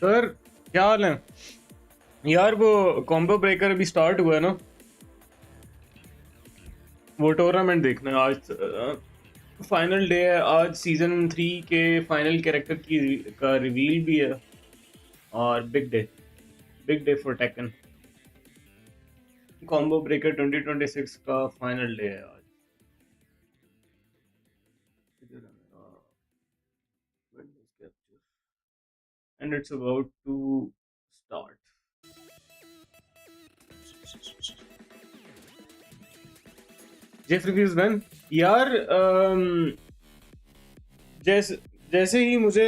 Sir क्या हाल है यार? वो कॉम्बो ब्रेकर अभी स्टार्ट हुआ है ना, वो टूर्नामेंट देखना है आज। फाइनल डे है आज, सीजन 3 के फाइनल कैरेक्टर की का रिवील भी है। और big day for Tekken. Combo Breaker 2026 का फाइनल डे है आज। And it's about to start. Jeff reviews man यार, जैसे जैसे ही मुझे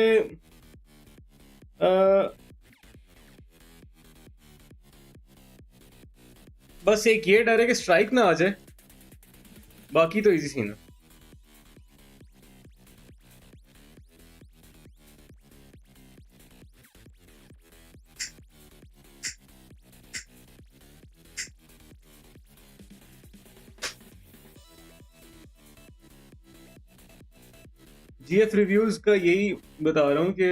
बस एक ये डर है कि स्ट्राइक ना आ जाए, बाकी तो इजी सीन है। जीएफ रिव्यूज का यही बता रहा हूँ कि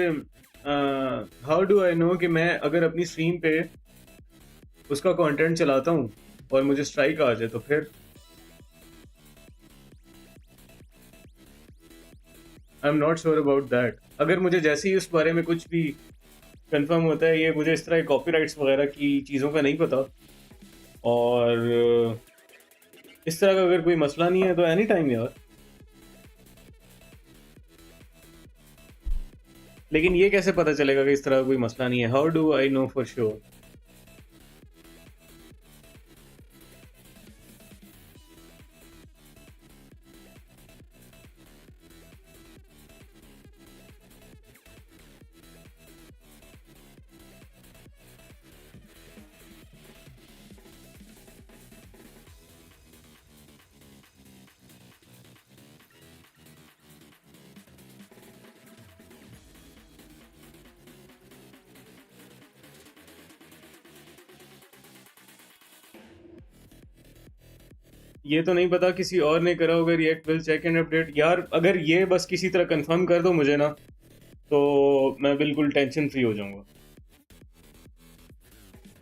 हाउ डू आई नो कि मैं अगर अपनी स्ट्रीम पे उसका कंटेंट चलाता हूँ और मुझे स्ट्राइक आ जाए तो फिर आई am not sure about that. अगर मुझे जैसे ही उस बारे में कुछ भी कंफर्म होता है, ये मुझे इस तरह कॉपीराइट्स वगैरह की चीज़ों का नहीं पता, और इस तरह का अगर कोई मसला नहीं है तो एनी टाइम यार। लेकिन ये कैसे पता चलेगा कि इस तरह का कोई मसला नहीं है? How do I know for sure? ये तो नहीं पता, किसी और ने करा होगा react will check and update. यार अगर ये बस किसी तरह कंफर्म कर दो मुझे ना, तो मैं बिल्कुल टेंशन फ्री हो जाऊंगा।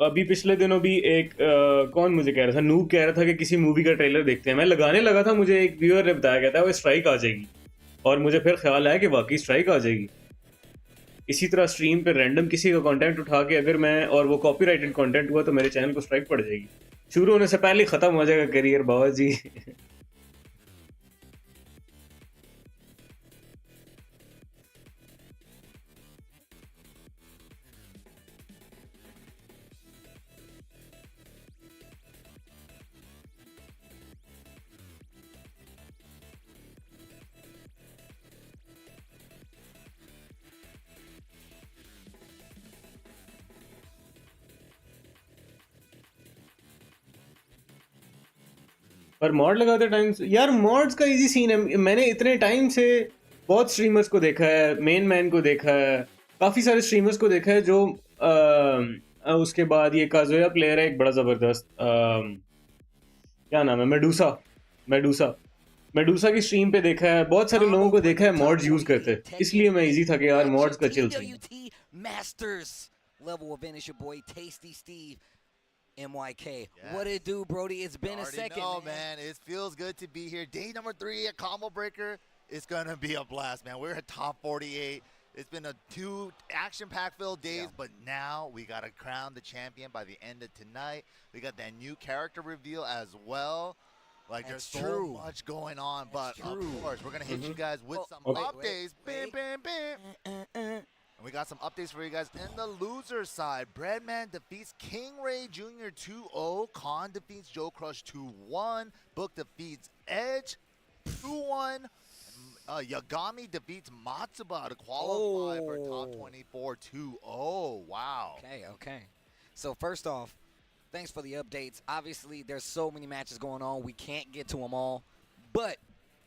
अभी पिछले दिनों भी एक कौन मुझे कह रहा था, नूब कह रहा था कि किसी मूवी का ट्रेलर देखते हैं। मैं लगाने लगा था, मुझे एक व्यूअर ने बताया, कहता है वो स्ट्राइक आ जाएगी, और मुझे फिर ख्याल आया कि वाकई स्ट्राइक आ जाएगी। इसी तरह स्ट्रीम पे रैंडम किसी का कंटेंट उठा के अगर मैं, और वो कॉपीराइटेड कंटेंट हुआ, तो मेरे चैनल को स्ट्राइक पड़ जाएगी। शुरू होने से पहले खत्म हो जाएगा करियर बाबा जी। पर मॉड लगाते टाइम यार, मॉड्स का इजी सीन है। मैंने इतने टाइम से बहुत स्ट्रीमर्स को देखा है, मेन मैन को देखा है, काफ़ी सारे स्ट्रीमर्स को देखा है जो उसके बाद ये काजोया प्लेयर है एक बड़ा ज़बरदस्त, क्या नाम है, मेडूसा। मेडूसा मेडूसा की स्ट्रीम पे देखा है, बहुत सारे लोगों को देखा है मॉड्स यूज़ करते, इसलिए मैं इजी था कि यार मॉड्स का चिल सीन है। Masters level of finish, your boy Tasty Steve. MYK. Yes. What it do, Brody? It's been a second. No, man. It feels good to be here. Day number 3 at Combo Breaker. It's going to be a blast, man. We're at top 48. It's been a 2 action-packed filled days, but now we got to crown the champion by the end of tonight. We got that new character reveal as well. Like, there's so much going on, but of course, we're going to hit you guys with some updates. Bam, bam, bam. And we got some updates for you guys in the loser side. Breadman defeats King Ray Jr. 2-0. Khan defeats Joe Crush 2-1. Book defeats Edge 2-1. Yagami defeats Matsuba to qualify for top 24 2-0. Wow. Okay. So first off, thanks for the updates. Obviously, there's so many matches going on. We can't get to them all. But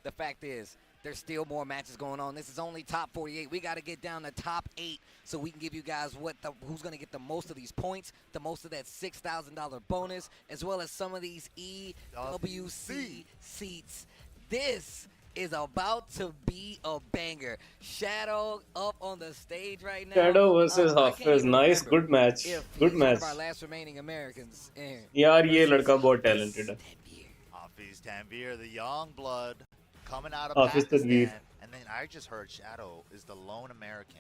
the fact is, there's still more matches going on. This is only top 48. We got to get down to top 8 so we can give you guys who's going to get the most of these points, the most of that $6,000 bonus, as well as some of these EWC seats. This is about to be a banger. Shadow up on the stage right now. Shadow versus I can't Hafiz, even nice, remember good match, if good he's one of match. our last remaining Americans. यार ये versus लड़का बहुत Hafiz talented है. Tanvir. Hafiz Tanvir, the young blood, coming out of Hafiz Pakistan. Tanvir. And then I just heard Shadow is the lone American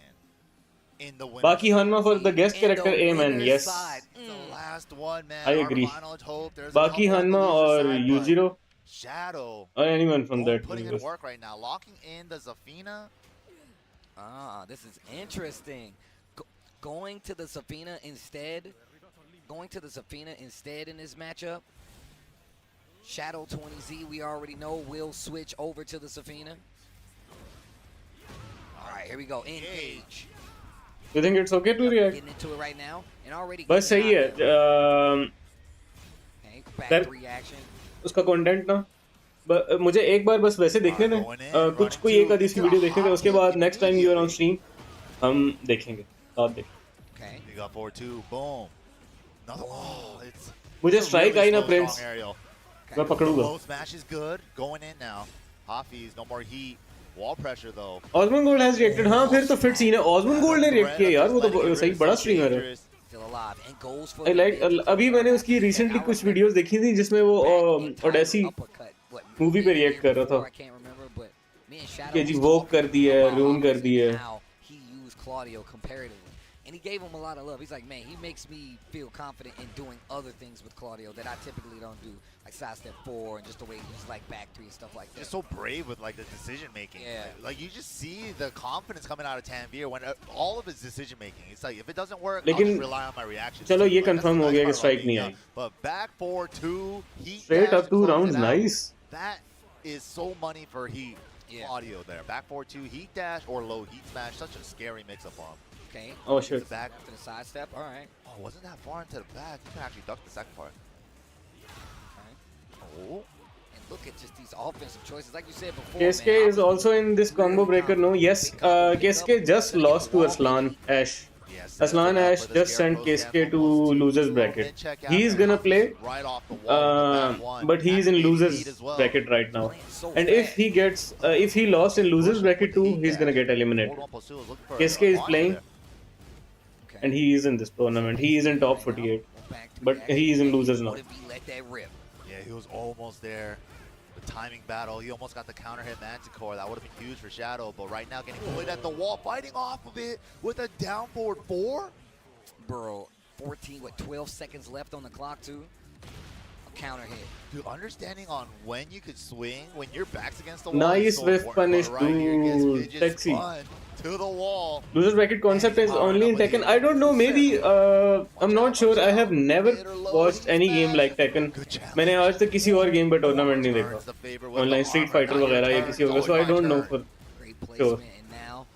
in the winner's Baki Hanma for the guest In the character, amen, winner's yes. side. It's the last one, man. I Our agree. final hope. There's a Baki couple on the Hanma loser or side, but Yujiro Shadow or anyone from that putting in universe. work right now, locking in the Zafina. This is interesting. Going to the Zafina instead. Going to the Zafina instead in this matchup. Shadow 20Z, we already know, will switch over to the Zafina. All right, here we go. Engage. You think it's okay to react? Getting into it right now, and already. बस सही है. Okay, back That- reaction. उसका content ना मुझे एक बार बस वैसे देखने दें. कुछ कोई एक आधी सी वीडियो देखने दें. उसके बाद next time you are on stream हम देखेंगे. साथ देखेंगे. Okay. You got 4-2, boom. Another, it's मुझे it's a स्ट्राइक really आई ना slow, प्रिंस. strong aerial. मैं पकड़ूंगा. Low smash is good. Going in now. Hafiz, no more heat. Wall pressure though. Osman Gold has reacted. हाँ फिर तो fit scene है. Osman Gold ने react किया यार. वो तो सही बड़ा स्ट्रीमर है. Still alive and goes for I like अभी मैंने उसकी रिसेंटली कुछ वीडियोस देखी थी जिसमें वो ओडेसी मूवी पे रिएक्ट कर रहा था. कि जी वोक कर दिया है, रूम कर दिया है. He used Claudio comparatively. And he gave him a lot of love. He's like, man, he makes me feel confident in doing other things with Claudio that I typically don't do, like sidestep 4 and just the way he's like back 3 and stuff like that. Just so brave with like the decision making. Yeah. Like you just see the confidence coming out of Tanvir when all of his decision making. It's like if it doesn't work, I'll लेकिन just rely on my reactions. चलो ये Like, that's confirm the हो nice गया कि part strike about नहीं being I. young. But back 4-2, Heat Straight dash up to 2 close rounds, it out. nice. That is so money for Heat. Yeah. Audio there. Back 4-2, Heat dash or low Heat smash. Such a scary mix-up for him. Okay. Oh To shit. the back. To the sidestep. All right. Oh, wasn't that far into the back. You can actually duck the second part. Oh. And look at just these offensive choices. Like you said before, KSK man, is also in this combo breaker. No, yes. KSK just lost to Aslan Ash. Yes, Aslan Ash just sent KSK to losers bracket. He's gonna play, right off the wall, but he's in losers bracket right now. And if he gets, if he lost in losers bracket too, he's gonna get eliminated. KSK is playing, Okay. and he is in this tournament. He is in top 48, but he is in losers now. What if he let that rip? Yeah, he was almost there. The timing battle, he almost got the counter hit Manticore. That would have been huge for Shadow, but right now getting bullied at the wall, fighting off of it with a down forward 4. Bro, 14, what, 12 seconds left on the clock, too? A counter hit. Dude, understanding on when you could swing, when your back's against the wall. Nice is so whiff important, but punish, right here, he dude. gets Sexy. spun to the wall. Losers bracket concept is only in Tekken. I don't know. Maybe I'm not sure. I have never watched any game like Tekken. मैंने आज तक किसी और game पे tournament नहीं देखा. Online Street Fighter वगैरह या किसी और. So I don't know for Great sure. placement, and now,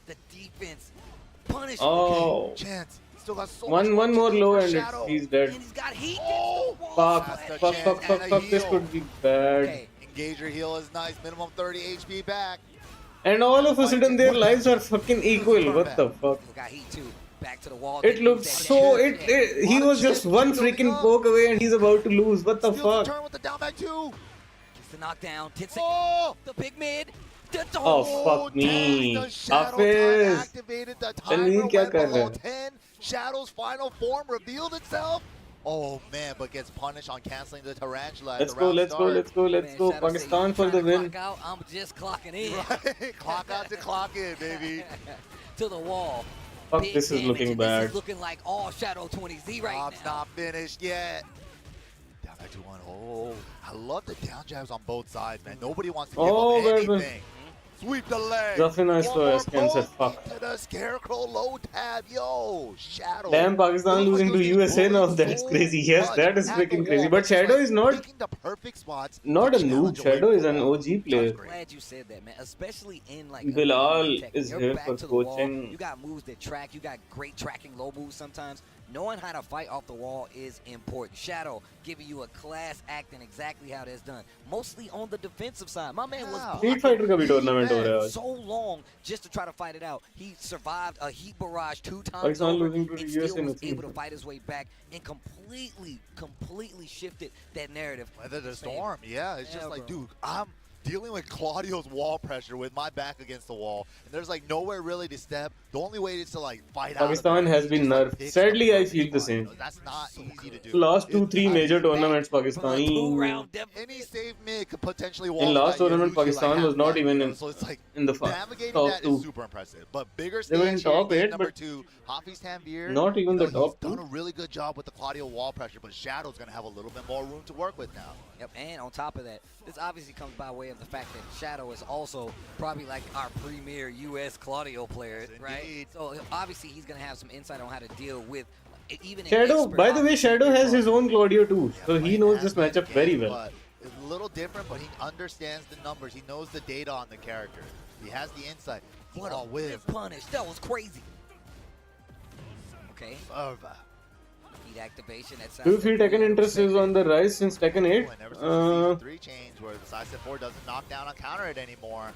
the defense. Punish. Oh, Chance. Still got so one much more to do low for and Shadow. he's dead. And he's got heat. Oh, Fuck, that's the fuck, chance fuck, fuck, and a fuck. This heal. could be bad. Okay. Engager heal is nice. Minimum 30 HP back. And all of a sudden their lives are fucking equal. What the fuck? Still got heat, too. Back to the wall. It looks so. He was just one freaking poke away and he's about to lose. What the Steals the fuck? turn with the down back 2. Gets the knockdown. 10 seconds. Oh! The big mid. The Oh, fuck me. The Shadow Hafiz. time activated. The timer Tanvir क्या went कर below रहा है? 10. Shadow's final form revealed itself. Oh man, but gets punished on canceling the tarantula. Let's go, let's go, let's go, let's go. Pakistan for the win. Clock out. I'm just clocking in. Right. Clock out to clock in, baby. To the wall. Fuck, Big this is damage, looking and bad. This is looking like all Shadow 20Z right Job's now. not finished yet. Down back 2-1. Oh, I love the down jabs on both sides, man. Nobody wants to give Oh, up baby. anything. Sweep the leg. Zafina is One slow more as cancer. poke Fuck. into the scarecrow low tab. Yo, Shadow. Damn, Pakistan losing to USA now. That's crazy. Yes, that is freaking crazy. But Shadow is not Picking the perfect spots not to a noob. challenge away Shadow from is an the wall. OG player. I'm glad you said that, man. Especially in like a Bilal game like Tekken. is You're here back for to the wall. coaching. You got moves that track. You got great tracking low moves sometimes. Knowing how to fight off the wall is important. Shadow giving you a class act and exactly how that's done. Mostly on the defensive side. My man was Street Fighter का भी tournament हो रहा है आज. so long just to try to fight it out. He survived a heat barrage 2 times Pakistan over losing to the and USA still was nothing. able to fight his way back and completely shifted that narrative. Weather the storm, yeah. It's Yeah, just like, bro. dude, I'm dealing with Claudio's wall pressure with my back against the wall, and there's like nowhere really to step. The only way is to like fight out of it. Pakistan has He been just, like, nerfed. picks Sadly, the I perfect feel the spot. same. That's not easy to do. Last 2-3 major He's back tournaments, from a Pakistani. two-round Any safe mid could potentially In wall last fight you. tournament, He would, like, Pakistan have was not luck, even you know? So it's like in the navigating top that 2. is super impressive. But bigger They were in stage here in top game 8, number but 2, Hafiz Tanvir, not even the he's top done 2. a really good job with the Claudio wall pressure, but Shadow's going to have a little bit more room to work with now. Yep, and on top of that, this obviously comes by way of the fact that Shadow is also probably like our premier U.S. Claudio player, right? Indeed. So obviously he's going to have some insight on how to deal with even an Shadow, expert by the way, Hafiz Shadow Tanvir has his Claudio. own Claudio too, Yeah, so he playing knows as this mid matchup game, very well. But it's a little different, but he understands the numbers. He knows the data on the character. He has the insight. What Oh, a whiff. punish. That was crazy. Okay, Over. heat activation. That's Do you feel Tekken interest is on the rise since Tekken 8? And ever since the season 3 change, where the side step 4 doesn't knock down on counter it anymore.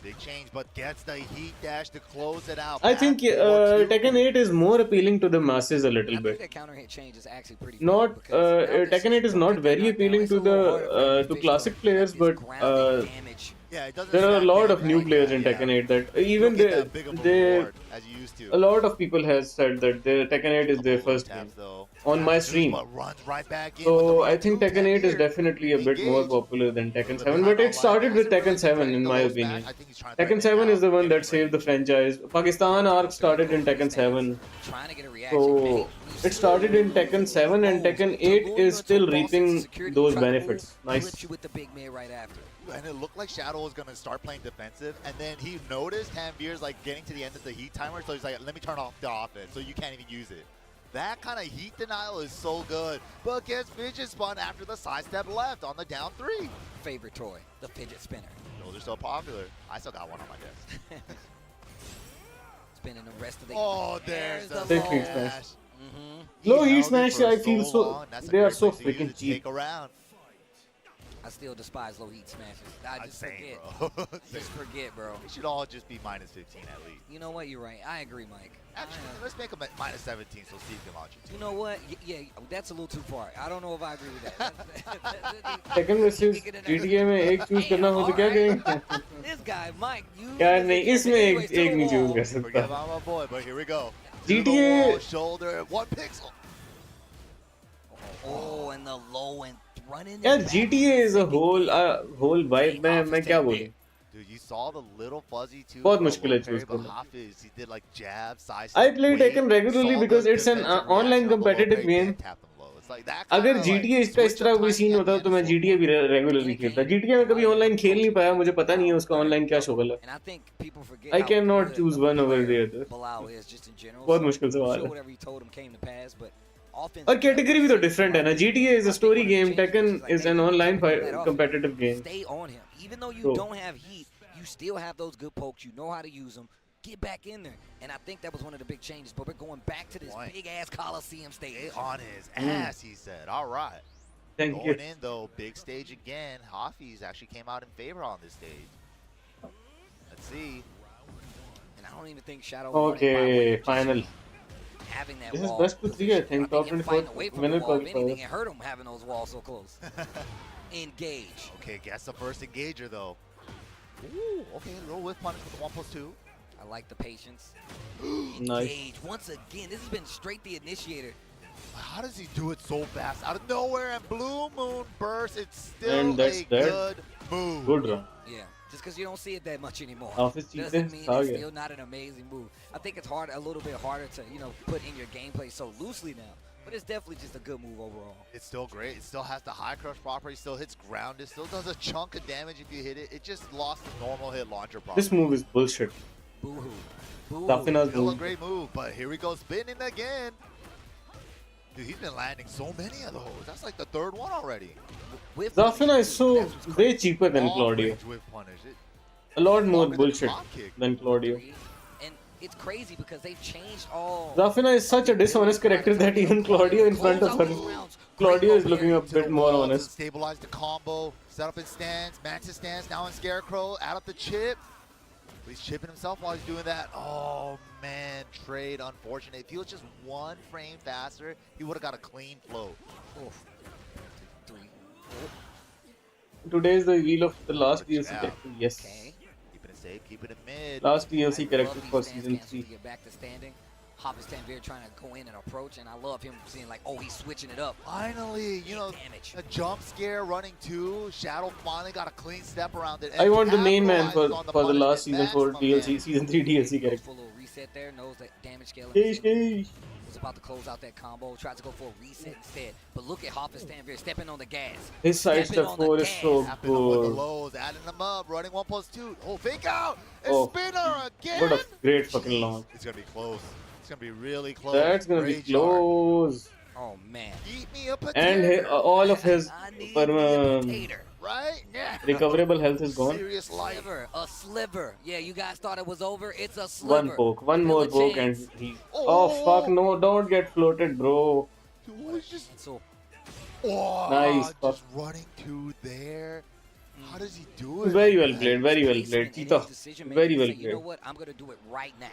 Big change, but gets the heat dash to close it out. I Back think 4-2. Tekken 8 is more appealing to the masses a I little think bit. that counter hit change is actually pretty Not big because now that Tekken she's 8 is not broken that very knockdown, appealing it's a to little harder for the every to fish classic to players, get but this grounding damage. Yeah, it doesn't there are a stack lot of damage new like players that, in yeah. Tekken 8 that You even don't get that big of a they reward as you used to. a lot of people has said that the Tekken 8 is their Couple first taps, game though. on my That's two, stream. but runs right back in with the So I run think two, Tekken 8 is Tanvir. definitely a bit more Engage. popular than A Tekken little 7, behind but on it started life. with Wasn't Tekken really 7 threatening in the my low smash. opinion. I think he's trying to Tekken threaten it 7 now. is the one Get that in saved the range. franchise. Pakistan arc started in Tekken 7. Trying to get a reaction. So it started in Tekken 7 and Tekken 8 is still reaping those benefits. Flips Nice. you with the big mid right after. And it looked like Shadow was going to start playing defensive, and then he noticed Tanvir's like getting to the end of the heat timer, so he's like, let me turn off the offense, so you can't even use it. That kind of heat denial is so good, but gets fidget spun after the sidestep left on the down 3. Favorite toy, the fidget spinner. Those are so popular. I still got one on my desk. Spinning the rest of the. Oh, there's the Big low heat smash. smash. Mm-hmm. Low He heat held it smash, for I feel so long. That's a they are great so place to use freaking it to cheap. take around. I still despise low heat smashes. I just Same, forget. bro. Just forget, bro. We should all just be minus 15 at least. You know what? You're right. I agree, Mike. Actually, let's make them at minus 17 so Steve can launch it You too. know what? Yeah, that's a little too far. I don't know if I agree with that. Tekken versus GTA में एक choose करना हो तो क्या करेंगे? This guy, Mike, you. यार नहीं इसमें Anyways, to एक the नहीं choose wall. कर Forget सकता. about my boy, but here we go. To the GTA wall, shoulder, 1 pixel. Oh, and the low and running. यार GTA is a whole vibe मैं क्या बोलूं? Dude, you saw the little fuzzy too. बहुत bro, मुश्किल है with Perry choose करना. Hafiz. He did like jab, side I step, play wave, Tekken regularly saw because the it's an defensive online reaction of the low competitive break game. and tapped him low. It's like that अगर kinda, GTA like, इसका इस switch तरह of कोई timing scene at होता the end तो is मैं so GTA भी good. Regularly खेलता. GTA में कभी ऑनलाइन खेल नहीं पाया, मुझे पता नहीं है उसका ऑनलाइन क्या शोगल है. And I think people forget I how cannot good choose of a one over player the other. Bilal is just in general. बहुत so मुश्किल I'm सवाल sure है. whatever he told him came to pass, but offense. और category भी तो different है ना. GTA is a story game. Tekken is an online competitive competitive game. Stay on him. Even though you So- don't have heat, you still have those good pokes. You know how to use them. Get back in there. And I think that was one of the big changes. But we're going back to this Point. big ass Coliseum stage. Stay on his ass, he said. All right. Thank you. Going in though, big stage again. Hafiz actually came out in favor on this stage. Let's see. And I don't even think Shadow. won it by way Okay, of just final. Having that This is wall best to 3, I position. think. Top him 24 fighting away from winner the wall. If qualifier. anything, it hurt him having those walls so close. Engage. Okay, guess the first engager though. Ooh, okay, a little whiff punish with the 1+2. I like the patience. Nice. Engage. Once again, this has been straight the initiator. How does he do it so fast? Out of nowhere and Blue Moon burst. It's still And that's a that. good move. Good run. Yeah, just because you don't see it that much anymore. Office Doesn't cheating, mean uh it's गया. still not an amazing move. I think it's a little bit harder to, put in your gameplay so loosely now. But it's definitely just a good move overall. It's still great. It still has the high crush property. Still hits ground. It still does a chunk of damage if you hit it. It just lost the normal hit launcher property. This move is bullshit. Boo-hoo. Boo-hoo. Zafina's Still a move. great move, but here we go spinning again. Dude, he's been landing so many of those. That's like the third one already. With Zafina is so That's what's way cheaper than Long Claudio. range whip punish. A lot more Longer than bullshit drop kick. than Claudio. And it's crazy because they've changed all. Zafina is such a dishonest character that even Claudio in front of her, Claudio is looking a To the bit more wall to honest. Stabilize the combo. Set up his stance. Mantis stance. Now in Scarecrow. Add up the chip. He's chipping himself while he's doing that. Oh, man. Trade unfortunate. If he was just 1 frame faster, he would have got a clean flow. Oof. 3. Today is the reveal of the last Watch DLC out. character. Yes. Okay. Keeping it safe, keeping it mid. Last I DLC love character these for stance season cancels to 3. get back to standing. Hoppus Tanvir trying to go in and approach, and I love him seeing like, oh, he's switching it up. Finally, you know, Damage. a jump scare running two. Shadow finally got a clean step around it. I And want the main man capitalizes on the for the last punishment. season 4 Maximum DLC, damage. season 3 DLC Goes character. for a little reset there, knows that damage scale in Sheesh, his favor. sheesh. Was about to close out that combo, tried to go for a reset instead. But look at Hoppus Tanvir stepping on the gas. His Stepping sidestep on the 4 is so gas. Tapping them with the good. lows, adding them up, running 1+2. Oh, fake out! And Oh, spinner again! what a great fucking Jeez, launch. It's gonna be close. It's gonna be really close. That's gonna be Great chart. close. Oh man. Eat me a And potato. all of his I need per- me a um, potato. Right? Yeah. recoverable health is gone. Serious life. Sliver, a sliver. Yeah, you guys thought it was over. It's a sliver. One poke, one Still more a poke, and chance. he. Oh. Oh fuck! No, don't get floated, bro. Dude, it's just So oh, Nice, just running to there. How does he do it? Very well man? played, very well placement played, and Cheetah. his decision-making Very to well say, you know played. what? I'm gonna do it right now.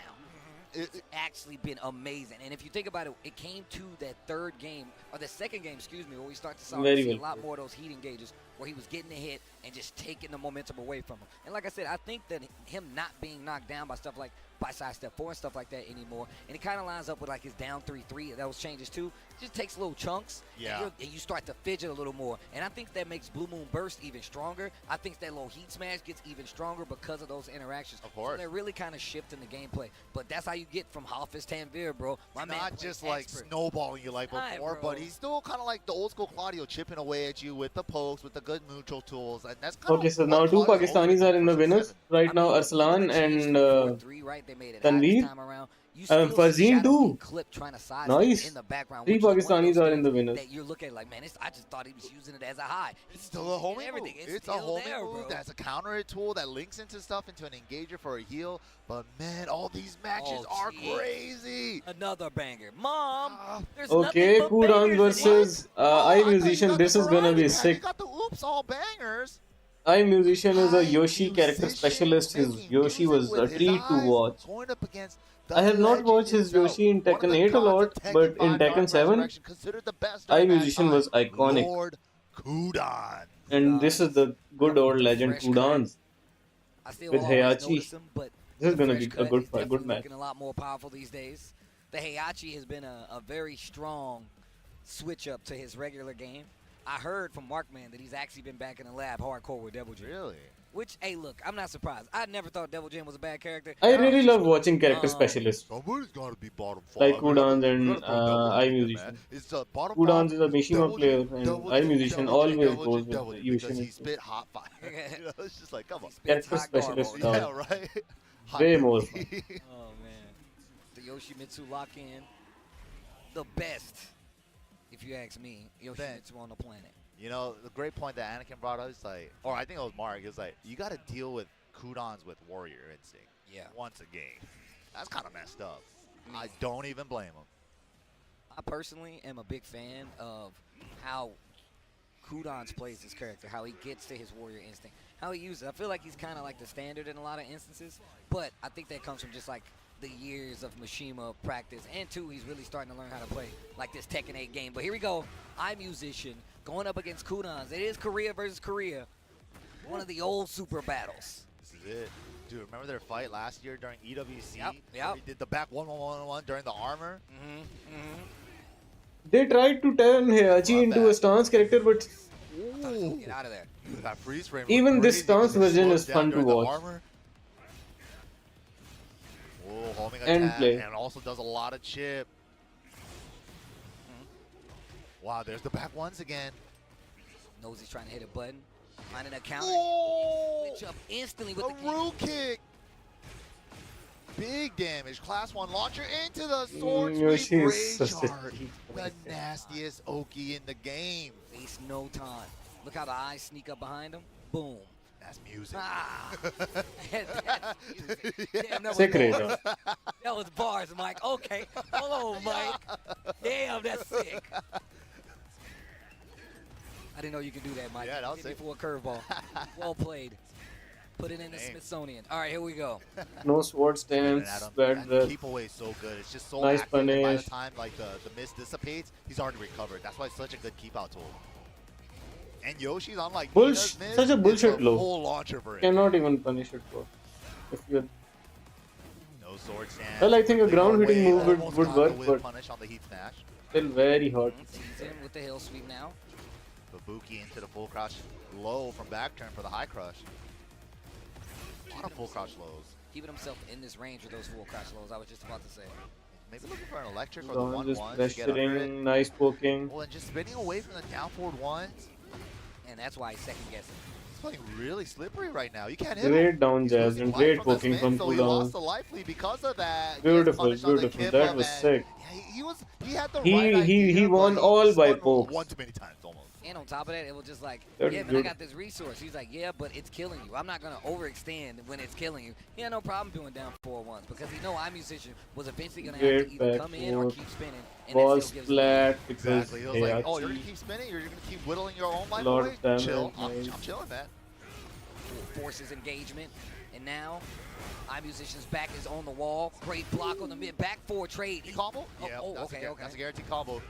It- It's actually been amazing. And if you think about it, it came to that third game, or the second game, excuse me, where we start to Very see well a lot played. more of those heat engages where he was getting the hit and just taking the momentum away from him. And like I said, I think that him not being knocked down by stuff like by side step 4 and stuff like that anymore, and it kind of lines up with like his down 3-3, those changes too. It just takes little chunks, Yeah. and you start to fidget a little more. And I think that makes Blue Moon Burst even stronger. I think that little heat smash gets even stronger because of those interactions. Of course. So they're really kind of shifting the gameplay. But that's how you get from Hoppus Tanvir, bro. My man Not plays just like expert. snowballing you like Right, before, bro. but he's still kind of like the old school Claudio, chipping away at you with the pokes, with the good neutral tools, and that's kind Okay, of so what now two Claudio's always Pakistanis been are in the versus winners 7. right now. even Arslan the change and to 4-3, right? They made it high Tanveer. this time around. You And still see Fazeen Shadow too. get clipped trying to sidestep Nice. in the background. 3 which is one of Pakistanis those are in the things winners. that you're looking at like, man, I just thought he was using it as a high. It's still a homing everything. move. It's It's a still homing there, move. bro. That's a counter hit tool that links into stuff, into an engager for a heal. But man, all these matches Oh, are jeez. crazy. Another banger. Mom, Ah. there's Okay, nothing but Kudan bangers in versus Oh, I I thought you Musician. got This the is gonna variety be pack. sick. You got the oops all bangers. I Musician is a I Yoshi character Musician specialist. His making Yoshi was music a with his treat to eyes, watch. going up against the I have not legend watched his himself. Yoshi in One of Tekken the 8 a gods of lot, Tekken but in 5 Dark Tekken 7, Resurrection, considered the best I during that Musician time, was iconic. Lord Kudan. And this is the good old The legend fresh Kudan. I still with always Heihachi. notice him, but This is the gonna fresh be a cut good is fight, definitely good match. looking a lot more powerful these days. The Heihachi has been a very strong switch up to his regular game. I heard from Markman that he's actually been back in the lab hardcore with Devil Jin. Really? Which, hey, look, I'm not surprised. I never thought Devil Jin was a bad character. I really love watching character Um, specialists. Somebody's got to be bottom 5. Like Kudan We and gotta throw Devil I Jin in, Musician. man. It's bottom Kudan 5. is a Mishima Devil player, Jin, and Devil I Jin, Musician Devil Jin, always Devil goes Jin, Devil with Jin, because Yushin. he spit hot fire. You know, it's just like, come on. He spits Character hot garbo. specialist Yeah. style. Yeah, right? Hot Way dirty. more fun. Oh, man. The Yoshimitsu lock-in, the best, if you ask me, Yoshimitsu on the planet. You know, the great point that Anakin brought up is like, or I think it was Mark, is like, you got to deal with Kudans with warrior instinct Yeah. once a game. That's kind of messed up. I don't even blame him. I personally am a big fan of how Kudans plays this character, how he gets to his warrior instinct, how he uses it. I feel like he's kind of like the standard in a lot of instances, but I think that comes from just like the years of Mishima practice, and two, he's really starting to learn how to play like this Tekken 8 game. But here we go, I Musician going up against Kudans. It is Korea versus Korea, one of the old super battles. This is it. Dude, remember their fight last year during EWC? Yep, yep. Where he did the back 1-1-1-1 during the armor? They tried to turn Heihachi Love into that. a stance character, but Ooh. Get out of there. Dude, that freeze frame Even looked this crazy stance 'cause it version slows is down fun to during the watch. armor. Oh, homing And attack, play. and also does a lot of chip. Wow, there's the back ones again. Knows he's trying to hit a button, finding a counter, Oh, switch up instantly with a the kick. root kick. Big damage. Class 1 launcher into the sword Yoshi sweep is rage such a art. cheat. The nastiest Oki in the game. Waste no time. Look how the eyes sneak up behind him. Boom. That's music. Ah. That's music. Damn, that Sick was Raider. bars. That was bars, Mike. Okay. Hold on, Mike. Damn, that's sick. I didn't know you could do that, Mike. Yeah, that was Hit me sick. for a curveball. Well played. Put it in the Dang. Smithsonian. All right, here we go. no sword And stance, Adam, bad that breath. keep away is so good. It's just so Nice active. And by the punish. time like the mist dissipates, he's already recovered. That's why it's such a good keep out tool. And Yoshi's unlike Bullshit. Nina's miss, Such a it's bullshit low. full launcher for it. Cannot even punish it for. If you're No sword stand. well, I think a quickly ground hitting away, move almost would got the work, whip but punish on the heat smash. still very hot. Tees in with the hill sweep now. Babuki into the full crush low from back turn for the high crush. A lot of full crush lows. Keeping himself in this range with those full crash lows, I was just about to say. Maybe looking for an electric or the Dawn just 1-1 to get under it. pressuring, nice poking. Well, and just spinning away from the down forward ones. And that's why he's second guessing. He's playing really slippery right now. You can't hit him. Great down He's jabs losing and life great the poking spin, from so he cooldown. lost the life lead because of that. Beautiful, Gets punished on the beautiful. kip That up, was and sick. he had the He- right he idea, won but all just by spun pokes. one too many times almost. And on top of that, it was just like, That's yeah, man, good. I got this resource. He's like, yeah, but it's killing you. I'm not going to overextend when it's killing you. He had no problem doing down 4-1s because he know iMusician was eventually going to have to Great either back come in or four. keep spinning. And Ball that still gives him splat because Exactly. It was like, oh, you're Heihachi- gonna keep spinning. You're gonna keep whittling your own life Lot away. of damage, Chill. nice. I'm chilling, man. forces engagement. And now, iMusician's back is on the wall. Great block on the mid. Back forward trade. He combo? Oh, Yeah, oh, that's okay, that's a okay. guaranteed combo.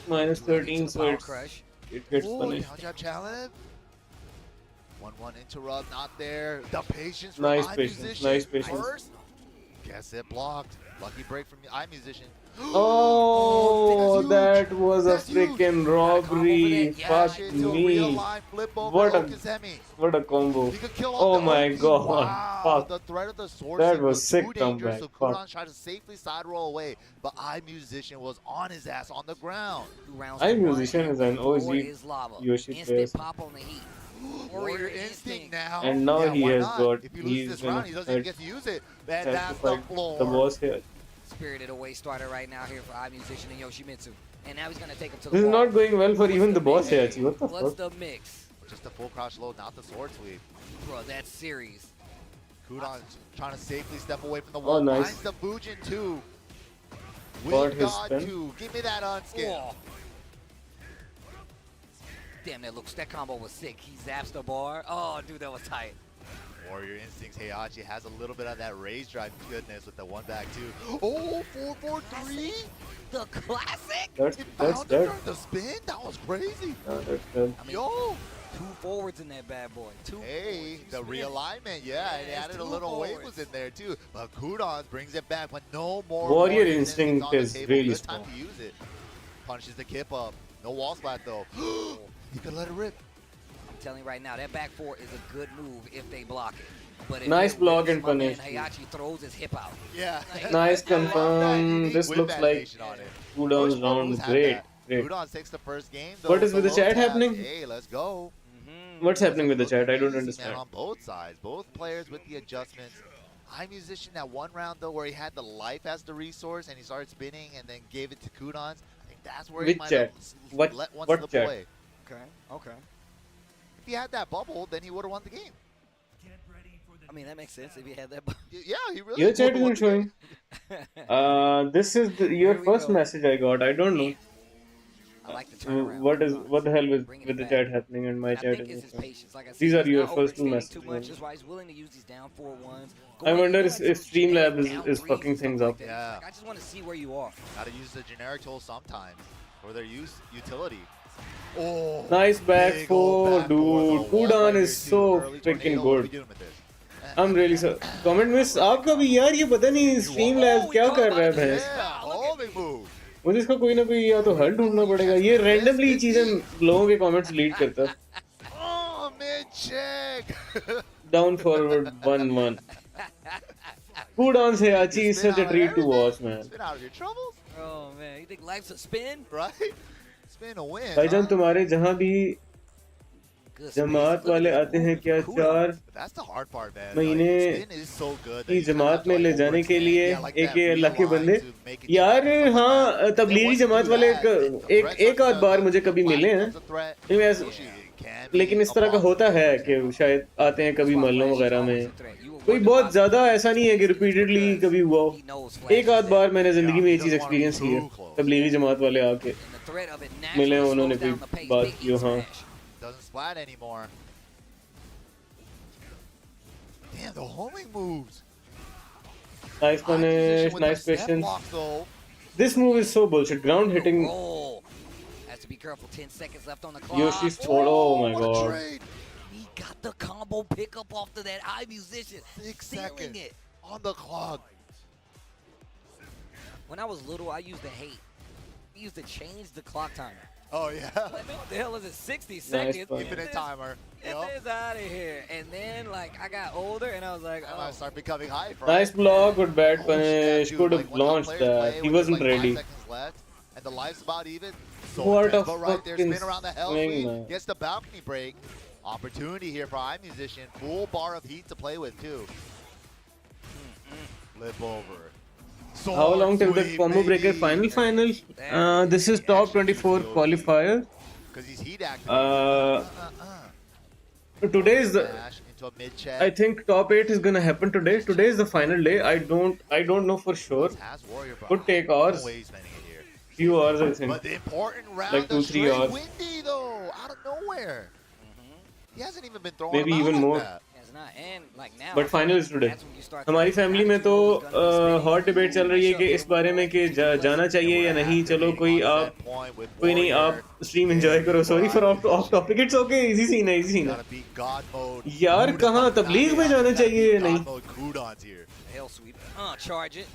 minus 13, so Power it's, crush. it gets Ooh, punished. down jab challenge. 1-1 interrupt, not there. The patience from Nice iMusician. patience, nice patience. First, guess it blocked. Lucky break from iMusician. Oh, that's that was a That's huge. freaking Got a combo for robbery. that. Yeah, Fuck Shit to a real me. line flip over What a- Okazemi. What a combo. He could kill Oh off the my OP. god. Wow, Fuck. the threat of the sword That sink was sick too dangerous, comeback. so Fuck. Kudan tried to safely side roll away, but iMusician was on his ass on the ground. 2 rounds to iMusician one, is an forward OG is lava. Yoshi Instant player. pop on the heat. Warrior Instinct now. And now yeah, he why has not? got- If he he's loses this gonna round, he doesn't even fight- get to use it. And Has to that's the fight floor. the boss here. Spirited away starter right now here for iMusician and Yoshimitsu. And now he's going to take him to the This is wall. not going well for What's even the boss mix? Heihachi. What the What's fuck? the mix? Just a full crouch low, not the sword sweep. Bro, that's series. Kudan trying to safely step away from the Oh, wall. nice. Finds the Bujin 2. Got With his God spin. 2. Give me that unskin. Oh. Damn, that combo was sick. He zaps the bar. Oh, dude, that was tight. Warrior Instincts Heihachi has a little bit of that rage drive goodness with the one back two. Oh, 4-4-3? The classic? That's It that's bounced dead. during the spin? That was crazy. No, that's dead. I mean, Yo, 2 forwards in that bad boy. 2 hey, forwards, 2 the spins. realignment, yeah, Yeah, it it's added a 2 little weight forwards. was in there too. But Kudan brings it back, but no more Warrior Instincts Instinct on the is table. really This time strong. to use it. Punishes the kip up. No wall splat though. He could let it rip. I'm telling you right now, that back four is a good move if they block it. But if Nice it block rips, and my man punish. Heihachi throws his hip out. Yeah. Nice I love that confirm. unique This whip looks like animation on it. cooldown's Most round. moves had Great, that. great. Kudan takes the first game. Though, What is with the low chat tab. happening? Hey, let's go. What's happening with the chat? I don't Easy, man, understand. on both sides, both players with the adjustments. iMusician that one round though, where he had the life as the resource and he started spinning and then gave it to Kudan's. I think that's where he Which might chat? have What- let one what slip chat? away. Okay, okay. If he had that bubble, then he would have won the game. I mean, that makes sense if you had that. Yeah, he really. Your would've chat won isn't the game. showing. This is your Here we first go. message I got. I don't know. I like the turnaround. What the hell with Bringing the it back. chat happening and my I chat think it's isn't his showing. patience. Like I said, These are he's your not first two overextending messages. Too much. That's why he's willing to use these down 4-1s. I wonder if Go ahead, Streamlab some down is threes fucking and stuff things like up. that. Yeah. Like, I just want to see where you are. Gotta use the generic tool sometimes for their utility. Oh, Nice back big four, old back four, dude. though. One Kudan right is here, so too. Early freaking tornado. What are we good. doing with this? I'm really sorry. Comment miss आपका भी यार ये पता नहीं Streamlab क्या कर रहा है भैंस. Yeah, oh, big move. मुझे इसका कोई ना कोई या तो हल ढूंढना पड़ेगा. ये randomly चीजें लोगों के comments लीड करता है. Oh, mid-check. Down forward 1-1. Kudan's Heihachi is Spin such a out of treat to everything. watch, man. Spin out of your troubles, Oh man, you think life's a spin? right? Spin a win. भाईजान huh? तुम्हारे जहाँ भी Good जमात space. Look वाले at आते this हैं move. क्या Kudos. 4 That's the hard part, man. महीने Like, spin is so good that की you kinda Jamaat have to, में like, ले जाने के लिए overextend. Yeah, like that एक अल्लाह के real बंदे line to make it यार jump, stuff like हाँ that. Then Tablighi once you Jamaat do वाले that, then the एक threat एक आध comes बार up, मुझे the कभी fight मिले हैं becomes a threat. नहीं, मैं- Yoshi can be लेकिन इस a तरह का boss. होता है कि शायद आते हैं कभी That's why महलों Flash is वगैरह always में a threat. You will कोई wonder बहुत why ज्यादा ऐसा नहीं है कि रिपीटेडली कभी हुआ हो he knows Flash एक is आध there. बार मैंने जिंदगी में ये Yeah, चीज he doesn't wanna be experience की है too close. तबलीगी जमात वाले आके And the threat of it मिले naturally उन्होंने slows down कोई the pace. बात Big की हो, E हाँ smash. Doesn't splat anymore. Damn, the homing moves. Nice punish With nice the step patience block, though. This move is so bullshit ground hitting Roll. That's be careful. 10 seconds left on the clock. Yoshi's sword. Oh my what a god. trade! He got the combo pickup off of that eye musician. 6 sealing seconds it. on the clock. When I was little, I used to hate. I used to change the clock timer. Oh yeah. Like, man, what the hell is it? 60 seconds? point. Infinite timer. Get Yup. this out of here. And then, like, I got older, and I was like, I might oh. start becoming hype. Right? Nice block, good bad Oh, snap, punish. dude. Could Like, have when our launched players that. play He when there's, wasn't like, 5 ready. seconds left, and the life's about even. So What a Tempo right there, fucking spin around the hell swing, sweep, man. gets the balcony break. Opportunity here for iMusician. Full bar of heat to play with too. Flip over. How long till the Sword combo sweep, breaker baby. final? This is top 24 qualifier. Because he's heat activated. Today is the. Smash into a mid check. I think top 8 is gonna happen today. Today is the final day. I don't know for sure. Has Warrior, but Could take hours. no way he's spending it here. Few hours I think. But the important round, Like 2-3 straight hours. windy though, out of nowhere. He hasn't even been throwing Maybe them out even like more. that. It's not. And, like, now, But final is today. that's when you start हमारी thinking, family में तो hot debate चल रही है कि इस बारे में कि जाना चाहिए या नहीं. चलो कोई नहीं आप स्ट्रीम एंजॉय करो. Sorry for off topic. It's okay. Easy scene है, इजी सीन है. यार कहाँ तबलीग में जाना चाहिए या नहीं. hell sweep. Charge it.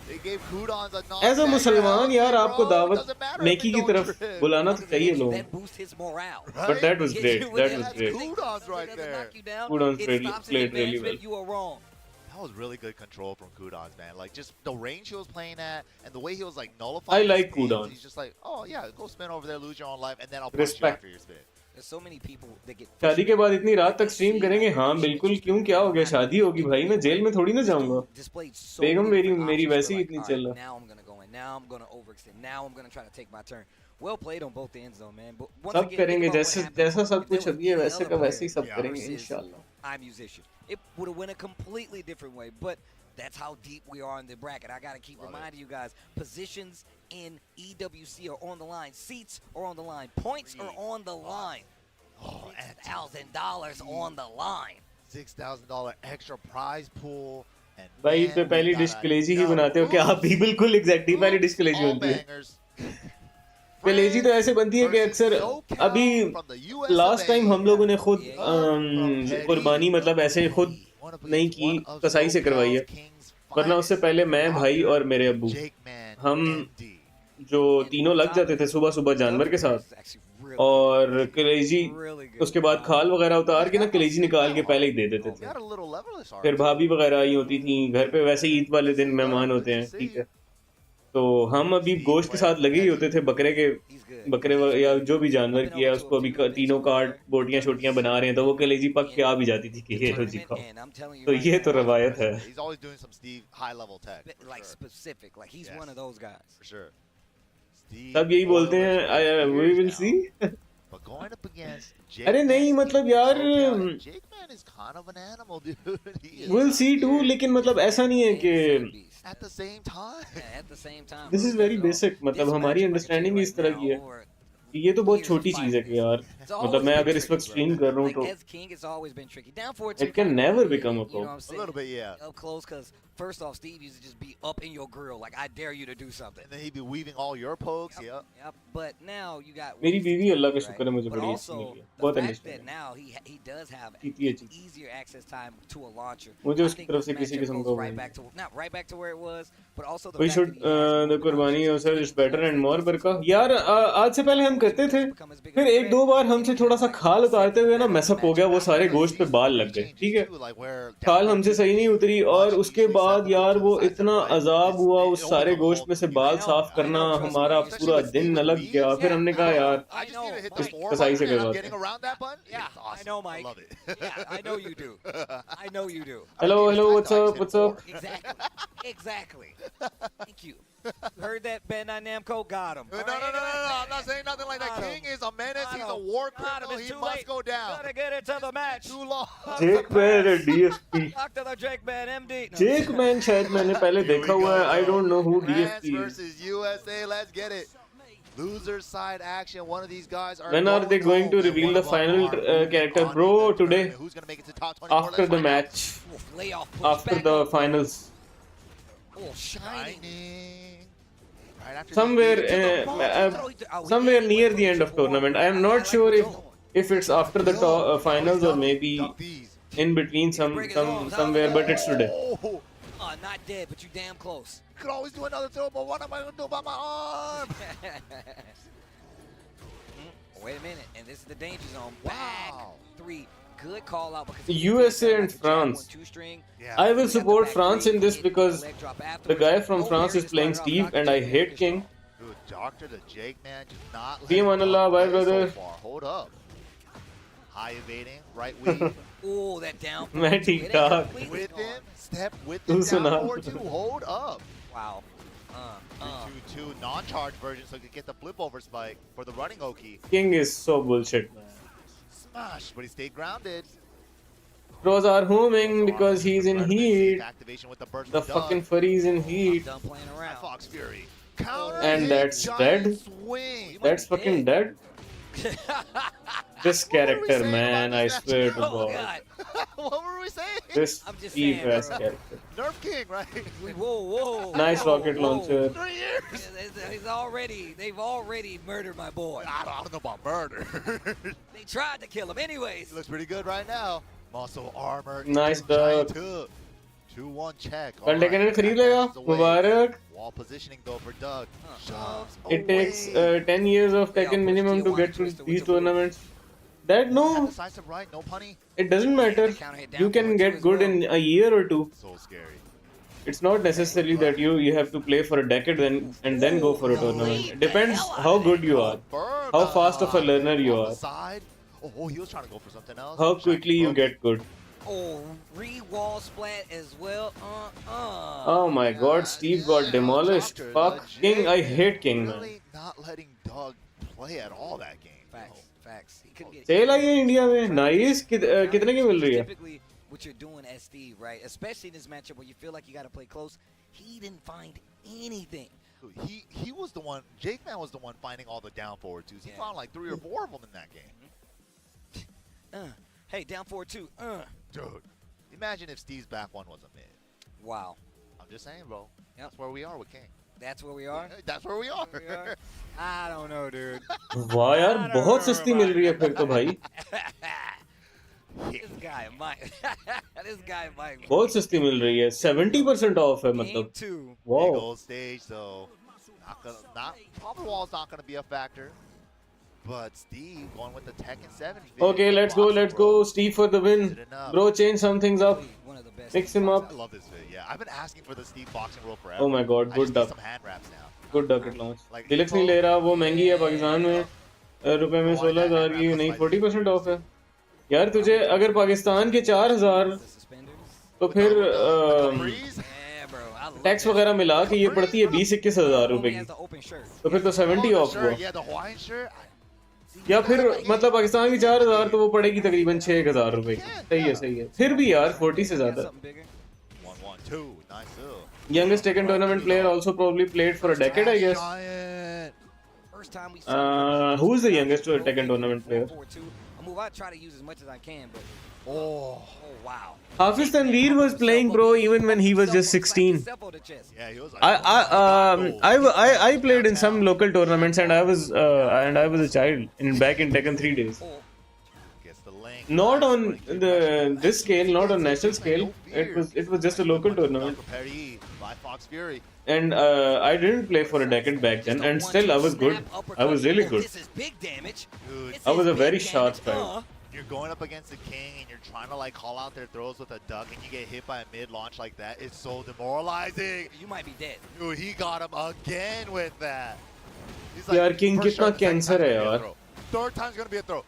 They gave Kudons a as a मुसलमान यार आपको bro. दावत Doesn't matter if नेकी they की don't तरफ trip. बुलाना तो चाहिए लोगों. That boosts his morale. But that was Get great. you That with was it. great. Kudons right Doesn't there. knock you down. Kudons It played- stops his played really advancement. well. You are wrong. That was really good control from Kudons, man. Like, just the range he was playing at and the way he was, like, I nullifying like his beams. Kudons. He's just like, oh, yeah, go spin over there, lose your own life, and then I'll punch you Respect. after your spin. There's so many people that get शादी के बाद इतनी रात तक stream करेंगे. हाँ बिल्कुल. क्यों क्या हो गया? शादी होगी भाई. मैं जेल में थोड़ी ना जाऊंगा. displayed so बेगम many different मेरी options. वैसे ही You're इतनी like, चल "Alright, रहा. now I'm gonna go in. Now I'm gonna overextend. Now I'm gonna try to take my turn." Well played on both ends, though, man. But once सब again, think करेंगे. about what जैसे happened जैसा सब if there कुछ was अभी है any वैसे other का वैसे ही player सब Yeah. करेंगे versus इंशाल्लाह. iMusician. It would have went a completely different way, but that's how deep we are in the bracket. I gotta keep Love it. reminding you guys: positions in EWC are on the line, seats are on the line, points are on the line. Oh, and $1,000 on the line. $6,000 extra prize pool. And भाई man, तो we पहली got dish a कलेजी ही double. बनाते हो क्या आप भी? बिल्कुल एग्जैक्टली पहली डिश कलेजी All बनती है. bangers. कलेजी तो ऐसे बनती है कि अक्सर अभी लास्ट टाइम हम लोगों ने खुद कुर्बानी मतलब ऐसे खुद नहीं की, कसाई से करवाई है. वरना उससे पहले मैं, भाई और मेरे अब्बू हम जो तीनों लग जाते थे सुबह सुबह जानवर के साथ. और कलेजी उसके बाद खाल वगैरह उतार के ना कलेजी निकाल के पहले ही दे देते थे. फिर भाभी वगैरह आई होती थी घर पे. वैसे ईद वाले दिन मेहमान होते हैं, ठीक है. तो हम अभी गोश्त के साथ लगे ही होते थे. बकरे या जो भी जानवर किया उसको अभी तीनों काट बोटियां छोटियां बना रहे हैं तो वो कलेजी पक के आ भी जाती थी कि ये लो जी खाओ. तो ये तो रवायत है. He's always doing some Steve high level tech. Like specific, like he's Yes. one of those guys. For sure. Steve सब यही बोलते हैं we will see. But going up against Jake अरे नहीं Man's मतलब team, यार SoCal, Jake Man is kind of an animal, dude. He is we'll not see too. scared. लेकिन मतलब ऐसा नहीं है कि At the same time. Yeah, at the same time. This is very basic. मतलब हमारी understanding इस तरह की है कि ये तो बहुत छोटी चीज है कि यार मतलब मैं अगर इस वक्त स्ट्रीम कर रहा हूँ तो as king, it's always been tricky. Down for it can never become a You know what pro. I'm saying? A little bit, yeah. Up close, because first off, Steve used to just be up in your grill, like I dare you to do something. And then he'd be weaving all your pokes. Yep. Yep. But now you got. मेरी बीवी अल्लाह का right? शुक्र है मुझे But बड़ी also, अच्छी मिली है. the बहुत fact understanding. that now he does have जीती है जीती. easier access time to a launcher. मुझे I उसकी think तरफ this से किसी matchup किस्म goes का वो right नहीं. back to not right back to where it was, but also the We fact should that he has the more कुर्बानी options. yourself is better and more बरका. यार आज से पहले हम करते थे. फिर एक दो बार हमसे थोड़ा सा खाल उतारते हुए ना मैसअप हो गया. वो सारे गोश्त पे बाल लग गए. ठीक है. खाल हमसे सही नहीं उतरी और उसके बाद यार वो इतना अजाब हुआ उस सारे गोश्त में से बाल साफ करना. हमारा पूरा दिन अलग गया. फिर हमने कहा यार I just need to hit the इस four कसाई से button and I'm करवाते getting हैं. around that button. Yeah, It's awesome. I know, Mike. I love it. Yeah, I know you do. I know you do. Hello, hello, what's up, what's up? Exactly. Exactly. Thank you. You heard that, Bandai Namco? Got him. No, no, no, no, no, I'm not saying nothing like that. King is a menace. He's a war criminal. He must go down. Gotta get into the match. Too long. Jake Man and DFP. Talk to the Jake Man, MD. No, Jake Man शायद मैंने पहले देखा हुआ है. I don't know who France DFP is. versus USA. Let's get it. Loser side action. One of these guys are. When are they going to reveal the final character? Bro, today. Who's gonna make it to top 24? After the match. layoff. After the finals. Oh, shining. Shining. Right after somewhere the engage to the multi-throw. somewhere near the end of tournament. I am not sure if it's after the finals or maybe Duck these. in between somewhere, but it's today. Oh, Not dead, but you damn close. could always do another throw, but what am I going to do about my arm? Wait a minute, and this is the danger zone. Wow. Back three. Good call out because USA and France. Yeah. I will support France in this because the guy from France is playing Steve and I hate King. Dude, Doctor the Jake, man, just not See you, letting Manallah. Doug Bye, play brother. So far. Hold up. High evading, right weave. Oh, that down. मैं ठीक ठाक. With him, step with तू him सुना. down forward too. Hold up. Wow. 3-2-2 non-charge version so he could get the flip over spike for the running Oki. King is so bullshit, man. Smash, but he stayed grounded. Pros are homing because he's in heat. Activation with the burst The from Doug. fucking furry's in heat. Done playing around. Fox Fury. Counter And hit, that's giant dead? Swing. That's fucking dead. This character, saying man, about I this swear to Oh, God. God. What were we saying? This I'm just Steve saying, ass bro. character. Nerf King, right? Whoa. Nice Whoa, rocket whoa. launcher. 3 years. They've already murdered my boy. I don't know about murder. They tried to kill him anyways. He looks pretty good right now. Muscle armor. Nice giant duck. hook. 2-1 check. कल Tekken ने खरीद लेगा. मुबारक. Wall positioning though for Doug. Shoves It takes away. 10 years of Tekken minimum to get to these tournaments. That no, Decisive right, no punny. it doesn't matter. You can get good in a year or two. So scary. It's not necessarily that you have to play for a decade and then go for a tournament. It depends how good you are, Burn, how fast of a learner you on the are, side. Oh, he was trying to go for something else. how Shot quickly you broken. get good. Oh, re-wall splat as well. Oh my God, Steve got demolished. Doctor, Fuck the King. Jake I hate King, man. Really not letting Doug play at all that game. Facts. He couldn't get sale आई है India में. Nice. कितने की मिल रही है? Typically, what you're doing as Steve, right? Especially in this matchup where you feel like you got to play close, he didn't find anything. He was the one. Jake Man was the one finding all the down forward twos. He Yeah. found like 3 or 4 of them in that game. Hey, down 4-2. Dude, imagine if Steve's back one was a mid. Wow. I'm just saying, bro. Yep. That's where we are with King. That's where we are? That's where we are. I don't know, dude. वाह यार बहुत सस्ती मिल रही है फिर तो भाई. This guy might. This guy might. बहुत सस्ती मिल रही है. 70% off है Game मतलब. 2. Big Wow. old stage, so Power Wall's not gonna be a factor. But Steve going with the Tekken 7. Okay, let's go. Steve for the win. Bro, change some things up. One of the best. Mix him up. I love this vid. Yeah, I've been asking for the Steve boxing rule forever. Oh my God, I good just need duck. some hand wraps now. Good duck launch. Like, deluxe नहीं ले रहा. वो महंगी है पाकिस्तान में. रुपए में 16,000 की नहीं 40% ऑफ है. यार तुझे अगर पाकिस्तान के 4,000 The suspenders. तो फिर Breeze? Yeah, bro. I love tax that. वगैरह मिला के ये पड़ती है 20-21 हजार रुपए Only has की. the open shirt. तो फिर तो 70 Oh, the ऑफ shirt, हुआ. yeah, the Hawaiian shirt. या फिर मतलब पाकिस्तान की 4,000 तो वो पड़ेगी तकरीबन 6,000 रुपए की. सही है. फिर भी यार 40 से Got ज्यादा. something bigger? 1-1-2. Nice hill. Youngest Tekken tournament player also probably played for a decade, I guess. Giant. First time we saw Who's the youngest Tekken tournament player? 4-2. I move. I try to use as much as I can, but Oh. wow. Hafiz Tanveer was playing pro even when he was just 16. Yeah, he was like, I played in some local tournaments and I was a child back in Tekken 3 days. Gets the link. Not on this scale, not on national scale. It was just a local tournament, Perry by Fox Fury. and I didn't play for a decade back then, and still I was good. I was really good. This is big damage. Dude, I was a very sharp guy. you're going up against the king and you're trying to like call out their throws with a duck and you get hit by a mid launch like that. It's so demoralizing. You might be dead. Dude, he got him again with that. He's यार, King for कितना the second cancer time's है gonna be a यार. throw. Third time's gonna be a throw.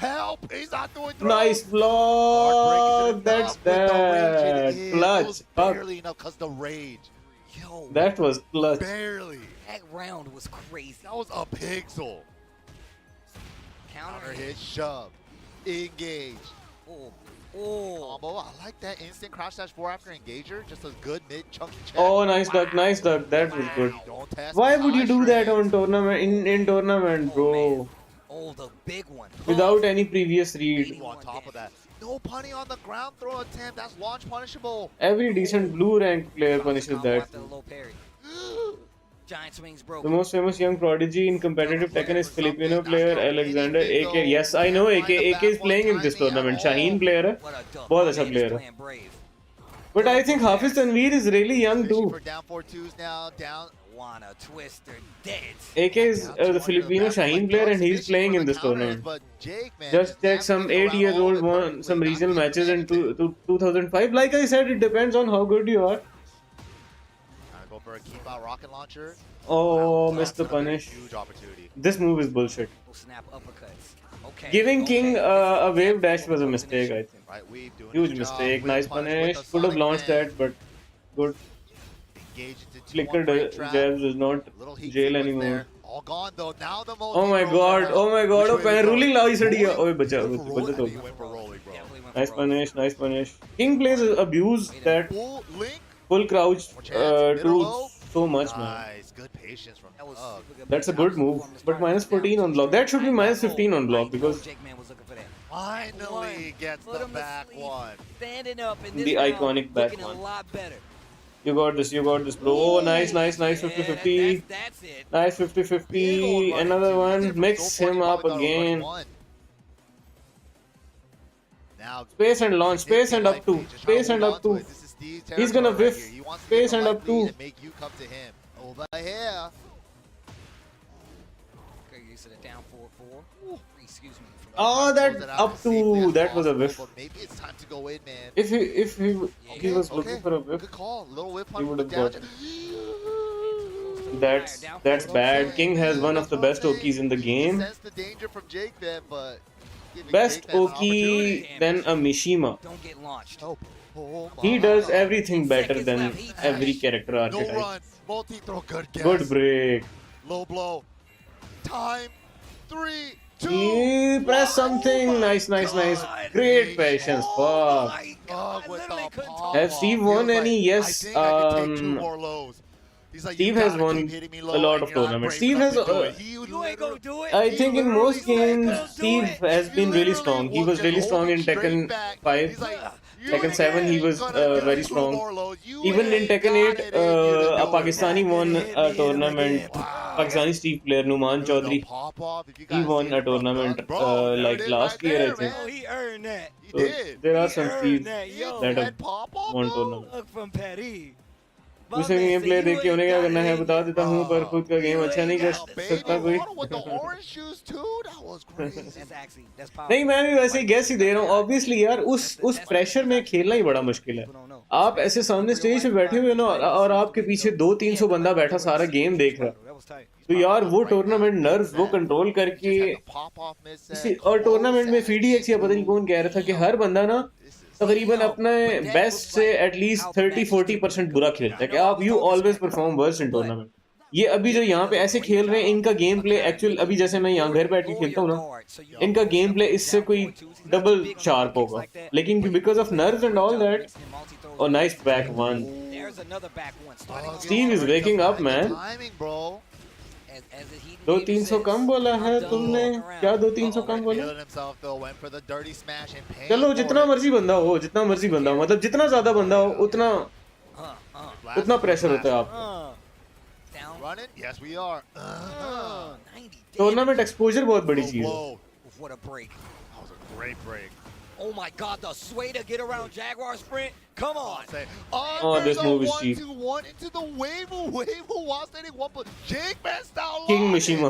Help! He's not doing throws. Nice block. That's that. Clutch. It was Fuck. barely enough because the rage. Yo, That was clutch. Barely. that round was crazy. That was a pixel. Counter hit, shove, engage. Oh, Combo. I like that instant crouch dash 4 after engager. Just a good mid chunky check. Oh, nice duck. Nice duck. That was good. Don't test Why the would you high do that strength. on tournament in tournament, bro? oh, the big one. Without any previous read. On top of that, no punny on the ground throw attempt. That's launch punishable. Every decent blue rank player punishes Combo that. after the low parry. Giant swings The broken. most famous young prodigy in competitive Tekken is Filipino player Alexander AK. Yes, I know AK. AK is playing in this tournament. Shaheen player है. What a duck. बहुत My अच्छा man is player है. playing brave. But I think Hafiz Tanveer is really young Fishing too. for down 4-2s now. Down. Wanna twister dead. AK is the Filipino Shaheen player and he's playing in this tournament. But Jake, man, Just check some 8-year-old won some regional matches in 2005. Like I said, it depends on how good you are. Trying to go for a keep out rocket launcher. Oh, Wow, missed the that's another punish. Huge opportunity. This move is bullshit. Snap uppercuts. Okay. Giving King a wave dash was a mistake, I think. Right, weave doing Huge his job. mistake. Weave Nice punish with punish. a Could have Sonic launched Man. that, but good. Engage into Flicker 2-1 frame trap. jabs is not Little heat jail sequence anymore. there. All gone though. Now the Oh my god, oh my god, oh पैर ruling लाओ इस अड़ी ओए बचा बचा तो Went for rolling, bro. nice punish, nice punish. King plays abuse that Full link. full crouch Middle to low. so much, man. Nice, good patience from That was Ugg. super good. That's a good move, but minus 14 on block. That should be minus 15 on block because Jake Man was looking for that. Finally gets Put the him to back sleep. one. Standing up in this The round, iconic back looking one. a lot better. you got this, bro. Oh, nice, nice, nice, 50-50. That's it. Nice Big old 50-50. running Another two. one. From Mix so far, him you up probably thought it was running again. one. Now, Space and launch, space and up two, space and up two. This is Steve's He's gonna territory right whiff. here. He wants to Space get and the up light two. lead and make you come to him. Over here. Okay, you said it down 4-4. Excuse me. Oh, that Close it out up as safely two. as That was a possible, whiff. but maybe it's time to go in, man. If he was looking for a whiff, Good call. Little whip he punch would with have the got down. it. That's bad. King has one of the best Okis in the game. Sense the danger from Jake then, but giving Best Jake an Oki opportunity. than a Mishima. Don't get launched. Oh, oh He my does God. everything better than every character No archetype. run. Multi-throw. Good guess. Good break. Low blow. Time. 3, 2. He press something. Nice, nice, nice. Great patience. Fuck. my God, God, I with literally the couldn't pop talk. Has Steve off. won He was any? like, Yes, I think I could take 2 more lows. He's like, Steve you has gotta won keep hitting me a low, lot and of you're not tournaments. brave Steve enough has, to do it. He You ain't literally- gonna do it. I He think in literally most said, games, "Don't do Steve it." has been really strong. He was really strong in Tekken 5. He's like, Tekken 7, he was very strong. Even in ain't Tekken got 8, it in you to a do it. Pakistani won a tournament. Wow. Pakistani Steve player Numan Dude, the Chaudhary. pop-off, if you He guys won seen a it from tournament Doug, bro, there like it is last right year, there, I think. Oh, man. he earned that. He So did. there are He some earned Steves that, yo. that have That pop-off, won bro. tournament. Look from Paris. दूसरे game play देख के उन्हें क्या करना है बता देता हूँ पर खुद का गेम अच्छा नहीं कर सकता कोई Baby with the orange shoes too. That was crazy. That's powerful. नहीं मैं भी वैसे ही गैस ही दे रहा हूँ ऑब्वियसली यार उस प्रेशर में खेलना ही बड़ा मुश्किल है आप ऐसे सामने स्टेज पे बैठे हुए ना और आपके पीछे 200-300 बंदा बैठा सारा गेम देख रहा है तो यार वो टूर्नामेंट नर्व्स वो कंट्रोल करके और टूर्नामेंट में फीडीएक्स या पता नहीं कौन कह रहा था कि हर बंदा ना तकरीबन अपने बेस्ट से एटलीस्ट 30-40% बुरा खेलता है कि आप you always perform worst in tournament ये अभी जो यहाँ पे ऐसे खेल रहे हैं इनका गेम प्ले एक्चुअल अभी जैसे मैं यहाँ घर बैठ के खेलता हूँ ना इनका गेम प्ले इससे कोई डबल शार्प होगा लेकिन because of nerves and all that और nice back one Steve is waking up man 200-300 कम बोला है तुमने क्या 200-300 कम बोला चलो जितना मर्जी बंदा हो मतलब जितना ज्यादा बंदा हो उतना प्रेशर होता है आपको टूर्नामेंट एक्सपोजर बहुत बड़ी चीज है What a break. That was a great break. Oh my God, the sway to get around Jaguar sprint. Come on. Oh, this move is cheap. 1-2-1 into the wave while standing one, but Jake Man style. King Mishima.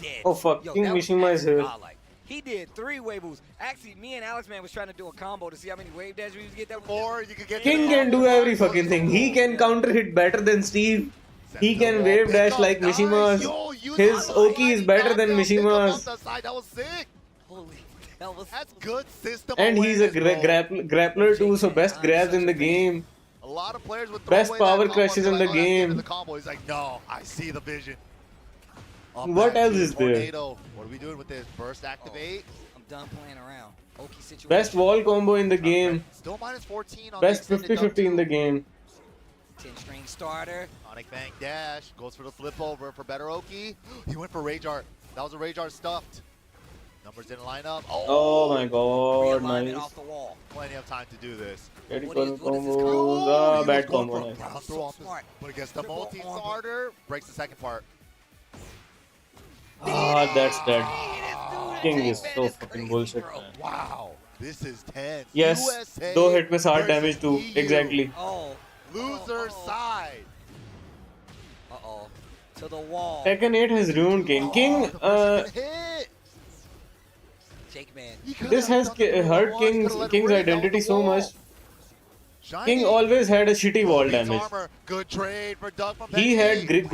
Dead. Oh fuck, Yo, King that was Mishima is actually here. godlike. He did 3 wave moves. Actually, me and Alex Man was trying to do a combo to see how many wave dashes we could get. That was Or you could get King can do every fucking thing. He can counter hit better than Steve. He can wave dash like Mishima's. His Oki is better than Mishima's. That was sick. holy. That was That's good system. And he's a awareness, bro. grappler too, so best grabs in the game. A lot of players would Best throw away power that crushes combo in the and be like, "Oh, that's the end game." of the combo." He's like, no, I see the vision. Up What back else to is there? Tornado. What are we doing with this? Burst activate. I'm done playing around. Oki situation. Best wall combo in the game. Still minus 14 on Best the extended 50-50 in the dub game. 10-string starter. too. Sonic Bang dash. Goes for the flip over for better Oki. He went for Rage Art. That was a Rage Art stuffed. Numbers didn't line up. Oh my god, Realignment nice. off the wall. Plenty of time to do this. Very What is cool this combos. combo? Ah, He bad was going combo, for a nice. ground So throw off his- smart. but against the Triple multi-starter, breaks the second part. Ah, that's dead. Dude, King Tank is Man so is fucking crazy, bullshit, bro. man. Wow, this is tense. Yes, USA 2 hit में 60 versus damage too. EU. Exactly. Oh. Loser side. Uh-oh. To the wall. Tekken 8 has ruined King. King, the person can hit. Jake Man. He could've this has done the move hurt once, he could've let it King's rip, that was identity the so wall. much. Shiny. King always had a shitty wall Beats damage. armor. Good trade for Doug from He had good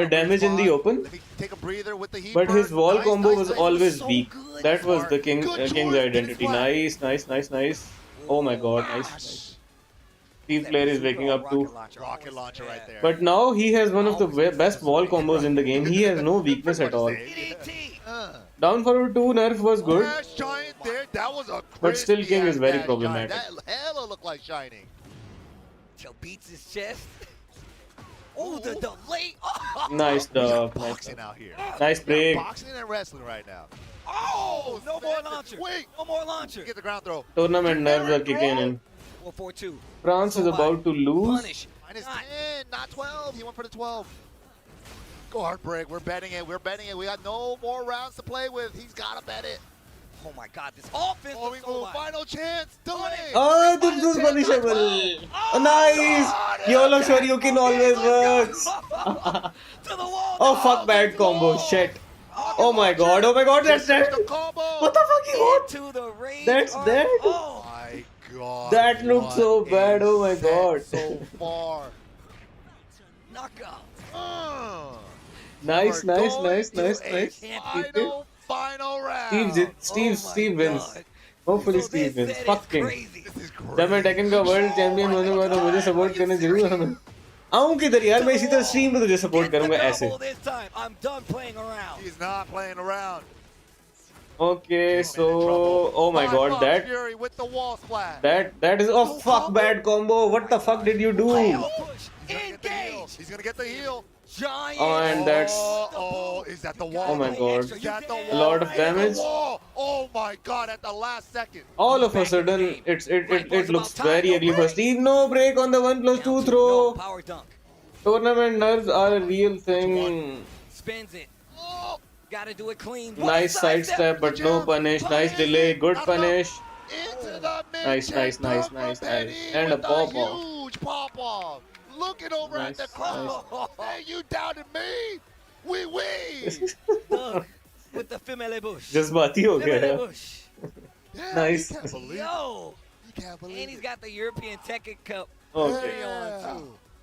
damage in the open, Let me take a breather with the heat but his burn. wall Nice, combo nice, was nice. always so weak. good. That was the Good King's choice, but identity. it's flat. Nice. Oh my god, nice. Steve player is waking up too. Rocket launcher right there. But now he has one of the best wall combos in the game. He has no weakness at all. Down forward 2 nerf was good. Crash giant there. That was a But still crispy King is ass very dash problematic. giant. That hella looked like shining. Till beats his chest. Oh, the delay. Nice We got dub. boxing out here. Nice We got break. boxing and wrestling right now. Oh, no more Spencer, launcher. Wait. No more launcher. Get the ground throw. Tournament nerves are kicking in. 4-4-2. France is about to lose. Punish. Minus Not. 10, not 12. He went for the 12. Go hard break. We're betting it. We're betting it. We got no more rounds to play with. He's got to bet it. Oh my God, this offense Oh, we looks so move. live. Final chance. Delay. Oh, this is punishable. Oh, nice. YOLO Shoryuken always works. To the wall. Oh, fuck, bad combo. Shit. Oh my god, that's dead. The combo. What the fuck he got? To the rage. That's arm. dead? Oh. My God. That looked so what bad, a oh my set God. So far. Knockout. Nice. We're going to a Final Final round. Steve wins. Hopefully Steve wins. Fuck King. Crazy. This is जब मैं great. Taken का world champion बनूंगा तो मुझे support करने जरूर आना। आऊं किधर यार, मैं इसी तरह स्ट्रीम पे तुझे सपोर्ट करूंगा ऐसे। This time. I'm done playing around. He's not playing around. Okay, so oh my god, Fury with the wall splash. that is oh fuck, bad combo. What the fuck did you do? Push. Engage. He's gonna get the heel. Giant. Oh, and that's Is that the wall? oh my god, Is that the a wall? lot of damage. The wall. Oh my god! At the last second. All of a sudden, it looks very ugly for Steve. No break on the 1+2 No, throw. power dunk. Tournament nerves are a real thing. Spins it. Oh, Gotta do it clean. Nice sidestep, but no punish. Nice delay, good punish. into the mid. Nice. And a pop-off. Huge pop-off. Looking over Nice, at the crowd. Hey, you doubted me? We win. Dunk with the femelle bush. जज्बाती हो गया Femelle है. bush. Yeah, Nice. You can't believe it. Yo. You can't believe And he's it. got the European Tekken Cup. Okay. Yeah.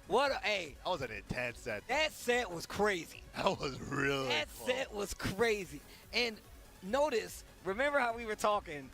What a, hey, That was an intense set. that set was crazy. That was really That cool. set was crazy. And notice, remember how we were talking,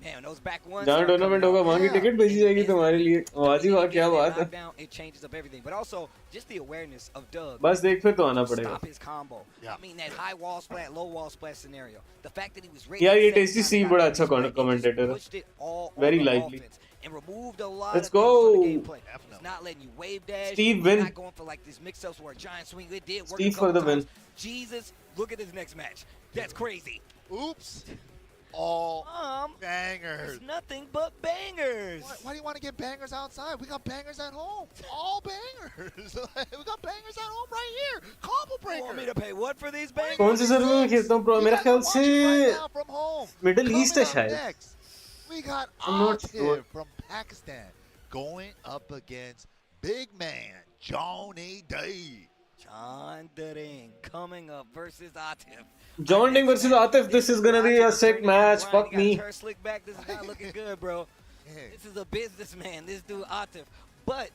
man, those back ones. जहाँ start tournament coming होगा out. वहाँ की ticket भेजी जाएगी तुम्हारे लिए. वाह जी वाह, क्या बात है. Knockdown, it changes up everything. But also, just the awareness of Doug. बस देख फिर तो आना पड़ेगा. Stop his combo. Yeah. I mean, that high wall splat, low wall splat scenario. The fact that he was यार ये ready Tasty Steve बड़ा अच्छा commentator है. pushed it all Very on the lively. offense and removed a lot Let's of things from the go. gameplay. He's not letting you wave dash. Steve He's win. not going for like these mix-ups where a giant swing. It did work Steve a couple for the win. times. Jesus, look at this next match. That's crazy. Oops. All bangers. It's nothing but bangers. Why do you want to get bangers outside? We got bangers at home. All bangers. We got bangers at home right here. Combo You want me breaker. to pay what for these bangers? कौन से server में खेलता हूँ pro? मेरा ख्याल से right now from home. Middle Coming East है up शायद. next, we got I'm not Atif sure. from Pakistan going up against big man Johnny D. John Dering coming up versus Atif. John Ding versus Atif. This is gonna be a sick match. Fuck He got me. her slick back. This is not looking good, bro. This is a businessman. This dude Atif. But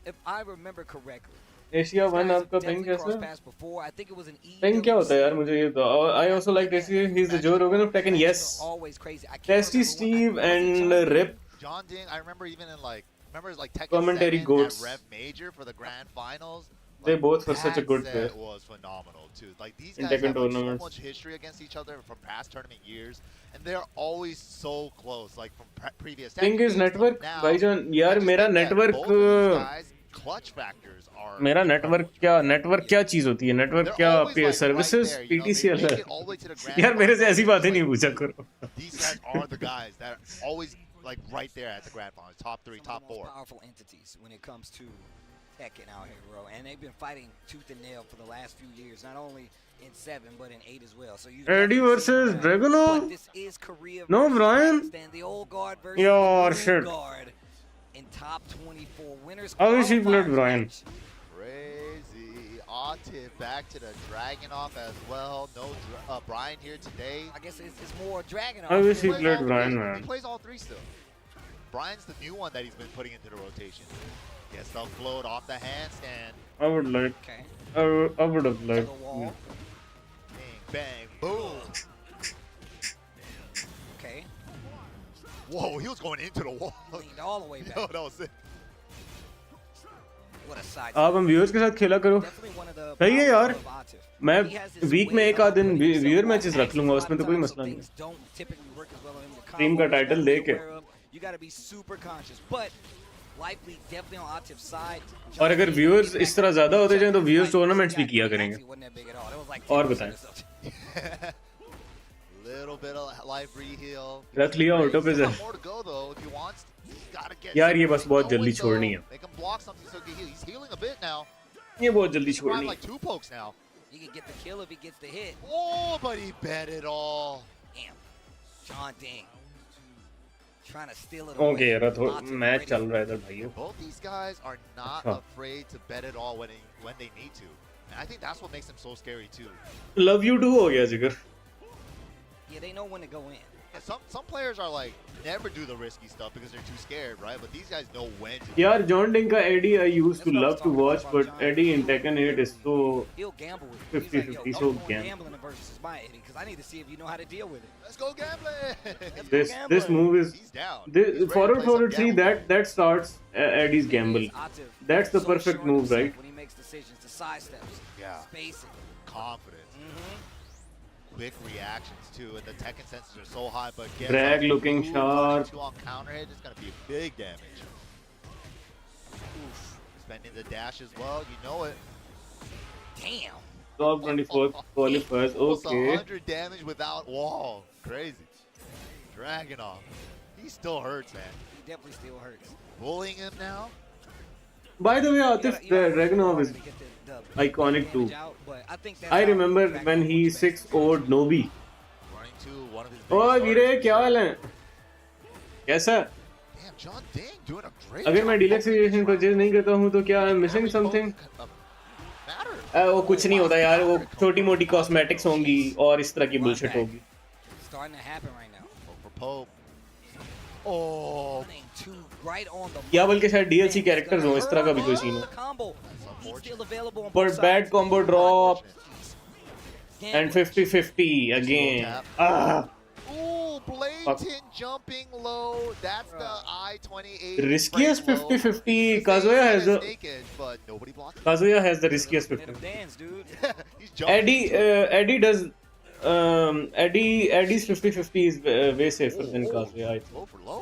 if I remember correctly, Asia these one guys आपका have ping definitely crossed कैसा? paths before. I think it was an E. Ping क्या होता है यार, मुझे ये तो. I also like Tasty. He's the Joe Rogan of Tekken. Yes. Always crazy. I can't Tasty remember Steve what- was it and John Ding? Rip. John Ding, I remember even in like Tekken Commentary 7 goats. at Rev Major for the grand finals. They both were such a that good set player. was phenomenal too. Like these In guys Tekken have like, so tournaments. much history against each other from past tournament years, and they're always so close. Like from previous. Thing Tekken is games till network. now. भाईजान I यार just मेरा think that network both of these guys clutch factors are. मेरा network क्या चीज होती है? Network They're क्या always like right services there. You know, they PTCL make है? it all the way to the grand यार मेरे से final. ऐसी It's बातें like, नहीं पूछा करो. these guys are the guys that are always like right there at the grand final, top 3, Some top of the 4. most powerful entities when it comes to Tekken out here, bro. And they've been fighting tooth and nail for the last few years, not only in 7 but in 8 as well. So you Eddie versus Dragunov? But this is Korea No, versus Brian? Pakistan, the old guard versus Yeah, the new shit. guard in top 24 winners. I wish he played qualifiers Brian. match. Crazy. Atif back to the Dragunov as well. No Brian here today. I guess it's more Dragon. I wish he Plays played all Brian, three. man. He plays all 3 still. Brian's the new one that he's been putting into the rotation. Gets the float off the handstand. I would like. Okay. I would have To liked. the wall. Bang, bang, boom. Okay. Whoa, he was going into the wall. Leaned all the way back. Yo, that was it. What a side. आप हम viewers के साथ खेला करो. Definitely one of the सही है यार. powers of Atif. मैं He has this वीक में way एक आध of दिन putting himself viewer on matches रख axis लूंगा, a lot उसमें of तो कोई times, so मसला नहीं. things don't typically work as well in the Stream का combos. You title gotta be लेके. aware of. You got to be super conscious, but likely definitely on Atif's side. और अगर viewers इस तरह ज्यादा होते जाएं तो व्यूअर्स टूर्नामेंट्स भी किया करेंगे. और बताएं. Little bit of life reheal. रख लिया ऑटो पे से. More to go though if he wants. He's got to get. यार ये बस बहुत जल्दी छोड़नी है. They can block something so he heal. He's healing a bit now. ये बहुत जल्दी He's छोड़नी grabbed है. like 2 pokes now. He can get the kill if he gets the hit. Oh, but he bet it all. Damn. John Ding. Trying to steal it okay away. यार match चल रहा है इधर भाइयों. Both these guys are not Huh. afraid to bet it all when they need to. And I think that's what makes them so scary too. Love you too हो गया जिगर. Yeah, they know when to go in. And some players are like never do the risky stuff because they're too scared, right? But these guys know when to. यार John डिंग का AD I used to love to watch, but Eddie in Tekken 8 is so. He'll gamble with it. 50-50, He's like, so yo, I'm going gamble. gambling versus my Eddie because I need to see if you know how to deal with it. Let's go gambling. Let's go This gambling. move is He's down. this, He's ready to forward play some 3 gamble. that starts Eddie's gamble. Atif, That's the so perfect sure of move, himself right? When he makes decisions, the side steps, Yeah. spacing. Confidence. Mm-hmm. Quick reactions too, and the Tekken senses are so high. But gets Drag a looking move sharp. running two on counter hit. It's gonna be big damage. Oof. Spending the dash as well. You know it. Damn. Top 24 qualifiers. Almost Okay. 100 damage without wall. Crazy. Dragunov. He still hurts, man. He definitely still hurts. Bullying him now. By the way, Atif Dragunov is iconic too. I remember when he 6-0'd Nobi. Running to one of his ओए biggest वीरे stars. क्या हाल है? कैसा? Damn, John Ding doing a great अगर job मैं deluxe holding edition this purchase नहीं करता हूँ तो क्या I am run. Missing Every something? poke matters. वो कुछ नहीं होता यार, वो छोटी मोटी कॉस्मेटिक्स होंगी और इस तरह की बुलशिट होगी. Starting to happen right now. Poke for poke. Oh, Running two right on the या बल्कि शायद DLC कैरेक्टर्स हो, इस तरह का भी कोई सीन हो. The combo. He's still available on But both bad sides. combo drop Gambling. and 50-50 again. Ah, ooh, blatant jumping low. That's the I-28. riskiest frame low. 50-50. They Kazuya said has a the snake edge, but nobody blocked it. Kazuya has the riskiest Let him 50. dance, dude. He's jumping. Eddie does. Eddie's 50-50 is way safer than Kazuya, I think. Low for low.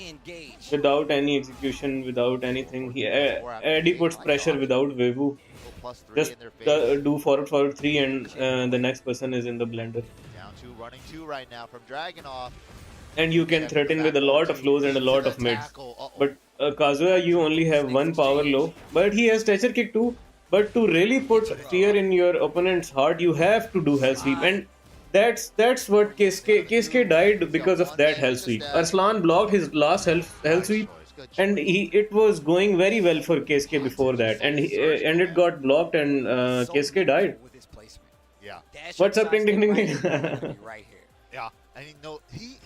Engage. Without any execution, without anything, Eddie puts pressure without Vevu. +3 Just in their face. do forward 3 and the next person is in the blender. Down 2, running 2 right now from Dragunov. And you can threaten with a lot of lows and a lot of mids. But Kazuya, you only have one power low. But he has Treasure Kick too. But to really put fear in your opponent's heart, you have to do Hell Sweep. And that's what KSK died because of that Hell Sweep. Arslan blocked his last Hell Sweep. And it was going very well for KSK before that. And it got blocked and KSK died. With his placement. Yeah. Dash What's up, inside ding, ding, ding, step ding? right here. Right here. Yeah. And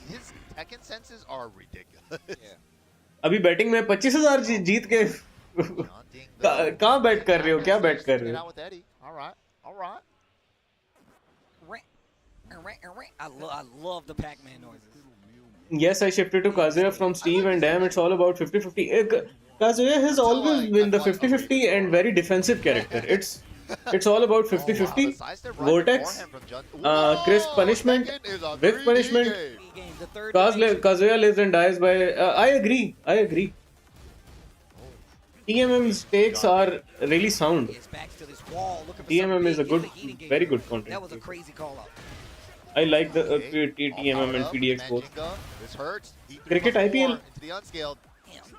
his Tekken senses are ridiculous. Yeah. अभी batting में 25,000 जीत के कहाँ bat कर रहे हो, क्या bat कर रहे हो? Alright. I love the Pac-Man noises. Yes, I shifted to Kazuya from Steve, and damn, it's all about 50-50. Kazuya has always been the 50-50 and very defensive character. It's all about 50-50. Vortex, crisp punishment, whiff punishment. The third Kazuya lives and dies by. I agree. TMM's takes are really sound. His back's to this wall, looking for TMM something is a big. good, Gets the heat engagement. very good content That was a creator. crazy call out. I like the Okay, all TMM powered and up, PDX man both. Jinga. This hurts. E3 Cricket plus IPL? 4 into the unscaled. Damn.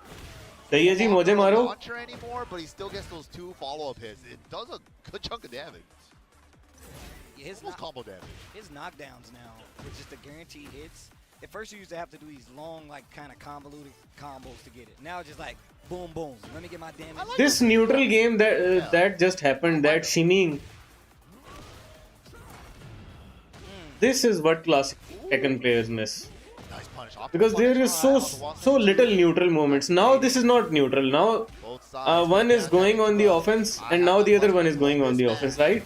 सही है जी, No मौजे longer a मारो. launcher anymore, but he still gets those 2 follow-up hits. It does a good chunk of damage. Yeah, Almost combo damage. his knockdowns now with just the guaranteed hits. At first, you used to have to do these long, like, kind of convoluted combos to get it. Now it's just like, boom, boom. Let me get my damage. I like This neutral game that Yeah. that just happened, that shimmying. This is what classic Tekken players miss. Nice punish. Off Because the there punish. is Alright, so little neutral moments. Now this is not neutral. Now both sides. one is going on the offense and now the other one is going on the offense, right?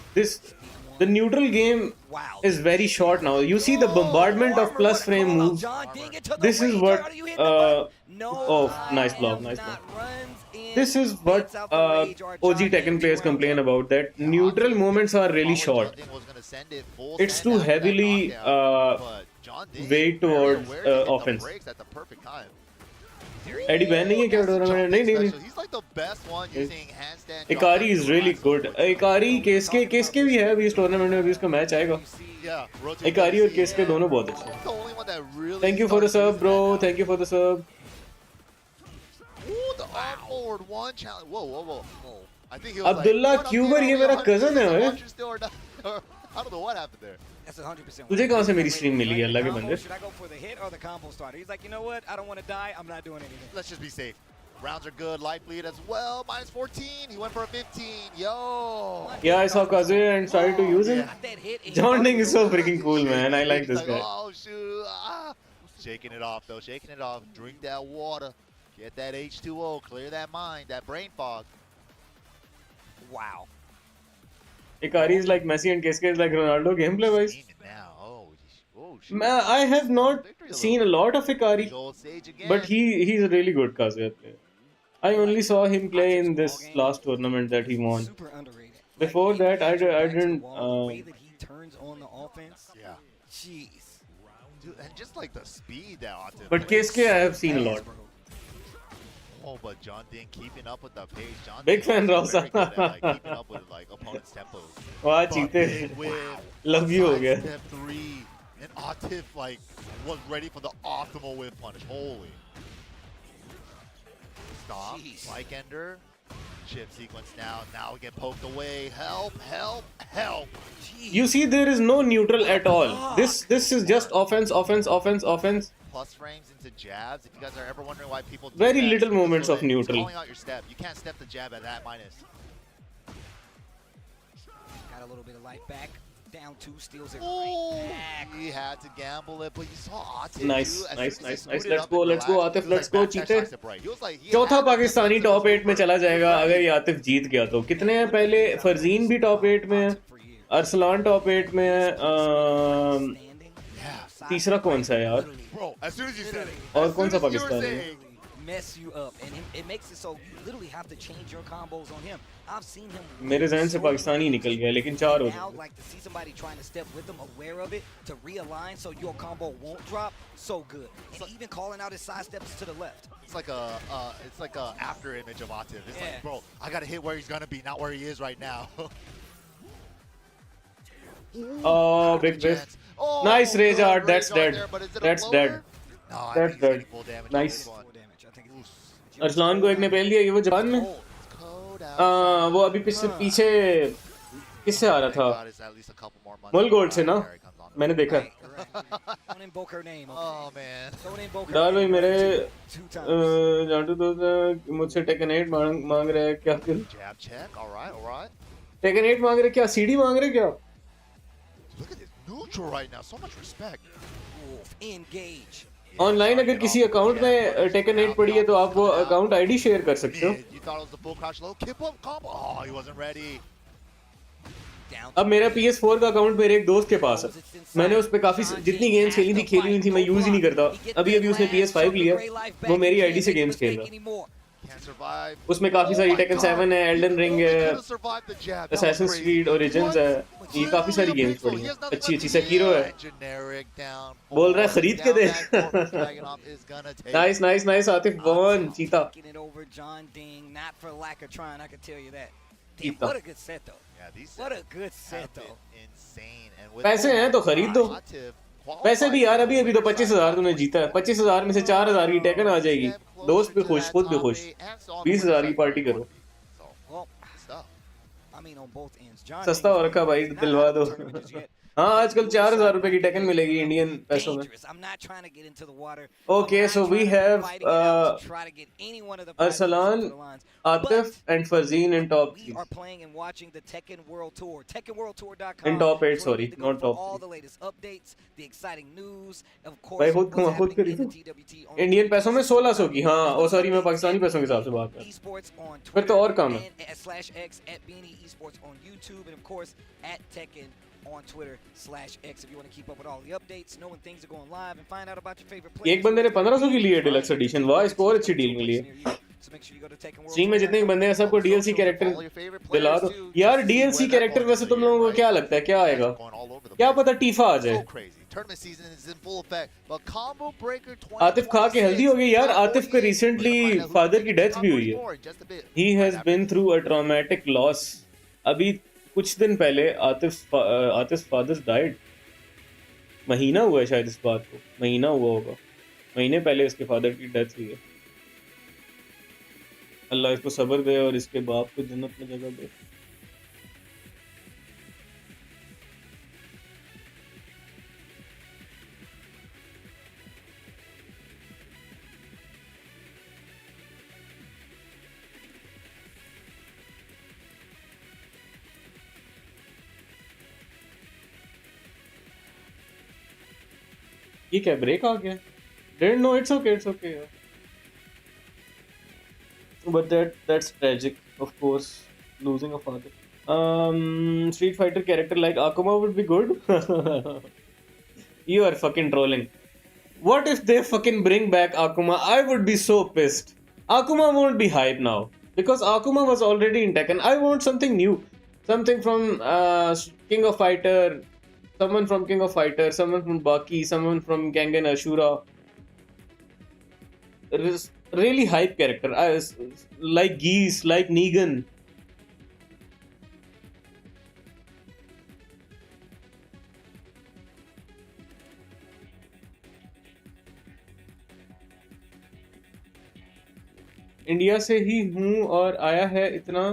The neutral game Wow. is very short now. You see the bombardment of plus frame moves. John Ding into the This is rage. what, Are you hitting the button? No, oh, I nice block, have nice not. Runs in, This is what gets out the rage, or OG John Tekken Ding players complain rounds up. about, that neutral moments are really short. It's too heavily weighed towards offense. Eddie ban नहीं है क्या tournament? नहीं नहीं नहीं. He's like the best one using handstand. Ikari is really good. Ikari केसके भी है अभी इस टूर्नामेंट में, अभी उसका मैच आएगा. Yeah, rotate Ikari और the केसके दोनों बहुत अच्छे हैं. the only one that really Thank you for the started sub, bro. using that Thank you for the sub. now. Ooh, the forward one challenge. Whoa. I think he was Abdullah like, Cuber, ये मेरा cousin है भाई. I don't know what happened there. That's 100%. तुझे कहाँ से मेरी stream मिली है, अल्लाह के बंदे? Should I go for the hit or the combo starter? He's like, you know what? I don't want to die. I'm not doing anything. Let's just be safe. Rounds are good. Life lead as well. Minus 14. He went for a 15. Yo. Yeah, I saw Kaze and started to use him. Yeah. Got that hit and John Ding he is so freaking cool, man. I like He's this guy. Oh shoot! Ah. Shaking it off though. Shaking it off. Drink that water. Get that H2O. Clear that mind. That brain fog. Wow. Ikari is like Messi and Keske is like Ronaldo. Gameplay wise, Seen it now. Oh shoot. I have not seen a lot of Ikari, Big old Sage again. but he's a really good Kaze player. I only saw him play in this last tournament that he won. Super underrated. Before that, I didn't. The way that he turns on the offense. Yeah. Jeez. Dude, and just like the speed that Octave. But Keske I have seen a lot. Oh, but John Ding keeping up with the pace. John Big Ding fan, is very Rosa. good at, like, keeping up with like opponents' tempos. वाह But चीते, big whiff, love you हो side गया. Step 3, and Octave like was ready for the optimal whiff punish. Holy. Stop. Jeez. Spike ender. Chip sequence now. Now we get poked away. Help! Jeez. You see, there is no neutral at all. This is just offense. Plus frames into jabs. If you guys are ever wondering why people do Very that, little it's moments so of that it's neutral. Calling out your step. You can't step the jab at that minus. Got a little bit of life back. Down 2, steals it Oh, right back. he had to gamble it, but you saw Atif. Nice, too, as nice, soon as he nice. scooted Let's up go, and let's go, relaxed, Atif, he was let's like, go, back, चीते. sidestep right. He was like, he चौथा had to Pakistani get top to 8 में चला जाएगा अगर ये आतिफ जीत गया तो. कितने हैं पहले? फरजीन भी टॉप 8 में है, अरसलान टॉप 8 में है. Standing. Yeah. तीसरा कौन सा है यार? Bro, as soon as you said it. और as कौन soon सा as you were Pakistani? saying, Mess you up, and it makes it so you literally have to change your combos on him. I've seen him. मेरे जहन से पाकिस्तानी निकल गया, लेकिन 4 हो Now, गए. like to see somebody trying to step with him, aware of it, to realign so your combo won't drop. So good, and even calling out his side steps to the left. it's like a after image of Atif. It's Yeah. like, bro, I gotta hit where he's gonna be, not where he is right now. Oh, big whiff. Oh, Nice rage good art, that's rage art dead. there, but is it a That's floater? dead. No, I That's think he's dead. getting full damage on Nice. this one. Full damage. I think it's Arsalan को एक ने पहल दिया, ये वो Japan में. It's cold out. वो अभी पीछे किससे आ रहा था? God, it's at least a couple more months. मुल गोल्ड से ना? There he comes on. मैंने देखा. Don't invoke her name. Okay? Oh man. Don't invoke her डाल भाई name. मेरे 2 times. जांटू दोस्त मुझसे टेकन 8 मांग रहे हैं क्या? Jab check. All right. Taken 8 मांग रहे क्या? सीडी मांग रहे क्या? Look at this neutral right now. So much respect. Wolf, engage. Online अगर किसी अकाउंट में टेकन 8 पड़ी है तो आप वो अकाउंट आईडी शेयर कर सकते हो. Mid, you thought it was the full crouch low. Kip up combo. Oh, he wasn't ready. Down. अब मेरा PS4 का अकाउंट मेरे एक दोस्त के पास है. मैंने उस पे काफी जितनी गेम्स खेली हुई थी मैं यूज ही नहीं करता. अभी उसने PS5 लिया, वो मेरी आईडी से गेम्स खेल रहा. Can't survive. उसमें काफी Oh सारी my टेकन God. 7 है, He एल्डन रिंग only है, could have survived the jab. That was Assassin's crazy. Creed Origins है, What? ये काफी Literally सारी a गेम्स pixel. पड़ी He हैं, has nothing अच्छी left अच्छी to सेकिरो है, give. Generic down. बोल रहा है Oh, the खरीद के down they. back for Dragunov is gonna take nice nice nice Atif one चीता Taking it over John Ding, not for lack of trying, I can tell you that. Damn, चीता. what a good set though. Yeah, these What a sets good have set been though. insane. And with पैसे हैं तो खरीद दो. Atif वैसे भी यार qualified अभी for तो the winner's 25,000 side तूने जीता है, 25,000 में से 4,000 की टेकन आ जाएगी, Step दोस्त भी closer to खुश, that खुद भी top खुश, 8 and saw the 20,000 winner's की side पार्टी very करो. quickly. So, Well, stuff. I mean on both ends. John सस्ता Ding हो is रखा भाई, not दिलवा out दो. of the tournament just yet. हाँ But आजकल that 4,000 winner's रुपए की side टेकन bracket मिलेगी is इंडियन पैसों में. dangerous. I'm not trying to get into the water. Okay, I'm not so we trying to be have fighting it out to try to get any one of the prizes Arsalan, over the lines. Atif But and Farzeen in top we 3. are playing and watching the Tekken World Tour. TekkenWorldTour.com. In top 8, is where you sorry, need to go not for top all 3. the latest updates, the exciting news, of भाई course, खुद what's खुद happening in खरीदो. the TWT on the Indian 22 पैसों में system 1600 right की, now. हाँ, There's ओ no sorry मैं updates Pakistani at पैसों के हिसाब से बात कर. Esports on फिर तो Twitter और काम है. and /X at Beanie Esports on YouTube, and of course at Tekken on Twitter/X if you want to keep up with all the updates, know when things are going live, and find out about your favorite players. एक बंदे ने 1500 की ली है deluxe addition, वाह इसको और अच्छी deal मिली है. So make sure you go to TekkenWorld. Stream में जितने भी बंदे हैं सबको डीएलसी कैरेक्टर दिला दो यार. डीएलसी कैरेक्टर वैसे तुम लोगों को क्या लगता है क्या आएगा, क्या पता टीफा आ जाए. Tournament season is in full effect, but Combo Breaker Atif खा के हेल्दी हो गई यार. आतिफ के रिसेंटली फादर की डेथ भी हुई है. He has been through a traumatic loss. अभी कुछ दिन पहले आतिफ फादर डाइड. महीना हुआ है शायद इस बात को, महीना हुआ होगा, महीने पहले इसके फादर की डेथ हुई है. अल्लाह इसको सब्र दे और इसके बाप को जन्नत में जगह दे. ये क्या ब्रेक आ गया? Didn't know. It's okay, it's okay. But that's tragic, of course, losing a father. Street Fighter character like Akuma would be good. You are fucking trolling. What if they fucking bring back Akuma? I would be so pissed. Akuma won't be hype now because Akuma was already in Tekken. I want something new, something from King of Fighter, someone from King of Fighter, someone from Baki, someone from Kengan Ashura. Really hype character, like Geese, like Negan. India से ही हूँ और आया है इतना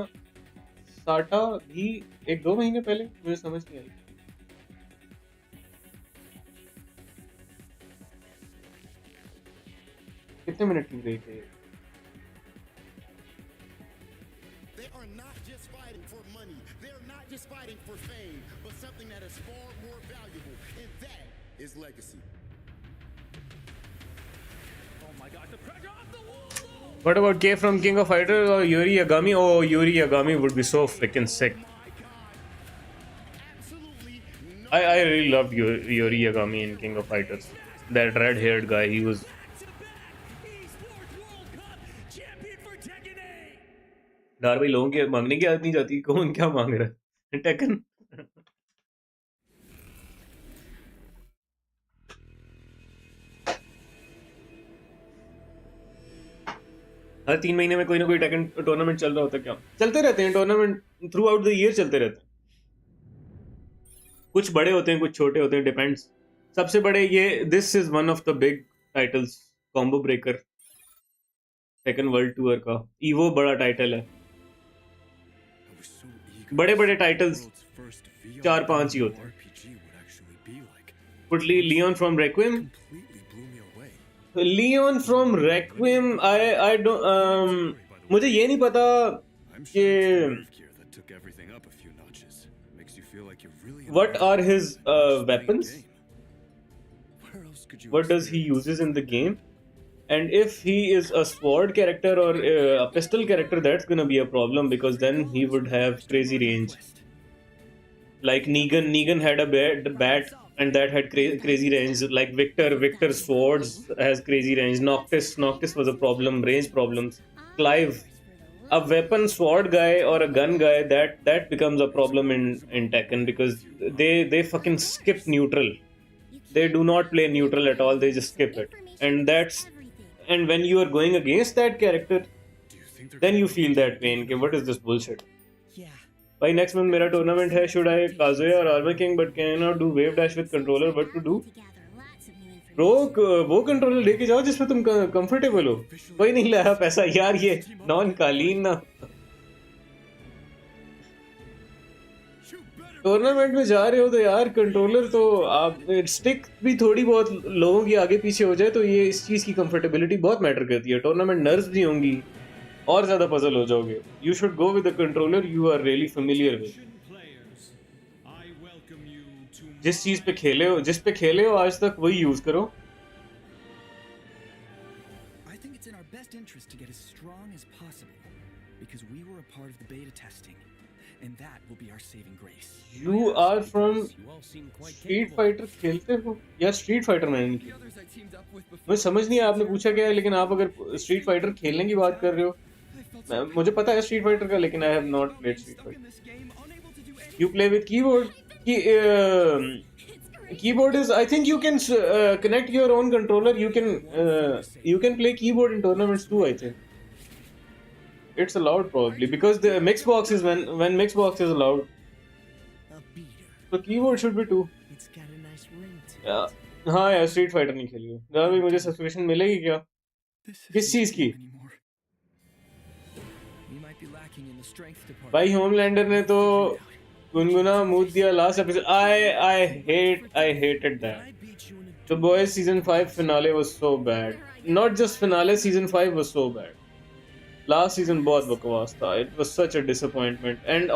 साटा भी 1-2 महीने पहले. मुझे समझ नहीं आई. कितने मिनट की ब्रेक है? They are not just fighting for money. They are not just fighting for fame, but something that is far more valuable, and that is legacy. Oh my God, the pressure off the wall! What about K from King of Fighters or Yuri Yagami? Oh, Yuri Yagami would be so freaking sick. Absolutely no. I really loved Yuri Yagami in King of Fighters. That red-haired guy, he was. डार भाई लोगों के मांगने की आदत नहीं जाती. कौन क्या मांग रहा है? टेकन. हर 3 महीने में कोई ना कोई टेकन टूर्नामेंट चल रहा होता है. क्या चलते रहते हैं tournament, through out the year चलते रहते हैं. कुछ बड़े होते हैं, कुछ छोटे होते हैं, डिपेंड्स. सबसे बड़े ये this is one of the big titles, combo breaker taken world tour का. ईवो बड़ा टाइटल है. बड़े बड़े टाइटल्स 4-5 ही होते हैं. But Leon from Requiem? Leon from Requiem, I don't. मुझे ये नहीं पता कि what are his weapons? What does he uses in the game? And if he is a sword character or a pistol character, that's gonna be a problem because then he would have crazy range. Like Negan had a bat and that had crazy range. Like Victor's swords has crazy range. Noctis was a problem, range problems. Clive, a weapon sword guy or a gun guy, that becomes a problem in Tekken because they fucking skip neutral. They do not play neutral at all. They just skip it, and when you are going against that character, then you feel that pain. Okay, what is this bullshit? भाई next month मेरा tournament है. Should I Kazuya or Armor King but cannot do wave dash with controller? What to do? Bro, वो controller लेके जाओ जिसमें तुम comfortable हो. कोई नहीं लाया पैसा यार, ये नॉन कालीन ना. टूर्नामेंट में जा रहे हो तो यार कंट्रोलर तो आप स्टिक भी थोड़ी बहुत लोगों की आगे पीछे हो जाए तो ये इस चीज की कंफर्टेबिलिटी बहुत मैटर करती है. टूर्नामेंट नर्व्स भी होंगी और ज्यादा पजल हो जाओगे. You should go with the controller you are really familiar with. जिस चीज पे खेले हो आज तक वही यूज करो. I think it's in our best interest to get as strong as possible because we were a part of the beta testing and that will be our saving grace. You are from street fighter खेलते हो यार? Street fighter मैंने नहीं खेला. मुझे समझ नहीं है आपने पूछा क्या है, लेकिन आप अगर स्ट्रीट फाइटर खेलने की बात कर रहे हो, मुझे पता है स्ट्रीट फाइटर का, लेकिन I have not played street fighter. You play with keyboard. Keyboard is, I think you can connect your own controller. You can play keyboard in tournaments too, I think it's allowed probably because the mixbox is when mixbox is allowed, so keyboard should be too. It's got a nice ring to it. Yeah. हाँ यार street fighter नहीं खेली है यार. भाई मुझे subscription मिलेगी क्या? किस चीज की? We might be lacking in the strength department. भाई होमलैंडर ने तो गुनगुना मूड दिया last episode. I hated that. The Boys season 5 finale was so bad. Not just finale, season 5 was so bad. Last season बहुत बकवास था. It was such a disappointment, and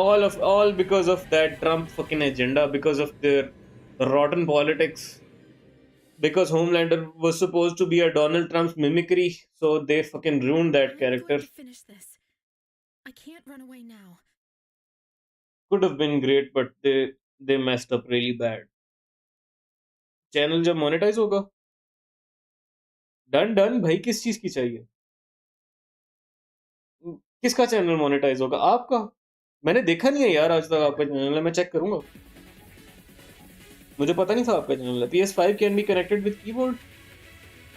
all because of that Trump fucking agenda, because of their rotten politics. Because Homelander was supposed to be a Donald Trump's mimicry, so they fucking ruined that character. I'm going to finish this. I can't run away now. Could have been great, but they messed up really bad. Channel जब monetise होगा, done भाई. किस चीज की चाहिए? किसका channel monetise होगा? आपका? मैंने देखा नहीं है यार आज तक आपका चैनल है. मैं चेक करूंगा. मुझे पता नहीं था आपका चैनल है. PS5 can be connected with keyboard.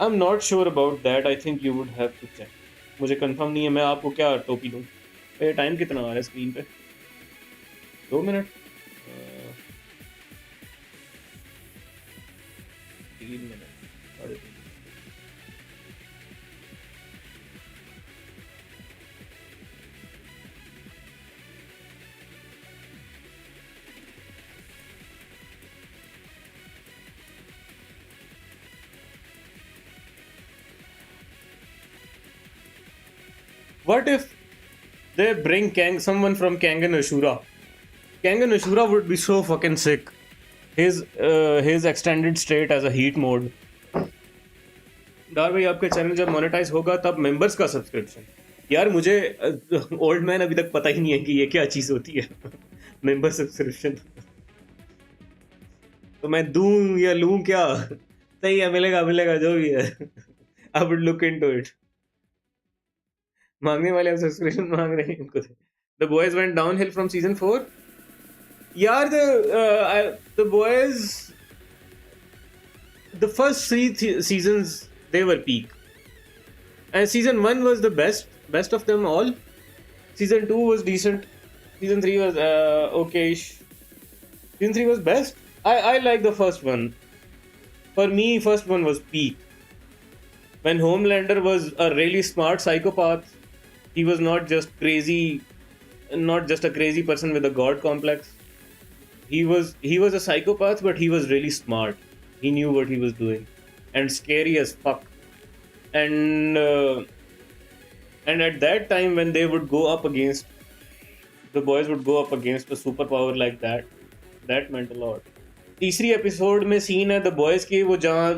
I am not sure about that. I think you would have to check. मुझे कंफर्म नहीं है. मैं आपको क्या टोपी दूं? ये टाइम कितना आ रहा है स्क्रीन पे? 2 minute, 3 minute, 3.5. What if they bring someone from Kangen Ashura? Kangen Ashura would be so fucking sick. His extended state as a heat mode. दार भाई आपके चैनल जब मोनेटाइज होगा तब मेंबर्स का सब्सक्रिप्शन. यार मुझे ओल्ड मैन अभी तक पता ही नहीं है कि ये क्या चीज होती है. मेंबर सब्सक्रिप्शन तो मैं दूं या लूं क्या? सही है, मिलेगा जो भी है. I would look into it. मांगने वाले अब सब्सक्रिप्शन मांग रहे हैं इनको. The boys went downhill from season 4. यार the boys, the first 3 seasons they were peak, and season 1 was the best of them all. Season 2 was decent. Season 3 was okay-ish. Season 3 was best. I like the first one. For me, first one was peak. When Homelander was a really smart psychopath. He was not just a crazy person with a god complex. He was a psychopath, but he was really smart. He knew what he was doing, and scary as fuck. And at that time, when they would go up against the boys, would go up against a superpower like that, that meant a lot. तीसरी episode में scene है the boys की, वो जहाँ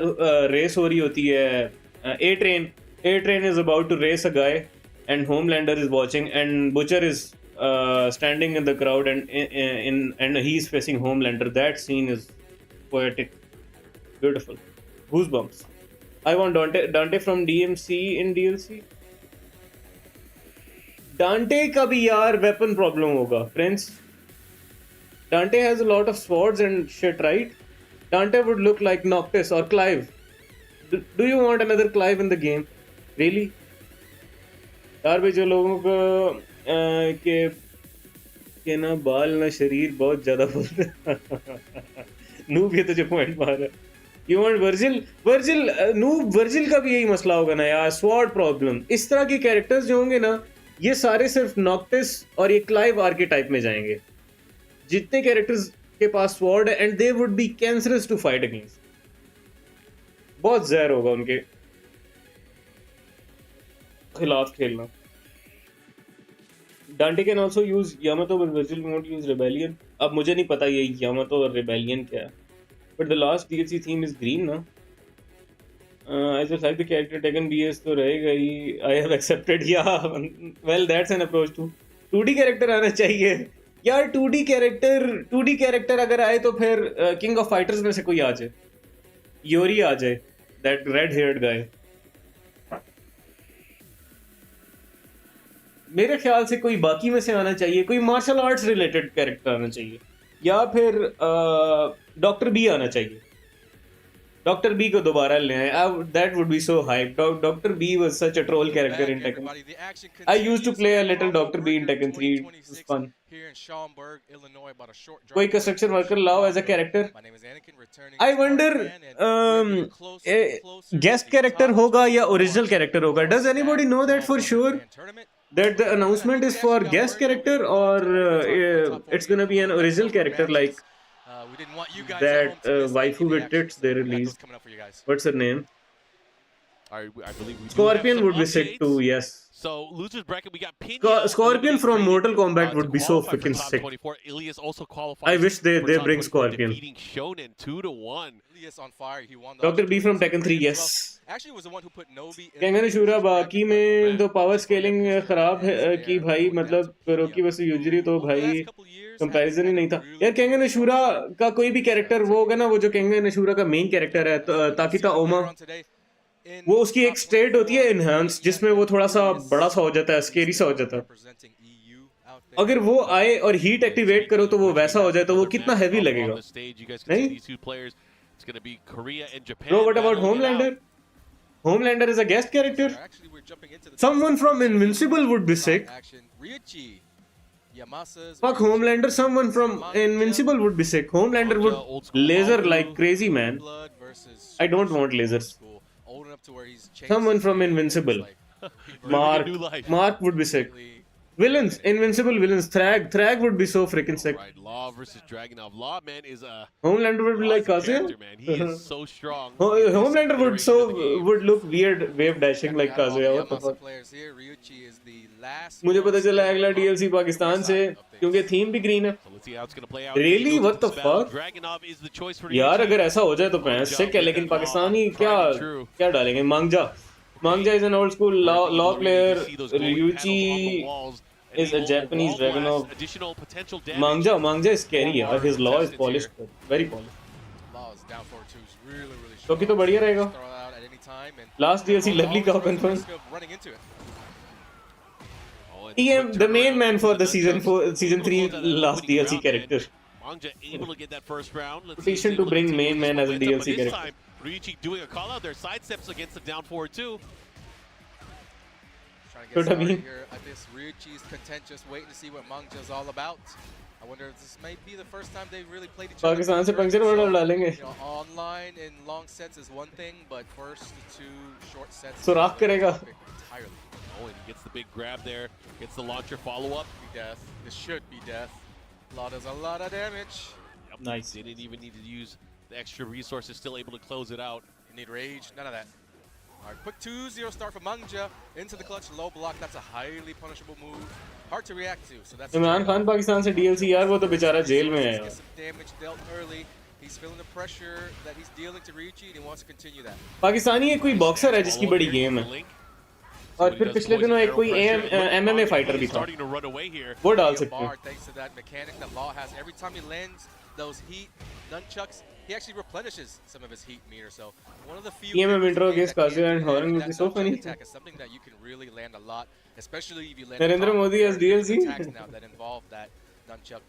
race हो रही होती है. A train is about to race a guy. And Homelander is watching, and Butcher is standing in the crowd, and he's facing Homelander. That scene is poetic, beautiful, goosebumps. I want Dante from DMC in DLC. डांटे का भी यार weapon problem होगा Prince. Dante has a lot of swords and shit, right? Dante would look like Noctis or Clive. Do you want another Clive in the game? Really? यार भाई जो लोगों को के ना बाल ना शरीर बहुत ज्यादा बोलते हैं. नूब ये तुझे पॉइंट मार रहा है. You want Virgil? Noob Virgil का भी यही मसला होगा ना यार. Sword problem. इस तरह के कैरेक्टर्स जो होंगे ना, ये सारे सिर्फ नॉक्टिस और ये क्लाइव आर्केटाइप में जाएंगे. जितने कैरेक्टर्स के पास स्वॉर्ड है and they would be cancerous to fight against. बहुत जहर होगा उनके खिलाफ खेलना. Dante can also use Yamato but Vergil won't use Rebellion. अब मुझे नहीं पता ये यामातो और रिबेलियन क्या है, but the last DLC theme is green ना. As a like the character taken BS तो रहेगा ही. I have accepted. Yeah well that's an approach to 2D character आना चाहिए यार. 2D कैरेक्टर अगर आए तो फिर किंग ऑफ फाइटर्स में से कोई आ जाए. योरी आ जाए, दैट रेड हेयर्ड गाय. मेरे ख्याल से कोई बाकी में से आना चाहिए. कोई मार्शल आर्ट्स रिलेटेड कैरेक्टर आना चाहिए, या फिर डॉक्टर बी आना चाहिए. डॉक्टर बी को दोबारा ले आए. That would be so hype. Doctor B was such a troll character in Tekken. I used to play a little Doctor B in Tekken 3. It was fun. कोई construction worker लाओ as a character. I wonder guest character होगा या original character होगा. Does anybody know that for sure that the announcement is for guest character or it's gonna be an original character like that waifu with tits they released. What's her name? I believe we Scorpion would be sick too. Yes. So losers bracket, we got Pena, Scorpion from Mortal Kombat would be so freaking sick. 24. Ilias also qualifies. I wish they bring Scorpion. Defeating Shonen 2-1. Ilias on fire. He won Dr. B from Tekken 3. Yes. Actually was the one who put Nobi in. Kengan Ashura बाकी में तो power scaling खराब है कि भाई, मतलब रोकी वैसे यूजरी तो भाई कंपैरिजन ही नहीं था यार. केंगन अशूरा का कोई भी कैरेक्टर वो होगा ना, वो जो केंगन अशूरा का मेन कैरेक्टर है ताकिता ओमा, वो उसकी एक स्टेट होती है इनहांस, जिसमें वो थोड़ा सा बड़ा सा हो जाता है, स्केरी सा हो जाता है. अगर वो आए और हीट एक्टिवेट करो तो वो वैसा हो जाए तो वो कितना हैवी लगेगा. नहीं bro, what about Homelander? Homelander is a guest character. Someone from Invincible would be sick. Fuck Homelander. Someone from Invincible would be sick. Homelander would laser like crazy, man. I don't want lasers. Someone from Invincible. Mark would be sick. Villains, Invincible villains. Thrag would be so freaking sick. Right, Law versus Dragunov. Law, man, is a Homelander would be like Kazuya. man. He is so strong. Homelander would look weird, wave dashing like Kazuya. What the fuck? मुझे पता चला अगला DLC Pakistan से, क्योंकि theme भी green है. So let's see how it's going to play out. Really? What the fuck? Dragunov is the choice for यार अगर ऐसा हो जाए तो फैंस सिक है, लेकिन पाकिस्तानी क्या डालेंगे? Mangja is an old school law player. Ryuichi is a Japanese Dragunov. Mangja is scary यार. His law is polished, very polished. तो कि तो बढ़िया रहेगा. Last DLC lovely cow confirmed. TM, the main man for the season 3 last DLC character. Mangja able to get that first round. Let's Petition to bring main man as a DLC character. Ryuichi doing a call out there, sidesteps against the down forward too. Trying to get started here at this Ryuichi's content, just waiting to see what Mangja's all about. I wonder if this may be the first time they've really played each other. Pakistan से puncture वाला डालेंगे. Online in long sets is one thing, but first two short sets. सुराख करेगा. Entirely. Oh, and he gets the big grab there, gets the launcher follow up. Death. This should be death. Law does a lot of damage. Yep. Nice. Didn't even need to use the extra resources, still able to close it out. You need rage, none of that. Alright, quick 2-0 start for Mangja. Into the clutch, low block. That's a highly punishable move. Hard to react to. So that's Imran Khan Pakistan से DLC यार, वो तो बेचारा jail में है यार. Some damage dealt early. He's feeling the pressure that he's dealing to Ryuichi and he wants to continue that. Pakistani एक कोई बॉक्सर है जिसकी बड़ी गेम है, और फिर पिछले दिनों एक कोई MMA फाइटर भी था, वो डाल सकते हैं. Thanks to that mechanic that Law has, every time he lands those heat nunchucks, he actually replenishes some of his heat meter. So one of the few TMM characters intro in the game against that can Kazuya do and that, Horan and would be that so nunchuck funny. attack is something that you can really land a lot, especially if you land Narendra on Modi there as are limited DLC? attacks now that involve that nunchuck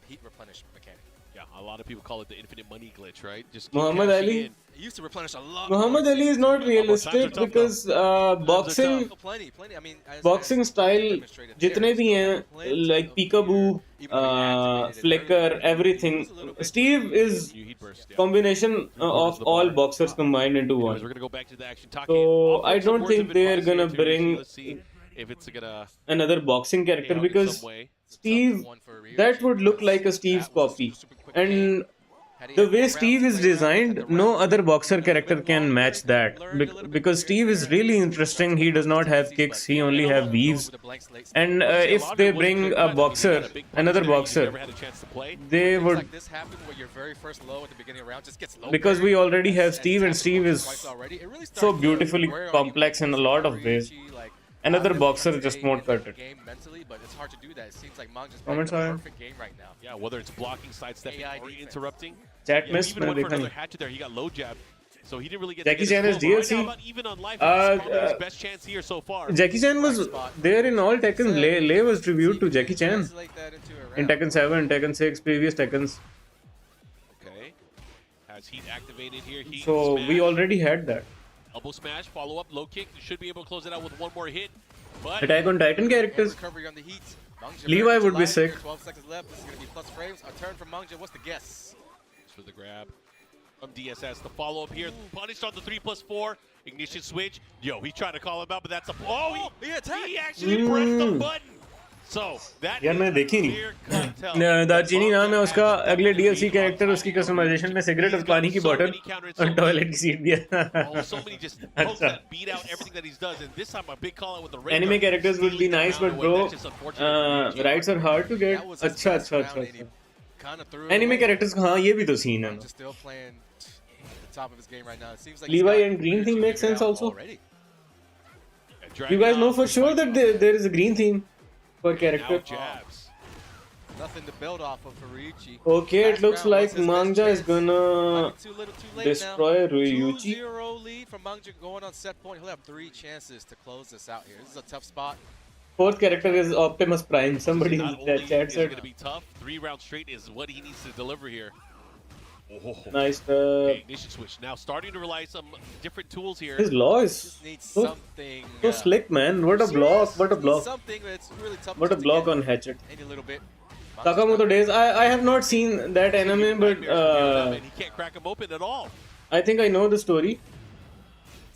heat replenish mechanic. Yeah, a lot of people call it the infinite money glitch, right? Just keep Muhammad cashing Ali? in. It used to replenish a lot. Muhammad more Ali is seasons not too, man. Times are realistic tough, because Times are boxing tough. Plenty. I mean, as boxing style demonstrated there, जितने you भी still हैं have plenty like of peekaboo, meter, even though he activated it flicker, earlier, he everything. lose a little bit. Steve is New heat burst. Yeah. combination Three-quarters of the all bar. boxers combined into Anyways, one. we're gonna go back to the action. So Talking. I don't think they're gonna bring Let's see if it's gonna another boxing pay character out in because some way. Steve, One for Ryuichi that would look because like a Steve's that was a copy. super quick game. And Had he the had way more Steve rounds is to play around with, designed, had the no rounds other been boxer a little character bit can longer, match he that. learned a little bit Because from here Steve and is there, really and interesting. that's He what does not have tendencies, kicks. but He only yeah, have goes weaves. with a blank slate And start. Honestly, a if lot of they it wasn't bring clear a cut. I mean, he boxer, had a big punch another there. He boxer, never had a chance to play. they Things would, like this happen where your very first low at the beginning of the round just gets low because we already have Steve, and Steve is so beautifully complex in a lot of ways. Another boxer just won't cut it. Game mentally, but it's hard to do that. It seems like Mong just Comments playing the are- perfect game right now. Yeah, whether it's blocking, sidestepping, AI or defense. interrupting. Chat Yeah, miss even मैंने went for देखा another नहीं. hatchet there. He got low jab, so he didn't really get Jackie to get Chan his is full bar. Right DLC? now, about even on life. Uh, It's probably his uh, best chance here so far. Jackie Chan was there in all Tekken. Lei was tribute to Jackie Chan Translate that into a in round. Tekken 7, Tekken 6, previous Tekkens. Okay, has heat activated here. Heat So smash. we already had that. Elbow smash, follow up, low kick. You should be able to close it out with one more hit. But Attack on Titan And characters. recovery on the heat. Mangja Levi very much would be alive sick. here. 12 seconds left. This is going to be plus frames. A turn from Mangja. What's the guess? for the grab from DSS. The follow up here, punished on the 3+4 ignition switch. Yo, he tried to call him out, but that's a He attacked. He actually pressed the button. So that यार is मैंने देखी नहीं. clear-cut tell. दालचीनी नाम है उसका. Manga अगले has DLC the character lead उसकी on कस्टमाइजेशन में सिगरेट और He's got पानी की so बोतल many counters, so और many- टॉयलेट की सीट दिया. Oh, so many just pokes अच्छा. that beat out everything that he does, and this time a big call out with the red Anime guard. characters would be Stealing the nice, round but away. bro, That's just unfortunate. rights are hard to get. That was his अच्छा best अच्छा round, अच्छा and he अच्छा. kinda threw it Anime away. characters हाँ ये भी तो scene है. Mangja's still playing at the top of his game right now. It seems like Levi he's got and green thing Ryuichi makes sense figured out also. already. You guys know for sure that there is a green theme per Now character. jabs. Nothing to build off of for Ryuichi. Okay, it Last looks round like was his best Mangja is chance. gonna Might be too little, too late destroy now. Ryuichi. 2-0 lead from Mangja going on set point. He'll have 3 chances to close this out here. This is a tough spot. Fourth character is Optimus Prime. Somebody in Not the only chat is it said. going to be tough, 3 rounds straight is what he needs to deliver here. Oh. Nice. Okay, ignition switch. Now starting to realize some different tools here. His law is Just needs so, something. so slick, man. What a block! What a Just block! Something, but it's really tough. What a just to block get on Hatchet. any little bit. Sakamoto Days. I have not seen that anime, but And he can't crack him open at all. I think I know the story.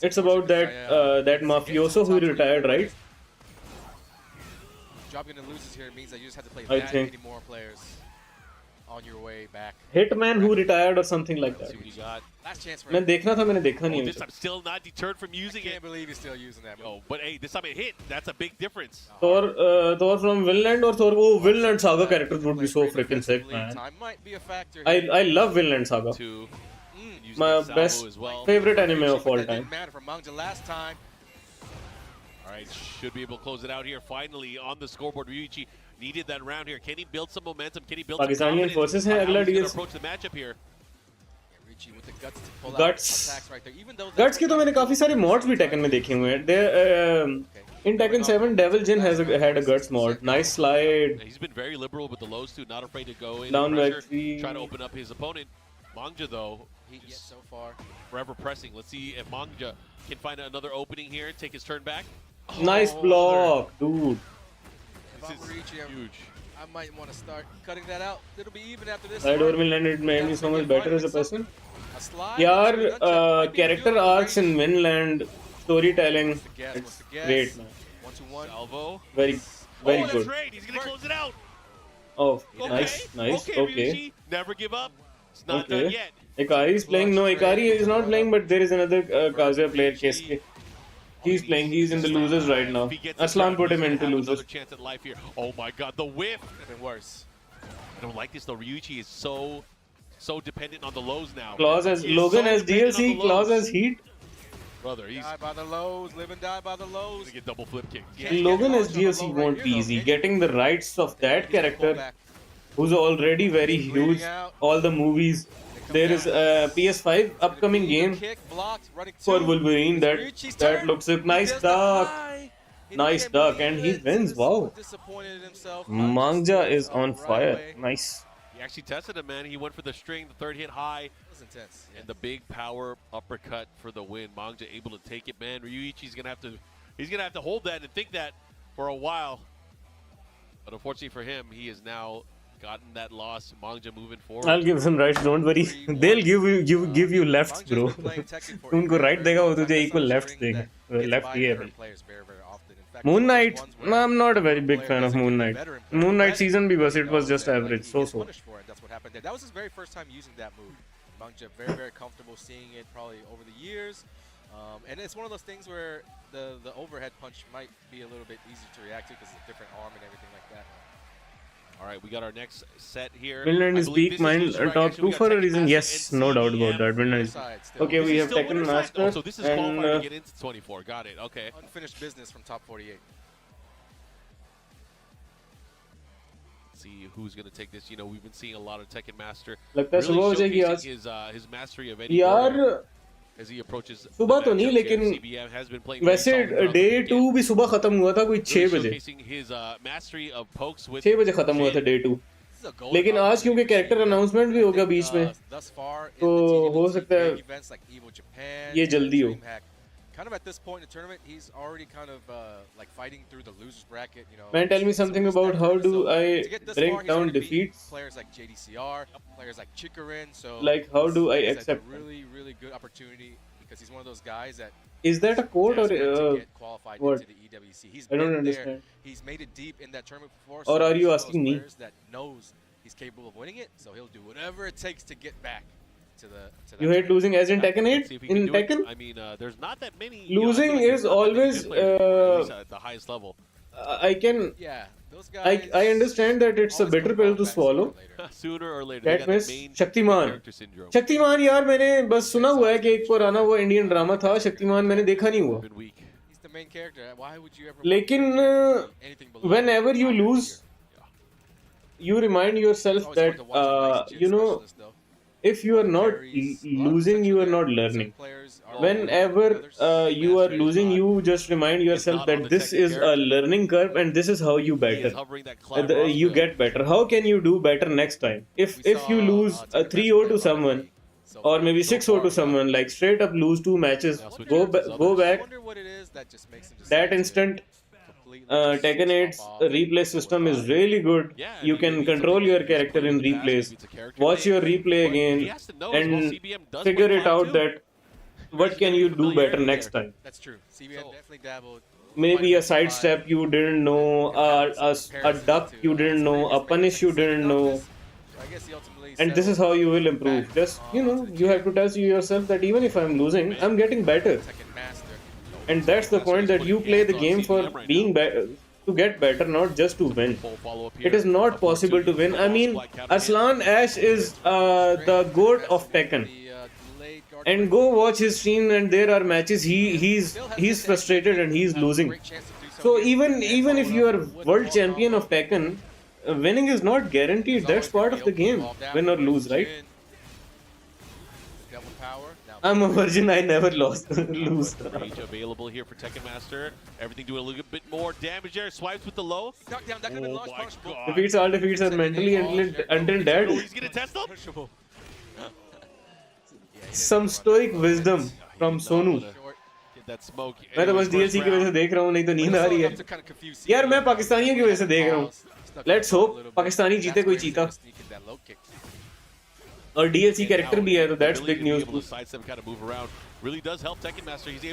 It's about that mafioso who retired, right? Dropping the loses here means that you just have to play I that think. many more players on your way back. Hitman who retired or something like that. See what he got. Last chance for मैं him. देखना था मैंने देखा Oh, नहीं this अभी time still not deterred from using it. Can't believe he's still using that move. Oh, but hey, this time it hit. That's a big difference. तक. Thor from Vinland or Thor. Oh, Vinland Saga characters would be so Play freaking sick, defensively. man. Time might be a factor. I love Vinland Saga. To use My that salvo best as well. favorite anime But of all that time. didn't matter for Mangja last time. All right, should be able to close it out here. Finally on the scoreboard, Ryuichi needed that round here. Can he build some momentum? Can he build Pakistani some confidence forces हैं on how अगला he's gonna DS. approach the matchup here? Yeah, Richie with the guts to pull Guts. out attacks right there. Even though Guts के तो मैंने काफी सारे mods भी Tekken में देखे हुए हैं. In Tekken 7, Devil Jin had a Guts mod. Nice slide. He's been very liberal with the lows too, not afraid to go in Down and back pressure, three. try to open up his opponent. Mangja though, Heat yet so far. forever pressing. Let's see if Mangja can find another opening here, take his turn back. Nice block, dude. If I'm This is Richie, huge. I might want to start cutting that out. It'll be even after this. Side over one. Vinland, it made me so much better as a person. A slide. यार into the nunchuck might be character good. arcs in Vinland, storytelling, What's the guess? it's What's the guess? great, man. 1-2-1. Salvo. Very Oh, very that's good. right. He's gonna close it out. Oh, Okay. nice, Okay, okay. Ryuichi. Never give up. It's not Okay. done yet. Ikari is playing. No, Ikari is not playing, but there is another Kazuya player, KSK. He's playing. He's in the losers right now. If he gets this Aslan round, put he's him gonna into have losers. Another chance at life here. Oh my God, the whiff. Could have been worse. I don't like this though. Ryuichi is so dependent on the lows now. Claus as He is Logan so as dependent on DLC, the Claus lows. as Heat. Brother, he's Die by the lows. Live and die by the lows. gonna get double flip kicked. Can't get Logan lows as on the DLC low right won't here, be though. easy. Any- Getting the rights of that He's gonna pull character, back. who's already very Bleeding huge, out. all the movies, It there is a PS5 upcoming game for Wolverine that looks like nice duck. Nice duck, and he wins. Wow. Mangja is on fire. Nice. He actually tested him, man. He went for the string, the third hit high. That was intense. And the big power uppercut for the win. Mangja able to take it, man. Ryuichi's gonna have to hold that and think that for a while. But unfortunately for him, he has now gotten that loss. Mangja moving forward. I'll give him rights, don't worry. They'll give you lefts, bro. उनको right देगा वो तुझे equal lefts देगा. Left ही है भाई. Moon Knight, no, I'm not a very big fan of Moon Knight. Moon Knight season because it was just average, so. That's what happened there. That was his very first time using that move. Mangja very, very comfortable seeing it probably over the years. And it's one of those things where the overhead punch might be a little bit easier to react to because it's a different arm and everything like that. All right, we got our next set here. Vinland is peak mind top 2 for a reason. Yes, no doubt about that. Vinland is. Okay, we have Tekken Master. Oh, so this is qualified to get into 24. Got it. Okay. Unfinished business from top 48. See who's going to take this. You know, we've been seeing a lot of Tekken Master लगता है सुबह हो जाएगी आज. his mastery of any यार as he approaches. सुबह तो नहीं लेकिन CBM has been playing वैसे day 2 भी सुबह खत्म हुआ था कोई 6 बजे. His mastery of pokes with 6 बजे खत्म हुआ था day 2. लेकिन आज क्योंकि कैरेक्टर अनाउंसमेंट भी हो गया बीच में तो हो सकता है ये जल्दी हो. Kind of at this point in the tournament, he's already kind of like fighting through the losers bracket. You know. Man, tell me something about how do I break down defeats? Players like JDCR, players like Chikarin. So like how do I accept? A really, really good opportunity because he's one of those guys that. Is that a code or what? He's I don't understand. He's made it deep in that tournament before. Or are you asking me? That knows he's capable of winning it, so he'll do whatever it takes to get back. You hate losing as in Tekken 8? In Tekken? I mean, there's not that many. Losing is always at the highest level. I can. Yeah, those guys. I understand that it's a bitter pill to swallow. Sooner or later. That means Shaktimaan. Shaktimaan यार मैंने बस सुना हुआ है कि एक पुराना वो इंडियन ड्रामा था शक्तिमान मैंने देखा नहीं हुआ. He's the main character. Why would you ever? लेकिन whenever you lose, you remind yourself that you know. If you are not losing, you are not learning. Whenever you are losing, you just remind yourself that this is a learning curve and this is how you better. You get better. How can you do better next time? If you lose a 3-0 to someone, or maybe 6-0 to someone, like straight up lose 2 matches, go back. That instant. Tekken 8's replay system is really good. You can control your character in replays. Watch your replay again and figure it out that what can you do better next time. That's true. CBM definitely dabbled. Maybe a sidestep you didn't know, a duck you didn't know, a punish you didn't know. And this is how you will improve. Just, you know, you have to tell yourself that even if I'm losing, I'm getting better. And that's the point, that you play the game for being better, to get better, not just to win. It is not possible to win. I mean, Arslan Ash is the goat of Tekken. And go watch his stream, and there are matches he's frustrated and he's losing. So even if you are world champion of Tekken, winning is not guaranteed. That's part of the game. Win or lose, right? I'm a virgin, I never lose. Rage available here for Tekken Master. Everything doing a little bit more damage there. Swipes with the low. Oh my God. Defeats, all defeats are mentally until dead. Oh, he's gonna test them? Some stoic wisdom from Sonu. मैं तो बस DLC की वजह से देख रहा हूँ, नहीं तो नींद आ रही है. यार मैं पाकिस्तानियों की वजह से देख रहा हूँ. Let's hope पाकिस्तानी जीते कोई जीता. और DLC कैरेक्टर भी है, तो that's big news.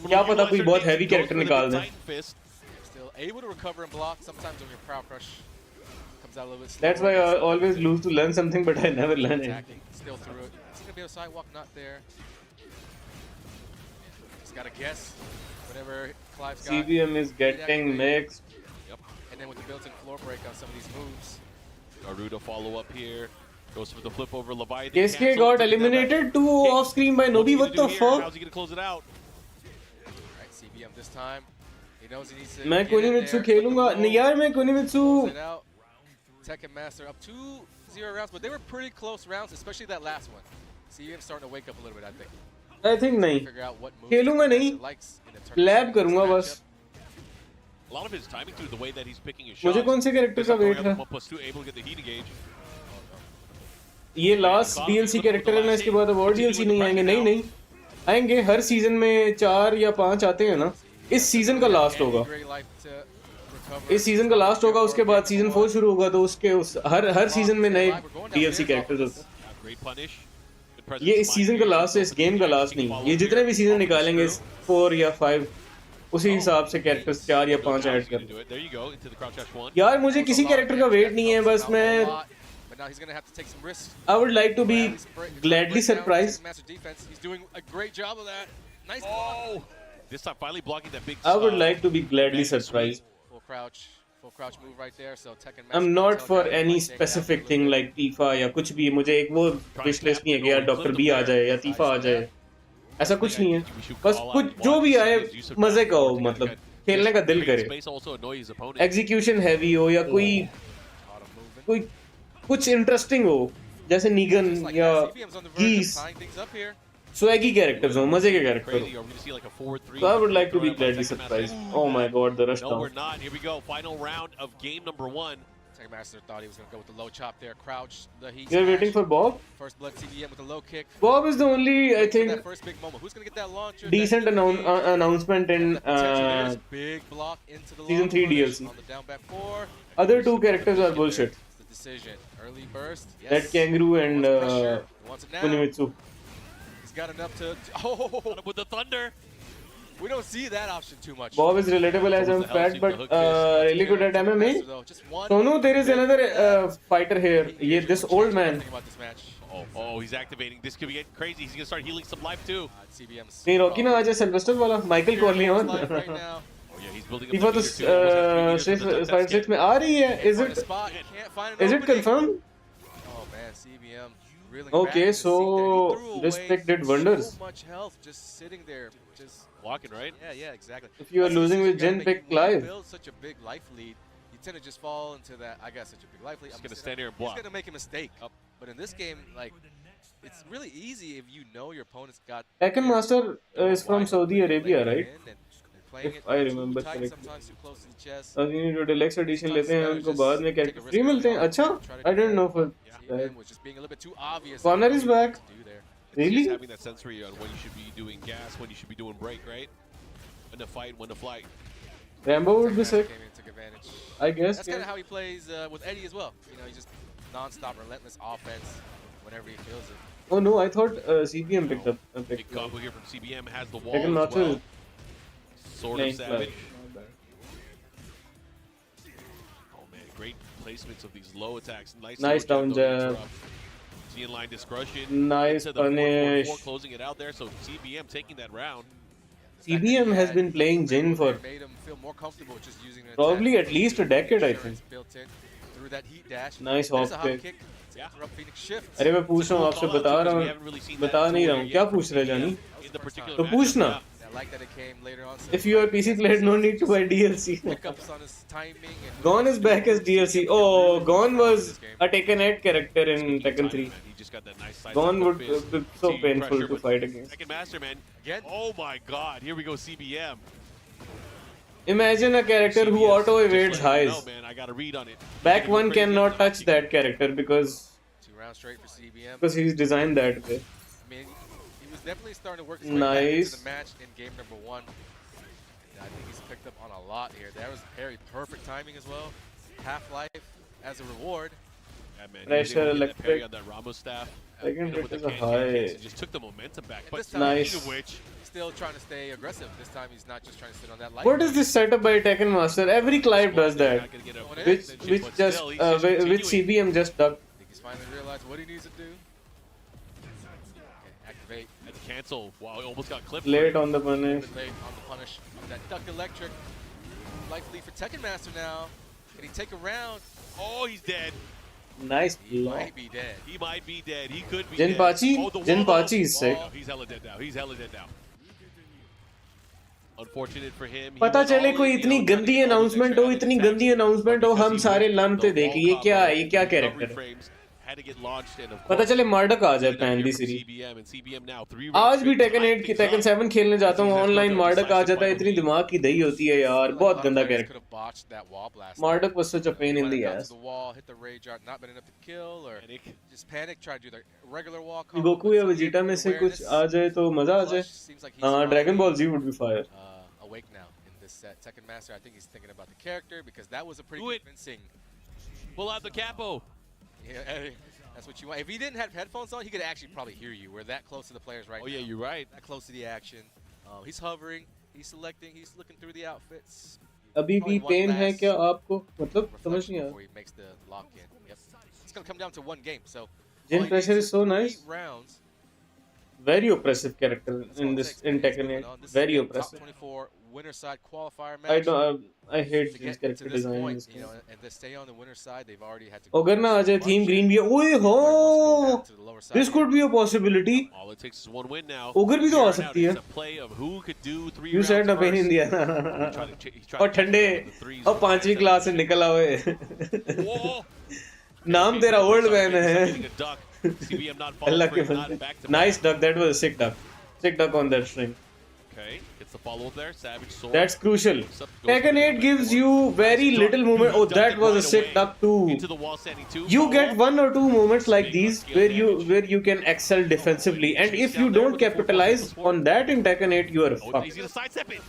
क्या पता कोई बहुत heavy कैरेक्टर निकाल दे. That's why I always lose to learn something, but I never learn it. Still through it. It's gonna be a sidewalk, not there. Just gotta guess. Whatever Clive's got. CBM is getting mixed. Yep. And then with the built-in floor break on some of these moves. Naruto follow up here. Goes for the flip over Leviathan. KSK got eliminated to off screen by Nobi. What the fuck? How's he gonna close it out? Alright, CBM this time. He knows he needs to. मैं कोनिमित्सु खेलूंगा. नहीं यार मैं कोनिमित्सु. Tekken Master up 2-0 rounds, but they were pretty close rounds, especially that last one. CBM starting to wake up a little bit, I think. I think नहीं Figure out what moves खेलूंगा Tekken नहीं Master likes in the tournament lab setting in this करूंगा बस matchup. A lot of his timing through the way that he's picking his मुझे shots. कौन से character Ends का up going wait out है with 1+2, able to get the heat engage. ये last DLC character है ना इसके बाद अब और DLC नहीं आएंगे नहीं नहीं आएंगे हर सीजन में 4 या 5 आते हैं ना इस सीजन का लास्ट होगा Great life to recover. इस सीजन का लास्ट होगा उसके बाद सीजन 4 शुरू होगा तो उसके हर सीजन में नए DLC कैरेक्टर्स होते हैं Great punish. ये इस सीजन का लास्ट है इस गेम का लास्ट नहीं ये जितने भी सीजन निकालेंगे 4 या 5 उसी हिसाब से कैरेक्टर्स 4 या 5 ऐड कर There you go into the crouch dash one. यार मुझे किसी कैरेक्टर का वेट नहीं है बस मैं But now he's going to have to take some risks. I would like to be gladly surprised Master defense. He's doing a great job of that. Nice block. Oh, this time finally blocking that big. I would like to be gladly surprised Full crouch move right there. So Tekken Master. I'm not for any specific thing like Tifa या कुछ भी मुझे एक वो wish list नहीं है कि यार डॉक्टर बी आ जाए या तीफा आ जाए ऐसा कुछ नहीं है बस कुछ जो भी आए मजे का हो मतलब खेलने का दिल करे एग्जीक्यूशन हैवी हो या कोई कुछ इंटरेस्टिंग हो जैसे नीगन या गीस स्वैगी कैरेक्टर्स हो मजे के कैरेक्टर हो So I would like to be gladly surprised. Oh my god, the rush No, down. we're not. Here we go. Final round of game number 1. Tekken Master thought he was going to go with the low chop there. Crouch, the heat. You're smash. waiting for Bob? First blood CBM with a low kick. Bob is the only, I That think, first big moment. Who's going to get that launcher? decent announcement in Big block into the Season 3 DLC. On the down back 4. Other two characters are bullshit. It's the decision. Early burst. Yes. That Kangaroo and Wants it now. Kunimitsu. He's got enough to. Oh, With the thunder. we don't see that option too much. Bob is relatable as I'm fat, but really good at MMA. Just one. Sonu, there is another fighter here. This old man. About this match. Oh, he's activating. This could be getting crazy. He's going to start healing some life too. CBM's. नहीं Rocky ना आजा Sylvester वाला Michael Corleone Right now. Oh, yeah, he's building up तीफा the तो meter, too. Almost has 3 meters with the fight test 6 kit. में आ रही है Can't find a spot. Can't find an is it opening. confirmed Oh man, CBM reeling Okay, back. so He threw this away pick did wonders. So much health just sitting there, just Walking, right? yeah, exactly. If you are That's the losing with decision Jin, you gotta pick make. When you Clive. build such a big life lead, you tend to just fall into that. I got such a big life lead. Just I'm gonna sit stand up. here and block. He's gonna make a mistake. But in this game, like, it's really easy if you know your opponent's got. Tekken Master is from Saudi Arabia, right? If I remember correctly. sometimes too close to the chest. अभी जो deluxe addition लेते हैं उनको बाद में character free मिलते हैं अच्छा I didn't know for CBM was just being a little bit too obvious. Connor is back. To do there. It's Really? just having that sensory on when you should be doing gas, when you should be doing break, right? When to fight, when to flight. Rambo would be sick Came in, took advantage. I guess That's kind of yeah. how he plays with Eddie as well. You know, he's just non-stop, relentless offense whenever he feels it. Oh no I thought CPM picked up Big combo here from CBM has the wall Tekken as Master well. Sort of playing savage. flat. Oh man, great placements of these low attacks. Nice down jab. C-line discretion. Nice Into the 4-4-4, punish. closing it out there. So CBM taking that round. CBM has been playing Jin for Made him feel more comfortable just using an probably attack. at least a decade I think Insurance built in through that heat dash. Nice There's hop a hop kick. kick to interrupt Phoenix shift. अरे मैं पूछ रहा हूँ आपसे बता नहीं रहा हूँ क्या पूछ रहे जानी In the particular तो matchup, पूछना yeah. I like that it came later on. if you are PC player no need to buy DLC Pickups on his timing and Gon is back as DLC oh Gon was a Tekken 8 character in Tekken 3 Man, he just got that nice side Gon foot would fist. be so See painful pressure, to but fight against Tekken Master, man. Again? Oh my God! Here we go, CBM. imagine a character who CBS auto just evades letting you highs know, man, I got a read on it. back Getting one crazy cannot on the touch that character because 2 rounds straight for CBM. he's designed that way I mean, he was definitely starting to work his way back Nice. into the match in game number 1. And I think he's picked up on a lot here. That was very perfect timing as well. Half-life as a reward. Yeah, man. Pressure, He was able to get that parry electric. on that Ramos staff. Second Hit him with hit the is a can kicks high. and just took the momentum back. And But this time, Nice. speaking of which, Still trying to stay aggressive. This time he's not just trying to sit on that light. what is this setup by Tekken Master every Clive does they're that not gonna get a which advantage, which but just still, he's just which continuing. CBM just ducked I think he's finally realized what he needs to do. Okay, activate. Had to cancel. Wow, he almost got clipped. late on the A punish bit late on the punish of that duck electric. Life lead for Tekken Master now. Can he take a round? Oh, he's dead. nice He block might be dead. He might be dead. He could be Jin dead. Pachi? Oh, the Jin wall. Pachi is sick. Oh, he's hella dead now. He's hella dead now. Unfortunate for him. He पता was चले all कोई in, इतनी you know, गंदी trying to get all those announcement extra हो इतनी attacks. गंदी announcement हो Because हम he सारे went लानते the देख wall ये क्या combo, है ये क्या recovery कैरेक्टर है frames, had to get launched, and of पता course, चले मार्डक आ जाए ended up पहली here from series. CBM, and CBM now 3 आज भी straight टेकन tying 8 की things टेकन up. 7 खेलने जाता हूँ This is online built up a मार्डक आ decisive जाता है. final इतनी lead. दिमाग की दही होती है यार. Like a बहुत lot of गंदा players character. could have botched that wall blast. Mardak was such a pain in Run the it down ass. to the wall, hit the rage art, not been enough to kill, or Panic. just panic, try to do the regular wall combo. Goku या Vegeta में से कुछ आ जाए तो मजा आ जाए. Seems like he's हाँ, dragon finally, ball Z would be fire. awake now in this set. Tekken Master, I think he's thinking about the character because that was a pretty Do it. convincing. Pull out the capo. Yeah, that's what you want. If he didn't have headphones on, he could actually probably hear you. We're that close to the players right Oh now. yeah, you're right. That close to the action. He's hovering. He's selecting. He's looking through the outfits. अभी भी Probably one pen है last क्या आपको? मतलब समझ reflection नहीं before आया. he makes the lock in. Yep. It's gonna come down to one game. So Jin all he pressure needs is so 3 nice. rounds. Very oppressive character That's in all it this takes, in man. He's Tekken moving 8. on. This is Very again, oppressive. Top 24 winner side qualifier match. I don't. I hate To these get character to this design in point, this you game. know, and to stay on the winner side, they've already had to. अगर go ना आ so जाए much theme green and भी. ओए nobody wants to go हो. down to the lower side This here. could be a possibility. All it takes is one win now. Ogre भी तो आ Here and out, सकती है. it's a play of who could do 3 You rounds said a pain in first. the He tried ass. to he tried और to ठंडे the threes और with पांचवी the class से निकल आवे. Whoa! नाम तेरा ओल्ड मैन He's है. getting a duck. CBM not falling Allah for के it, not बंदे. back to Nice back. duck. That was a sick duck. Sick duck on that string. Okay, gets the follow up there. Savage sword. That's crucial. Goes for Tekken the 8 back gives door. you very Nice little duck. movement. He Oh, ducked that it was a right sick away. duck too. Into the wall standing too. You Follow get up. 1 or 2 moments like Big these skill where damage. you can excel defensively, and Chase if down you there don't with the 4+4+4. capitalize on that in Tekken 8, you are Oh, fucked. he's gonna sidestep it.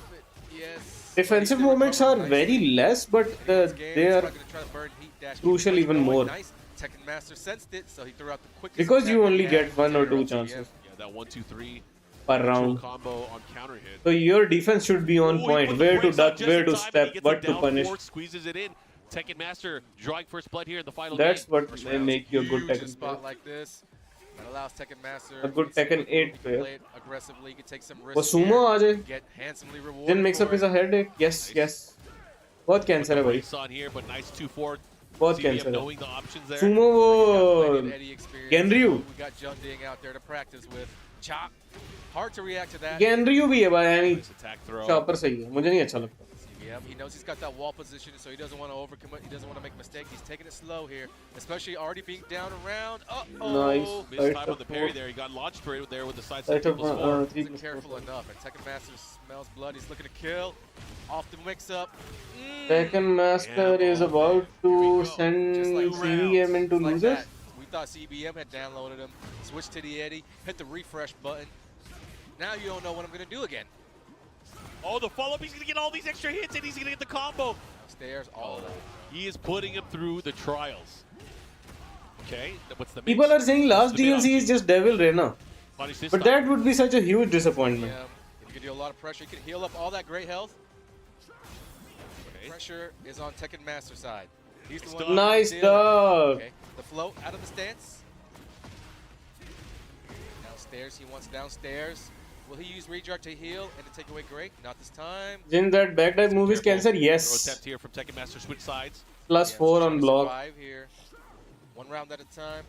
Yes. Defensive He's gonna moments recover are nicely. very less, but In this game, they he's are probably gonna try to burn heat dash, crucial keep the even going. more. Nice. Tekken Master sensed it, so he threw out the quickest. because attack you that he only had get 1 or to 2 zero chances Yeah, that 1-2-3 per dual round. combo on counter hit. So your defense should be on Oh, he point. put the Where to brakes on duck, just where in to time, and he step, gets what the to down punish. four, squeezes it in. Tekken Master drawing first blood here in the final That's game. what First may round's make you a good huge in a Tekken spot player. like this. That allows Tekken Master. A good he can Tekken see 8 he can player. play it aggressively. He can take some वो risks. sumo here, आ जाए. Get handsomely rewarded. Jin mix up for is it. a headache. Yes, yes. बहुत cancer है भाई. Brakes on here, but nice 2-4. बहुत CBM cancer है. knowing the options there. Sumo Plenty वो of Eddie experience. Genryu. We got Jun Ding out there to practice with. Chop. Hard to react to that. Genryu भी है भाई. यानी Nice attack throw. chopper सही है. मुझे नहीं अच्छा लगता. CBM, he knows he's got that wall position, so he doesn't want to overcommit. He doesn't want to make mistakes. He's taking it slow here, especially already being down around. Uh-oh. Nice. Missed Right time on the up parry four. there. He got launched for it there with the side Right step up, plus 4. three Isn't plus careful four. enough, and Tekken Master smells blood. He's looking to kill. Off the mix-up. Tekken Master Yeah, is oh, about man. Here we to go. send Just like CVM into Like losers. that. We thought CBM had downloaded him. Switched to the Eddie. Hit the refresh button. Now you don't know what I'm going to do again. Oh, the follow-up. He's going to get all these extra hits, and he's going to get the combo. Stairs, all of that. He is putting him through the trials. Okay, what's the mix? People are saying last What's the mid DLC is option? just Devil Reyna. Punish this But time. that would be such a huge disappointment. Yeah, he can do a lot of pressure. He can heal up all that great health. Okay. Pressure is on Tekken Master side. He's the Nice one. Nice dealing. duck. Okay, the float out of the stance. Downstairs, he wants downstairs. Will he use Rejart to heal and to take away Great? Not this time. Jin, that backdive move is Careful. cancer? Throw Yes. attempt here from Tekken Master. Switch sides. Plus Yeah, 4 just on trying to block. survive here. One round at a time.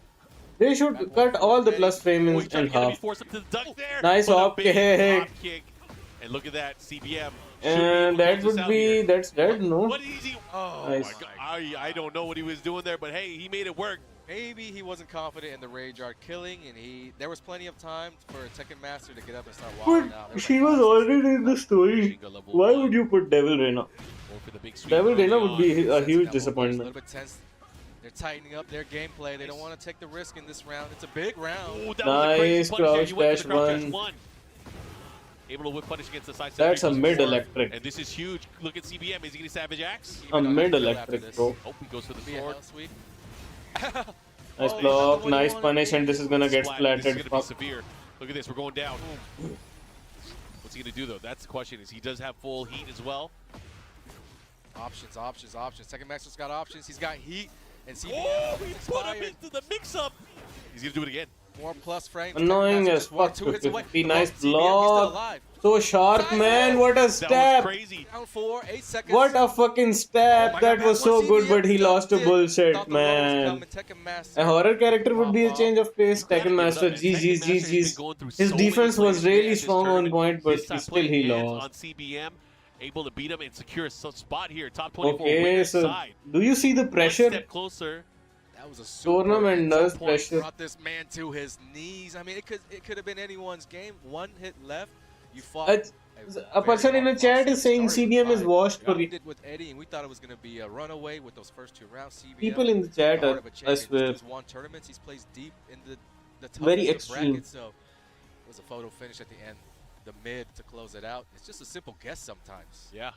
They should cut all the plus frame Oh, in he tried to get him. He half. forced him to the duck there. Nice But a hop big kick. hop kick. And look at that, CBM. And that would be, that's dead, no? What is he? Oh Nice. my god. I don't know what he was doing there, but hey, he made it work. Maybe he wasn't confident in the Rage Art killing, and there was plenty of time for Tekken Master to get up and start wilding out. There But she like was 5 already seconds in the left. story. Shingo level Why 1. would you put Devil Reyna? Going for the big sweep Devil early Reyna would on. be a Sensing huge that movement, A little disappointment. bit tense. They're tightening up their gameplay. They don't want to take the risk in this round. It's a big round. Oh, that was a crazy Nice punish there. crouch He went for the dash crouch dash one. one. Able to whip punish against the side. That's a step mid before. electric. And this is huge. Look at CBM. Is he going to Savage Axe? A Even mid though he's after electric, this. bro. Oh, he goes for the Be a sword. hell sweep. Nice Oh, block, another nice one. punish, and this is gonna get Splat. This is splattered. going to be Fuck. severe. Look at this. We're going down. What's he going to do, though? That's the question. Is he does have full heat as well? Options, options, options. Tekken Master's got options. He's got heat. And CBM Oh, is he put him expired. into the mix-up. He's going to do it again. More plus frames. Annoying Tekken Master as just one, fuck. 2 hits away. 50. Oh, Nice CBM, he's still block. alive. So sharp, man. What a That was stab. crazy. Down 4, 8 seconds. What a fucking stab. Oh my That God, was so once good, CBM but he lost to ducked it, bullshit, thought the roll was man. coming, Tekken Master. A horror character would be a change of pace. You gotta Tekken give it Master, up, man. Tekken Master has been GG's. going through His so many defense was players really in this strong on tournament. point, but This time still he playing hands lost. on CBM, able to beat him and secure a spot here. Top 24 Okay, winner so side. do you see the One pressure? step closer. That was a super Tournament intense does point. pressure. Brought this man to his knees. I mean, it could have been anyone's game. One hit left. You fought A person in a chat is saying CDM is washed for did with Eddie, and we thought it was going to be a runaway with those first 2 rounds. CBM, people in the chat. the heart of a I champion. swear, He's won tournaments. He's placed deep in the very toughest of extreme. brackets. So it was a photo finish at the end, the mid to close it out. It's just a simple guess sometimes. Yeah.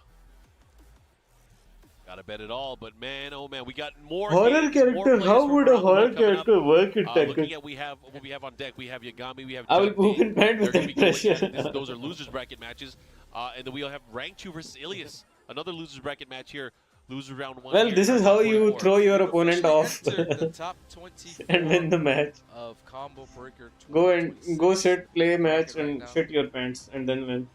Gotta bet it all, but man, oh man, we got more Horror games, more character. players How from would a around the horror world coming up. character work in Looking Tekken? at what we have on deck, we have Yagami, we have I will Jun poop Ding. in pant They're with going to be that going pressure. at it. Those are losers bracket matches, and then we'll have rank 2 versus Ilias, another losers bracket match here. Loser round 1. Well, here, this is round how you 24. throw your You've opponent officially off entered the top 24 and win the match. of Combo Breaker Go and 2026. go sit, play a match, Right and now. shit your pants, and then win.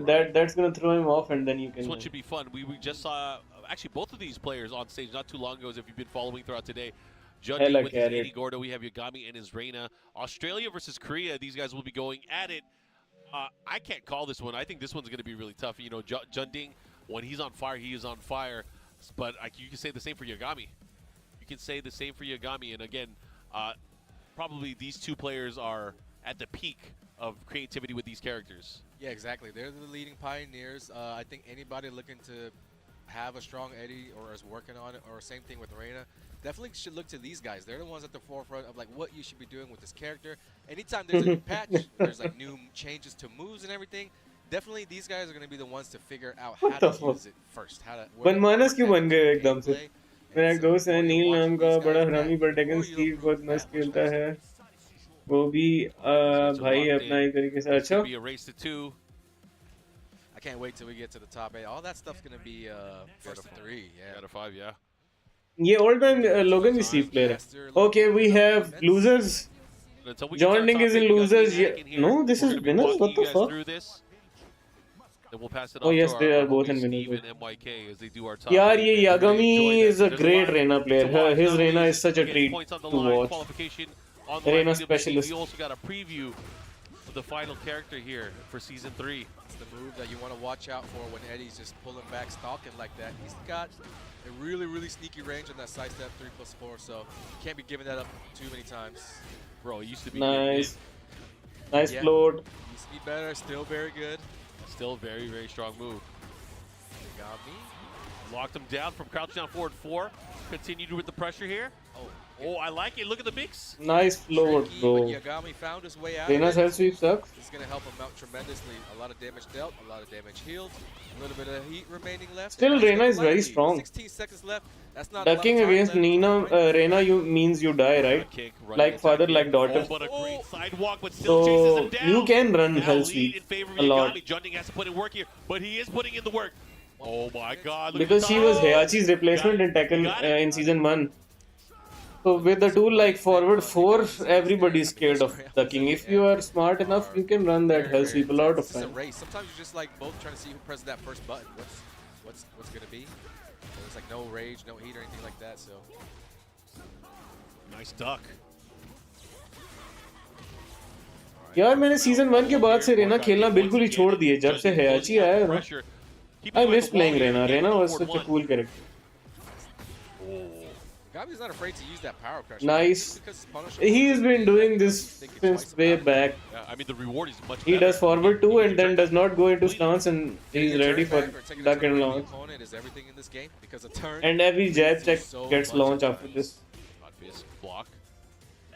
That's gonna throw him off, and then you can This one win. should be fun. We just saw actually both of these players on stage not too long ago, as if you've been following throughout today. Jun Hella with his carried. 80 Gordo, we have Yagami and his Reina. Australia versus Korea, these guys will be going at it. I can't call this one. I think this one's going to be really tough. You know, Jun Ding, when he's on fire, he is on fire. But you can say the same for Yagami. You can say the same for Yagami. And again, probably these two players are at the peak of creativity with these characters. Yeah, exactly. They're the leading pioneers. I think anybody looking to have a strong Eddie or is working on it, or same thing with Reina, definitely should look to these guys. They're the ones at the forefront of like what you should be doing with this character. Anytime there's a new patch, there's like new changes to moves and everything. Definitely, these guys are going to be the ones to figure out how What the to fuck? use it first. How to मनमानस क्यों बन गए एकदम से? gameplay. मेरा And एक so दोस्त है before you nil watch नाम का, these बड़ा guys हरामी, back, पर taken before you Steve look बहुत at मस्त that, खेलता which है. is वो भी it's भाई locked अपना in. ही तरीके से. It's अच्छा, going to be a race to 2. I can't wait till we get to the top 8. All that stuff's going to be first to 3. Yeah. Out of 5, yeah. ये all time Logan भी Steve player है. Okay, we have losers. Until we John get to our Ding top is in 8, we got losers. Anakin here. No, this We're is gonna be winners. walking What you the guys fuck? through this. Then we'll pass it Oh, off yes, to they our are both homies in winners. Steve and MYK as they do our top यार 8. ये Man, really Yagami enjoy that. is a There's great lot Reina player. to watch. His Not Reina only is such a again, treat points on the to line, watch. qualification on the Reina line. specialist. We also got a preview of the final character here for Season 3. It's the move that you want to watch out for when Eddie's just pulling back, stalking like that. He's got a really, really sneaky range on that side step 3+4, so you can't be giving that up too many times. Bro, it used to be Nice. Nice Yeah. float. Used to be better, still very good. Still very, very strong move. Yagami. Locked him down from crouch down forward 4. Continued with the pressure here. Oh, I like it. Look at the mix. Nice float, Tricky, bro. but Yagami found his way out. Reina's health sweep sucks. It's going to help him out tremendously. A lot of damage dealt, a lot of damage healed, a little bit of heat remaining left. Still, And that's Reina the is very lead. strong. 16 seconds left. That's not a lot of Ducking time against left. Reina you means you die, right? Kick, right Like attack father, here. like daughter. Oh, but a great sidewalk, but still chases So him down. you can run Now hell lead sweep in favor of a lot. Yagami. Jun Ding has to put in work here, but he is putting in the work. Oh my God! Look at because the she was top. Heihachi's replacement in Tekken in season 1. So with the tool like forward 4, everybody's scared of ducking. If you are smart enough, you can run that hell sweep a lot of This is a time. race. Sometimes you're just like both trying to see who presses that first button. What's gonna be? There's like no rage, no heat or anything like that. So Nice duck. यार मैंने season 1 के बाद से रेना खेलना बिल्कुल ही छोड़ दिए जब से Heihachi आया है ना. I miss playing Reina. Reina was such a cool character. Gabi's not afraid to use that power pressure. Nice. Just because it's punishable, He's been doing this thinking since twice way about it. back. Yeah, I mean the reward is much He better. does forward 2 and then does not go into stance and Taking he's a turn ready for back or taking a duck turn and with the launch. opponent is everything in this game because a turn. And every jab check so gets much launched advantage. after this. Obvious block.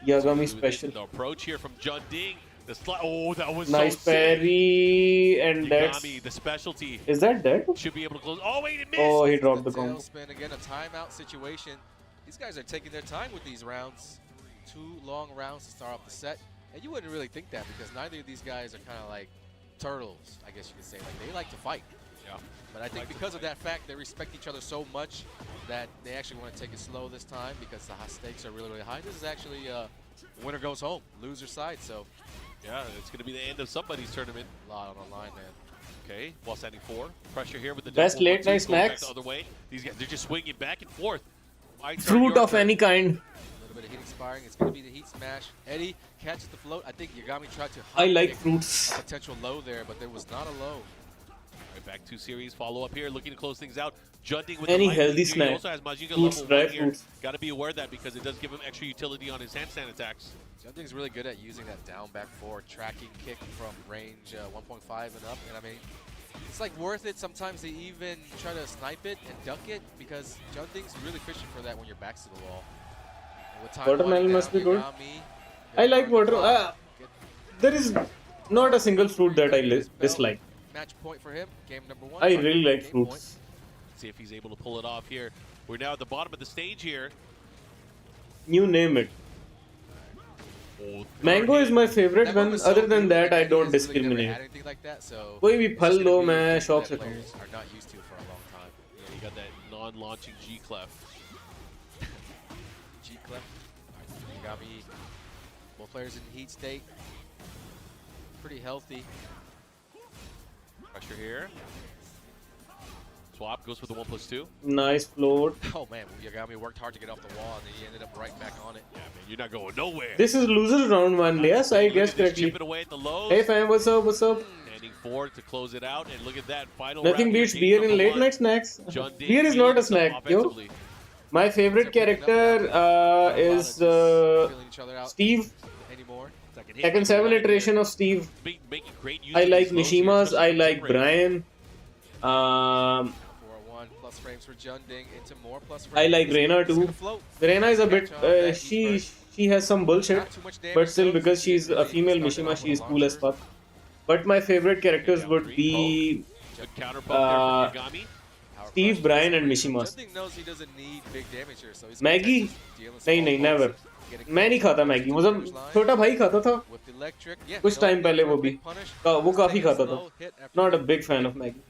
Yagami Do special. The approach here from Jun Ding. The oh, that was Nice so sick. parry and that's... Yagami, the specialty, Is that dead? should be able to close. Oh wait, it missed. Oh, he dropped the tail combo. spin again, a timeout situation. These guys are taking their time with these rounds. 2 long rounds to start off the set, and you wouldn't really think that because neither of these guys are kind of like turtles, I guess you could say. Like they like to fight. Yeah. But I think because of that fact, they respect each other so much that they actually want to take it slow this time because the stakes are really, really high. This is actually winner goes home, loser side. So Yeah, it's going to be the end of somebody's tournament. a lot on the line, man. Okay, while standing 4. Pressure here with the Best double late 1-2, night going back snacks. the other way. These guys, they're just swinging back and forth. Might start Fruit your of turn. any kind. A little bit of heat expiring. It's going to be the heat smash. Eddie catches the float. I think Yagami tried to I high like kick fruits. a potential low there, but there was not a low. Right, back 2 series. Follow up here, looking to close things out. Junding with Any the light healthy lead here. He snack. also has Majika Fruits, level dry 1 here. fruits. Got to be aware of that because it does give him extra utility on his handstand attacks. Junding's really good at using that down back forward tracking kick from range 1.5 and up. And I mean, it's like worth it sometimes to even try to snipe it and duck it because Junding's really fishing for that when your back's to the wall. And with time Watermelon winding must down, be good. Yagami, I like gonna burn the water. clock. There is not a single fruit that I This belt, dislike. Match point for him. Game number 1. I Sorry, really like game fruits. point. See if he's able to pull it off here. We're now at the bottom of the stage here. You name it. Oh, Mango is my favorite That one. move is so Other than new, that, like, I he don't has really never discriminate. had anything like that, so कोई भी it's फल just low gonna be मैं things शौक that से players खाऊंगा. are not used to for a long time. Yeah, you got that non-launching G clef. G clef. Yagami, both players in heat state. Pretty healthy. Pressure here. Swap goes for the 1+2. Nice float. Oh man, Yagami worked hard to get off the wall and then he ended up right back on it. Yeah, man, you're not going nowhere. This is losers round 1. Yes, I Look guessed at this, correctly. chipping away at the lows. Hey fam, what's up? What's up? Standing forward to close it out, and look at that final Nothing round here, beats game beer in number late 1. night snacks. Junding Beer is feeling not a himself snack, yo. offensively. My favorite character is Feeling each other out Steve. anymore. Second hit, Tekken 7 making iteration of Steve. making great use I of like these lows here, Mishima's. especially I from like Timber. Brian. 4-1 plus frames for Junding into more plus frames. I like Reina It's too. gonna float. Reina is a bit. Catch off that She E-burst. she has some bullshit, Not too much damage, but still though, because since she's a really female started Mishima, off she with is a cool as launcher. fuck. But my favorite characters would be Good counter poke there from Yagami. Power Steve, crush. Brian, and Mishima. Junding knows he doesn't need big damage here, so he's Maggie? नहीं नहीं never. मैं नहीं खाता Maggi. मतलब छोटा भाई खाता था. With electric, yeah, कुछ time पहले वो भी. punish. वो काफी खाता था. Slow hit after Not a hit. big fan of Maggie.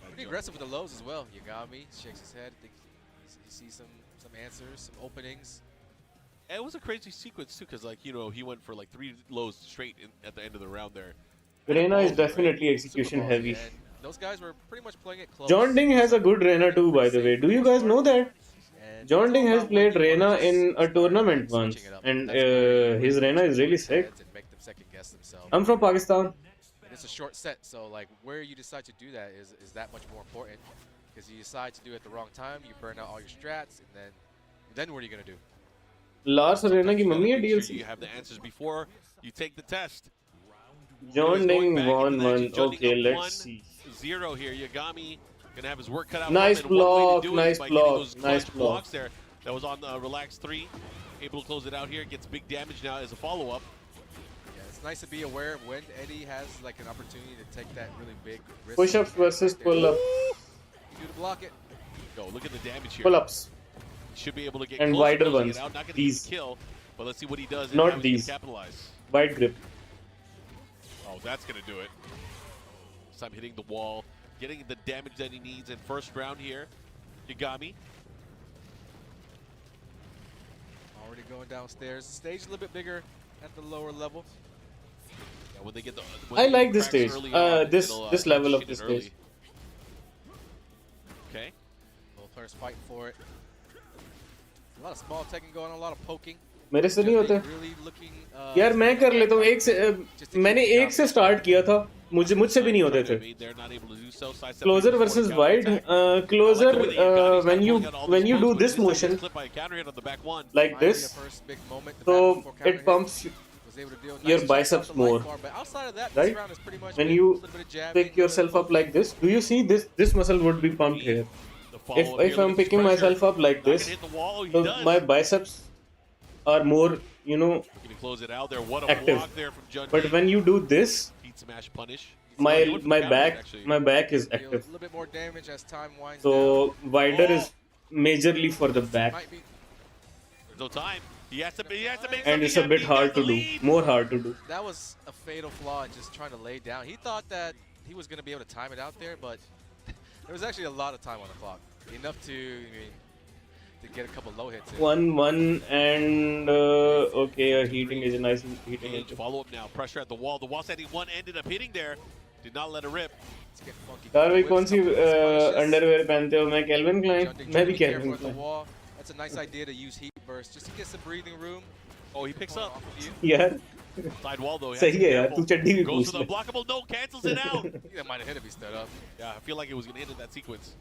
Pretty aggressive with the lows as well. Yagami shakes his head. Thinks he sees some answers, some openings. And it was a crazy sequence too, because he went for like 3 lows straight at the end of the round there. Reina is Balls, definitely right? execution Super balls, heavy. And those guys were pretty much playing it close. John Ding has a good Reina too, by the way. Do you guys know that? And John it's Ding all has about played what you Reina wanna in just a start tournament switching once, it up. and That's where you his really Reina is really change sick. heads and make them second guess themselves. I'm from Pakistan. And it's a short set, so like where you decide to do that is that much more important. Because you decide to do it at the wrong time, you burn out all your strats, and then what are you gonna do? Lars Reina की You gotta mummy है make sure DLC. you have the answers before you take the test. John Ding Going back won into one. that, Junding Okay, up let's see. 1-0 here. Yagami gonna have his work cut out. Nice for him, and one way to block, do it nice is by getting block, those nice clutch block. blocks there. That was on the relax 3. Able to close it out here. Gets big damage now as a follow-up. Yeah, it's nice to be aware of when Eddie has like an opportunity to take that really big risk. Push-ups versus pull-up. You do to block it. Go, look at the damage here. Pull-ups. Should be able to get And close to wider closing ones. it out. Not gonna These. get the kill, but let's see what he does. And Not how he's gonna these. Capitalize. Wide grip. Oh, that's gonna do it. This time hitting the wall, getting the damage that he needs in first round here. Yagami. Already going downstairs. Stage a little bit bigger at the lower level. Yeah, when they get the. I like this cracks stage. early on, This it'll, level of hit this it early. stage. Okay. Both players fighting for it. A lot of small Tekken going on, a lot of poking. मेरे से नहीं होते. Really looking, यार मैं कर लेता हूँ. एक से मैंने एक से start किया था. मुझसे भी नहीं होते थे. They're not able to do so. Sidestep Closer before versus counter wide. attack. Closer I like the way that Yagami's when you pulling out all when these you do moves, but this this time motion gets clipped by a counter hit on the back one. like Might be a this, first big moment. The so back before counter it hit. pumps Was able to deal your nice shots biceps off the light more, bar, but outside of that, right? this round is pretty much when been you a little bit of jabbing, pick yourself up like this. Do you see this muscle would be pumped here? The follow-up If here, look I'm at this picking pressure. myself up like Not gonna this, hit the wall. Oh, he so does. my biceps are more, Gonna close it out there. What a active. block there from Junding. But when you do this, Feet smash punish. my He went for my counter hit, back actually. my back is deal a active. little bit more damage as time winds So down. wider is majorly for the back, Might be, There's no time. He has to make something and it's a bit happen. He hard got to the do, lead. more hard to do. that was a fatal flaw in just trying to lay down. He thought that he was going to be able to time it out there, but there was actually a lot of time on the clock. Enough to get a couple low hits in. 1-1 and okay, a heating is a nice heating. Cage, follow up now. Pressure at the wall. The wall setting one ended up hitting there. Did not let it rip. Let's get funky. यार भाई Whips, कौन सी couple of punishes. Underwear पहनते हो? मैं Calvin Klein. Junding मैं trying to भी be careful Calvin at the Klein. wall. That's a nice idea to use heat burst just to get some breathing room. Oh, he picks up. Off of you. यार Side wall though. he has सही to be है यार. careful. तू चड्डी भी Goes पूछ for the ले. blockable. No, cancels it out. I think that might have hit if he stood up. Yeah, I feel like it was gonna hit in that sequence.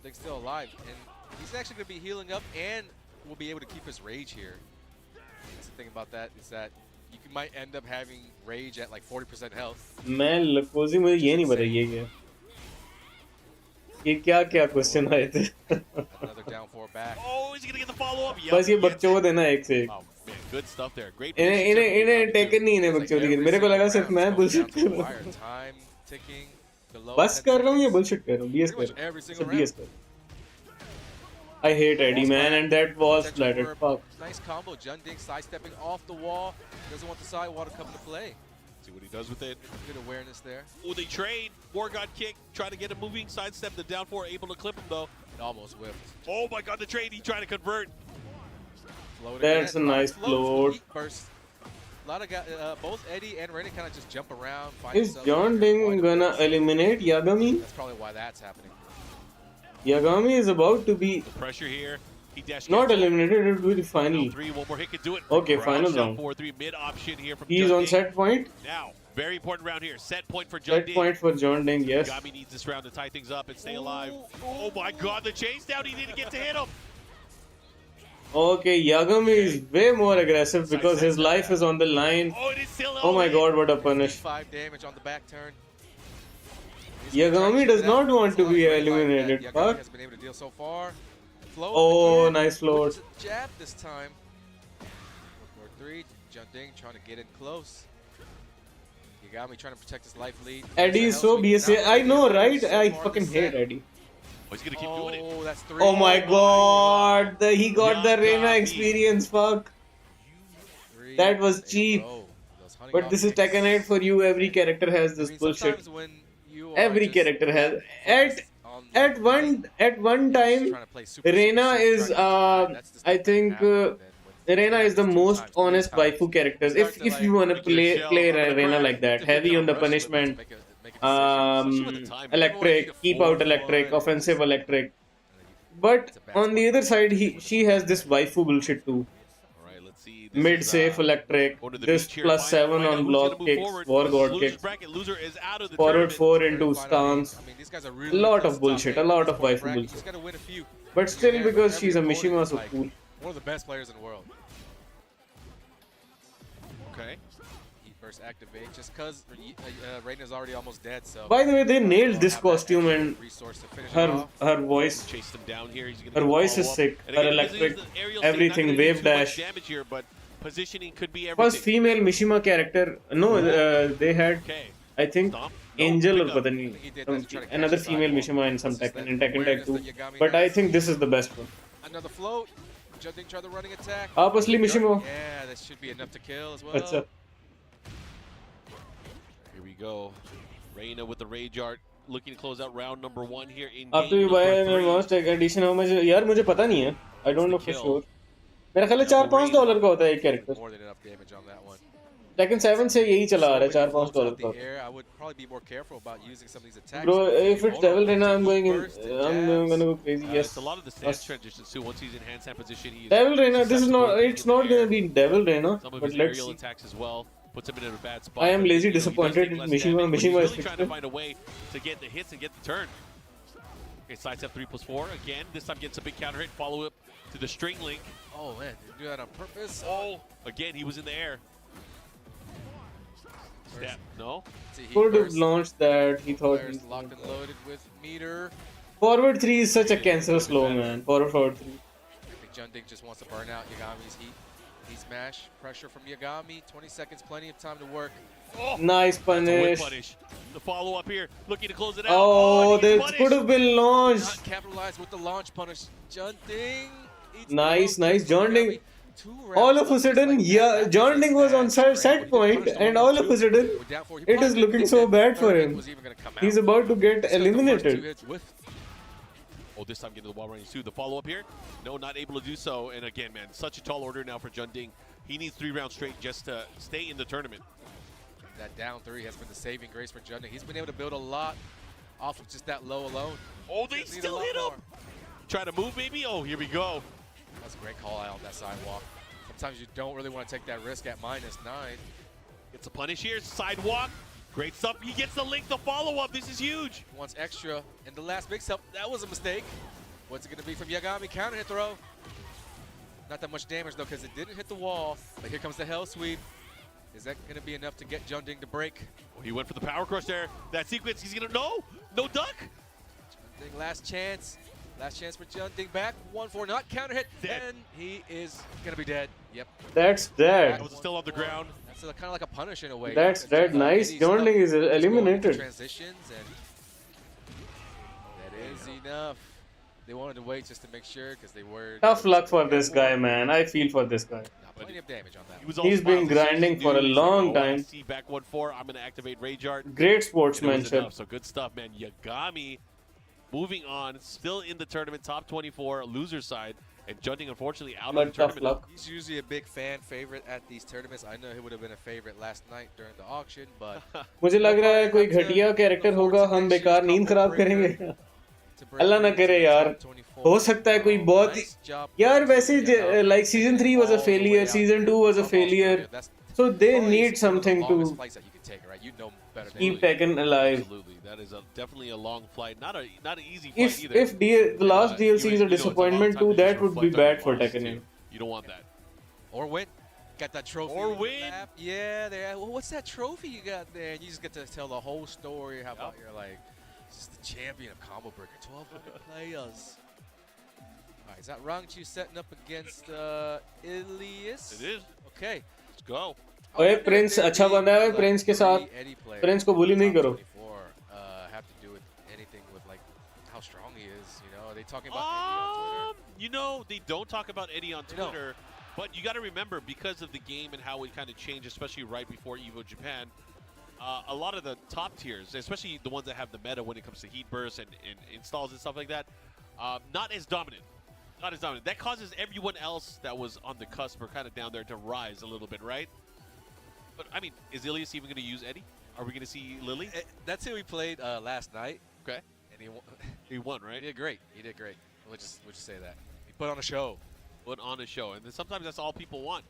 Junding's still alive, and he's actually going to be healing up and will be able to keep his rage here. That's the thing about that is that you might end up having rage at like 40% health. मैं लकोजी मुझे ये नहीं बताइए ये क्या क्या question आए थे Another down four back. Oh, he's gonna get the follow up. बस ये बकचोद है ना एक से एक Oh man, good stuff there. Great. इन्हें टेकन नहीं इन्हें बकचोदी की मेरे को लगा सिर्फ मैं बुलशिट कर रहा हूँ Time ticking. बस कर रहा हूँ या बुलशिट कर रहा हूँ बीएस कर सिर्फ बीएस कर I hate Eddie man and that was flattered. Fuck. Nice combo. Junding sidestepping off the wall. Doesn't want the sidewall to come into play. See what he does with it. Good awareness there. Oh, they trade. War God kick. Try to get him moving. Sidestep the down four. Able to clip him though. It almost whipped. Oh my God, the trade. He tried to convert. Float That's again. a nice float. Heat burst. A lot of guys, both Eddie and Reina kind of just jump around. Find Is themselves John in Ding point of gonna push. eliminate Yagami? That's probably why that's happening. Yagami is about to be The pressure here. He dashed. not eliminated, it will be Final final. three. One more hit could do it. Okay, final round. 4-3 mid option here from He is Jun on Ding. set point. Now, very important round here. Set point for Jun Set Ding. point for John Ding, yes. Yagami needs this round to tie things up and stay alive. Oh my God, the chase down. He didn't get to hit him. Okay, Yagami is way more aggressive because his life is on the line. Oh, it is still. Oh my God, what a punish. 5 damage on the back turn. Yagami does not want to be eliminated. Yagami Fuck. has been able to deal so far. Float Oh, again. nice float. Puts a jab this time. 4-3. Junding trying to get in close. Yagami trying to protect his life lead. Eddie is so BSA. I know, right? I fucking hate Eddie. Oh, he's gonna keep doing it. Oh, that's 3. Oh my God, he got the Reina Yagami. experience. Fuck. 3. That was They cheap. blow. Those hunting But this is objects. Tekken 8 for you. Every character has this I mean, bullshit. sometimes when you are Every just character has. focused on the At one just time, trying to play super, Reina super safe, is, trying to time, that's the I stuff that think, happens, and then when Reina is the happens most 2 times, 3 honest times, waifu characters. you start If to, you wanna break your shell play on the Reina ground. like that, if heavy you're on the gonna rush limits, punishment, make a decision. Especially with the time. electric, keep out electric, offensive electric. But on the other side, she has this waifu bullshit too. All right, let's see. This Mid is, safe electric, going to the this beach here, plus find 7 out on who's block gonna move kicks, forward. war god Loser's kicks, bracket. Loser is out of the forward tournament. 4 Very into final stance. I mean, these guys are A really lot close of to top bullshit, eight a lot at of this point, waifu bracket. bullshit. Just gotta win a few. But still, Yeah, because every she's a opponent Mishima, is so like cool. one of the best players in the world. Okay. Heat burst activate just because Reina's already almost dead. So By the way, they nailed this have that costume extra and resource to finish it her off. voice. Chased him down here. He's gonna Her get the voice is follow-up. sick. And Her again, because electric, he's the aerial thing, everything, not gonna do wave too much dash. damage here, but positioning could be First everything. female Mishima character. No, they had, Okay. I think, Stomp. No, Angel pick or up. pata I think he did that nahi, to try to catch another the female sidewall. Mishima in some This is Tekken, the in Tekken Tag awareness 2. that Yagami But I has. think this is the best one. Another float. Junding tried the running attack. Oppositely Mishima. Yeah, that should be enough to kill as well. Acha. Here we go. Reina with the Rage Art looking to close out round number 1 here in After game you buy number an 3. advanced edition, how much? यार मुझे पता नहीं है. I don't know for Kill. sure. मेरा ख्याल है $4-5 का होता है एक character. More than enough damage on that one. Tekken 7 से यही चला आ रहा है So when it floats $4-5 out का. the air, I would probably be more careful about using some of these attacks. Bro, if it's Devil Reina, I'm going in. Burst and I'm jabs. gonna go crazy. Yes. It's a lot of the stance transitions too. Once he's in hand stand position, he is Devil Reina. This is susceptible not. to It's the not air. gonna be Devil Reina. Some of But his let's aerial see. attacks as well puts him in a bad spot. I am but, lazy, you know, he does disappointed take in less Mishima. damage, but Mishima he's is really trying fixed. to find a way to get the hits and get the turn. Okay, sidestep 3+4 again. This time gets a big counter hit. Follow up to the string link. Oh man, did you do that on purpose? Oh, again he was in the air. Step. No. See, he Could have burst. launched that. He thought. Players he- locked and loaded with meter. Forward 3 is such a cancerous low, man. Forward 3. I think Junding just wants to burn out Yagami's heat. Heat smash. Pressure from Yagami. 20 seconds, plenty of time to work. Oh, Nice that's a whip punish. punish. The follow up here, looking to close it out. Oh, and he's this punished. could have been launched. Not capitalized with the launch punish. Junding. eats the Nice, blow, nice. kills John Ding. Yagami. 2 rounds All of a just sudden, like yeah, that. John Ding was on Smash, set right? point, Punished and on all of 1-2. a sudden, We're down 4. He it is probably looking didn't so think bad that for third him. hit was even gonna come He's out. about to get Just 'cause the first 2 eliminated. hits whiffed. Oh, this time getting the wall running too. The follow up here, no, not able to do so. And again, man, such a tall order now for Jun Ding. He needs 3 rounds straight just to stay in the tournament. That down 3 has been the saving grace for Junding. He's been able to build a lot off of just that low alone. Oh, they Just need a still lot hit him. more. Try to move, maybe. Oh, here we go. That's a great call out on that sidewalk. Sometimes you don't really want to take that risk at -9. It's a punish here. Sidewalk. Great stuff. He gets the link, the follow-up. This is huge. Wants extra. And the last mix-up, that was a mistake. What's it going to be from Yagami? Counter hit throw. Not that much damage, though, because it didn't hit the wall. But here comes the Hell Sweep. Is that going to be enough to get Junding to break? Well, he went for the power crush there. That sequence, he's going to... No duck. Junding, last chance. Last chance for Junding. Back 1-4, not counter hit. Dead. And he is going to be dead. Yep. That's dead. That was still on the ground. That's kind of like a punish in a way. That's dead. Nice. Junding is eliminated. Transitions, and that is enough. They wanted to wait just to make sure because they were... Tough luck for this guy, man. I feel for this guy. Plenty of damage on that. He was He's been grinding for a long time. See back 1-4. I'm going to activate Rage Art. Great sportsmanship. So good stuff, man. Yagami moving on, still in the tournament, top 24, loser side, and Junding unfortunately out of the But tough tournament. luck. He's usually a big fan favorite at these tournaments. I know he would have been a favorite last night during the auction, but मुझे लग रहा है कोई घटिया character होगा हम बेकार नींद खराब करेंगे अल्लाह ना करे यार हो सकता है कोई बहुत यार वैसे like season 3 was a failure, season 2 was a failure, so they need something to keep Tekken alive. Absolutely, that is definitely a long flight. Not an easy flight either. If the last DLC is a disappointment too, that would be bad for Tekken. You don't want that. Or win. Got that trophy. Or win. Yeah, well, what's that trophy you got there? And you just get to tell the whole story. How about you're like, just the champion of Combo Breaker, 1,200 players. All right, is that Rangchu setting up against Ilias? It is. Okay. Let's go. ओए Prince अच्छा बंदा है Prince के साथ Prince को bully नहीं करो have to do with anything with like how strong he is, you know? Are they talking about Eddie on Twitter? You know, they don't talk about Eddie on Twitter, but you got to remember, because of the game and how it kind of changed, especially right before EVO Japan, a lot of the top tiers, especially the ones that have the meta when it comes to heat bursts and installs and stuff like that, not as dominant. Not as dominant. That causes everyone else that was on the cusp or kind of down there to rise a little bit, right? But, I mean, is Ilias even going to use Eddie? Are we going to see Lily? That's who we played last night. Okay. And he won. He won, right? He did great. He did great. We'll just say that. He put on a show. Put on a show. And then sometimes that's all people want.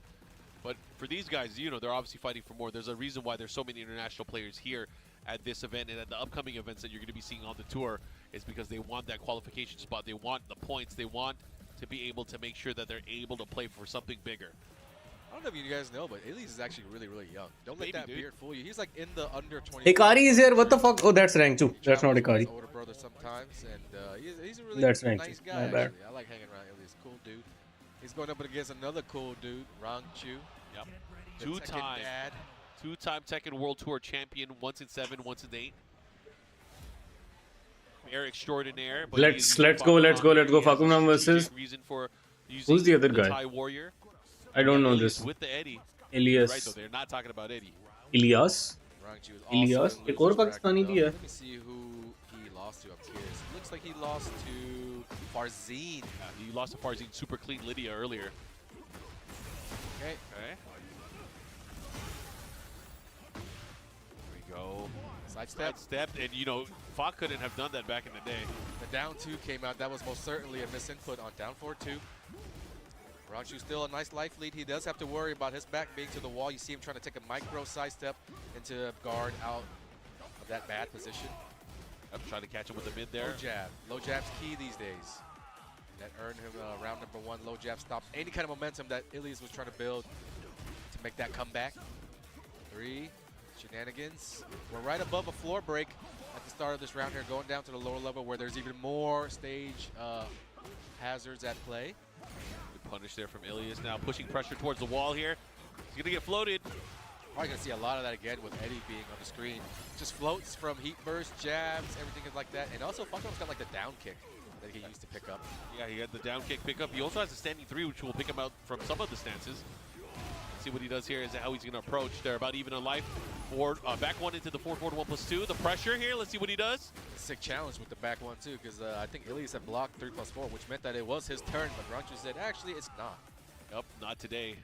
But for these guys, you know, they're obviously fighting for more. There's a reason why there's so many international players here at this event and at the upcoming events that you're going to be seeing on the tour, is because they want that qualification spot. They want the points. They want to be able to make sure that they're able to play for something bigger. I don't know if you guys know, but Ilias is actually really, really young. Don't let that beard fool you. He's like in the under 20. Hikari is here. What the fuck? Oh, that's rank 2. That's not Hikari. Older brother sometimes, and he's a really That's rank nice 2. guy. My bad. Actually. I like hanging around Ilias. Cool dude. He's going up against another cool dude, Rangchu. Yep. Dad. Two-time Tekken World Tour champion, once in 7, once in 8. Air extraordinaire. But Let's go. Fakunam versus. Who's the other guy? Thai Warrior. I don't know this. With the Eddie. Ilias. Right, though, they're not talking about Eddie. Ilias. Rangchu is Ilias. also in एक और losers Pakistani bracket, भी है. Let me see who he lost to up here. It looks like he lost to Farzine. He lost to Farzine Super Clean Lydia earlier. Okay. Okay. There we go. Sidestep. Sidestepped, and you know, Fa couldn't have done that back in the day. The down 2 came out. That was most certainly a misinput on down 4-2. Rangchu still a nice life lead. He does have to worry about his back being to the wall. You see him trying to take a micro sidestep into guard out of that bad position. I'm trying to catch him with the mid there. Low jab. Low jab's key these days. That earned him round number 1. Low jab stopped any kind of momentum that Ilias was trying to build to make that comeback. 3. Shenanigans. We're right above a floor break at the start of this round here, going down to the lower level where there's even more stage hazards at play. Good punish there from Ilias, now pushing pressure towards the wall here. He's going to get floated. Probably going to see a lot of that again with Eddie being on the screen. Just floats from heat burst, jabs, everything is like that. And also, Funkom's got like the down kick that he used to pick up. Yeah, he had the down kick pickup. He also has a standing 3, which will pick him out from some of the stances. Let's see what he does here, is how he's going to approach. They're about even in life. Forward, back 1 into the forward 1+2. The pressure here, let's see what he does. Sick challenge with the back 1 too, because I think Ilias had blocked 3+4, which meant that it was his turn, but Rangchu said, actually, it's not. Yep, not today.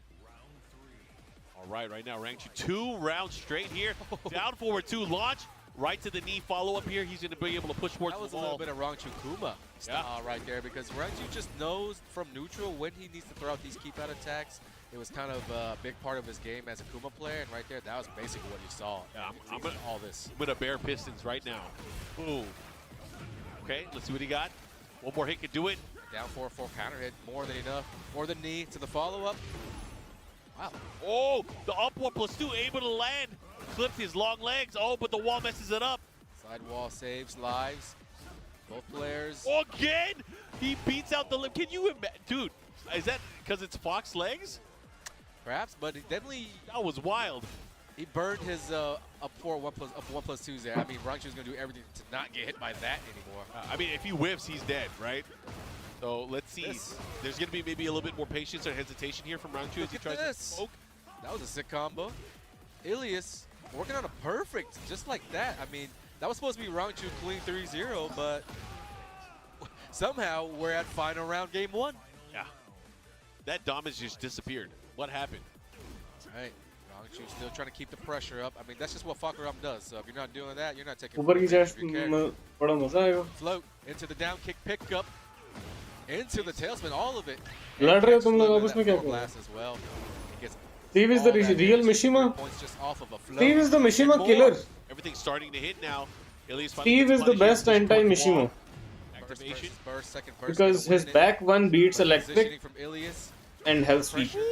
All right now, Rangchu 2 rounds straight here. Down forward 2 launch. right to the knee follow up here. He's going to be able to push towards That was the a wall. little bit of Rangchu Kuma style right there, because Rangchu just knows from neutral when he needs to throw out these keep out attacks. It was kind of a big part of his game as a Kuma player, and right there, that was basically what you saw. Yeah, I'm all this. I'm going to bear Pistons right now. Boom. Okay, let's see what he got. One more hit could do it. Down 4-4 counter hit, more than enough. More than knee to the follow-up. Wow. Oh, the up 1+2 able to land. Clipped his long legs. Oh, but the wall messes it up. Side wall saves lives. Both players. Oh, again, he beats out the lip. Can you imagine? Dude, is that because it's Fox legs? Perhaps, but he definitely, That was wild. he burned his up 1+2s there. I mean, Rangchu's going to do everything to not get hit by that anymore. I mean, if he whiffs, he's dead, right? So let's see. This- There's going to be maybe a little bit more patience or hesitation here from Rangchu as he Look tries at to this. smoke. That was a sick combo. Ilias working on a perfect, just like that. I mean, that was supposed to be Rangchu clean 3-0, but somehow we're at final round game 1. Yeah. That Dom has just disappeared. What happened? All right. Rangchu still trying to keep the pressure up. I mean, that's just what Fakuram does. So if you're not doing that, you're not taking ऊपर की full advantage chest of your character. बड़ा मजा आएगा. Float into the down kick pickup. Into the tailspin, all of it. लड़ रहे हो तुम लोग Float आपस in में that क्या forward कर रहे हो? blast as well. He gets Steve is the all that real damage, Mishima. points just off of a float. Steve is the And Mishima more. killer. Everything's starting to hit now. Ilias finally Steve gets is the punished here. best Push towards the anti-Mishima wall. Burst, Activation. burst, second burst, because gonna his win it. back one beats Positioning electric from Ilias. and hell sweep Pressure.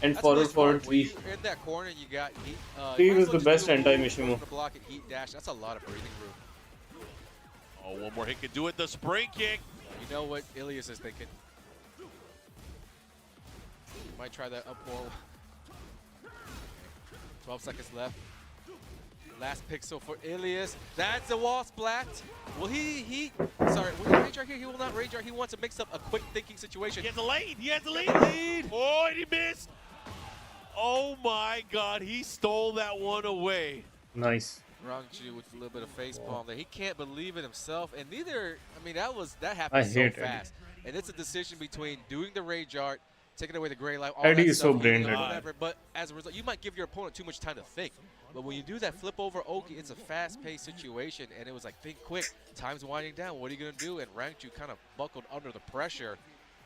and That's forward really smart. forward When three. you're in that corner, you got heat. Steve you might is as well the just best do a move, anti-Mishima. go for the block and heat dash. That's a lot of breathing room. Oh, one more hit could do it. The spring kick. You know what Ilias is thinking. Might try that up more. 12 seconds left. Last pixel for Ilias. That's a wall splat. Will sorry, will he rage art here? He will not rage art. He wants to mix up a quick thinking situation. He has the lead. He has the lead. Oh, and he missed. Oh my God, he stole that one away. Nice. Rangchu with a little bit of face palm there. He can't believe it himself, and neither. I mean, that happened I so hate fast, and it's a decision between doing the rage art, taking away the gray light. All Eddie that is so stuff, brain healing, dead. whatever. But as a result, you might give your opponent too much time to think. But when you do that flip over Oki, it's a fast-paced situation, and it was like, think quick. Time's winding down. What are you gonna do? And Rangchu kind of buckled under the pressure.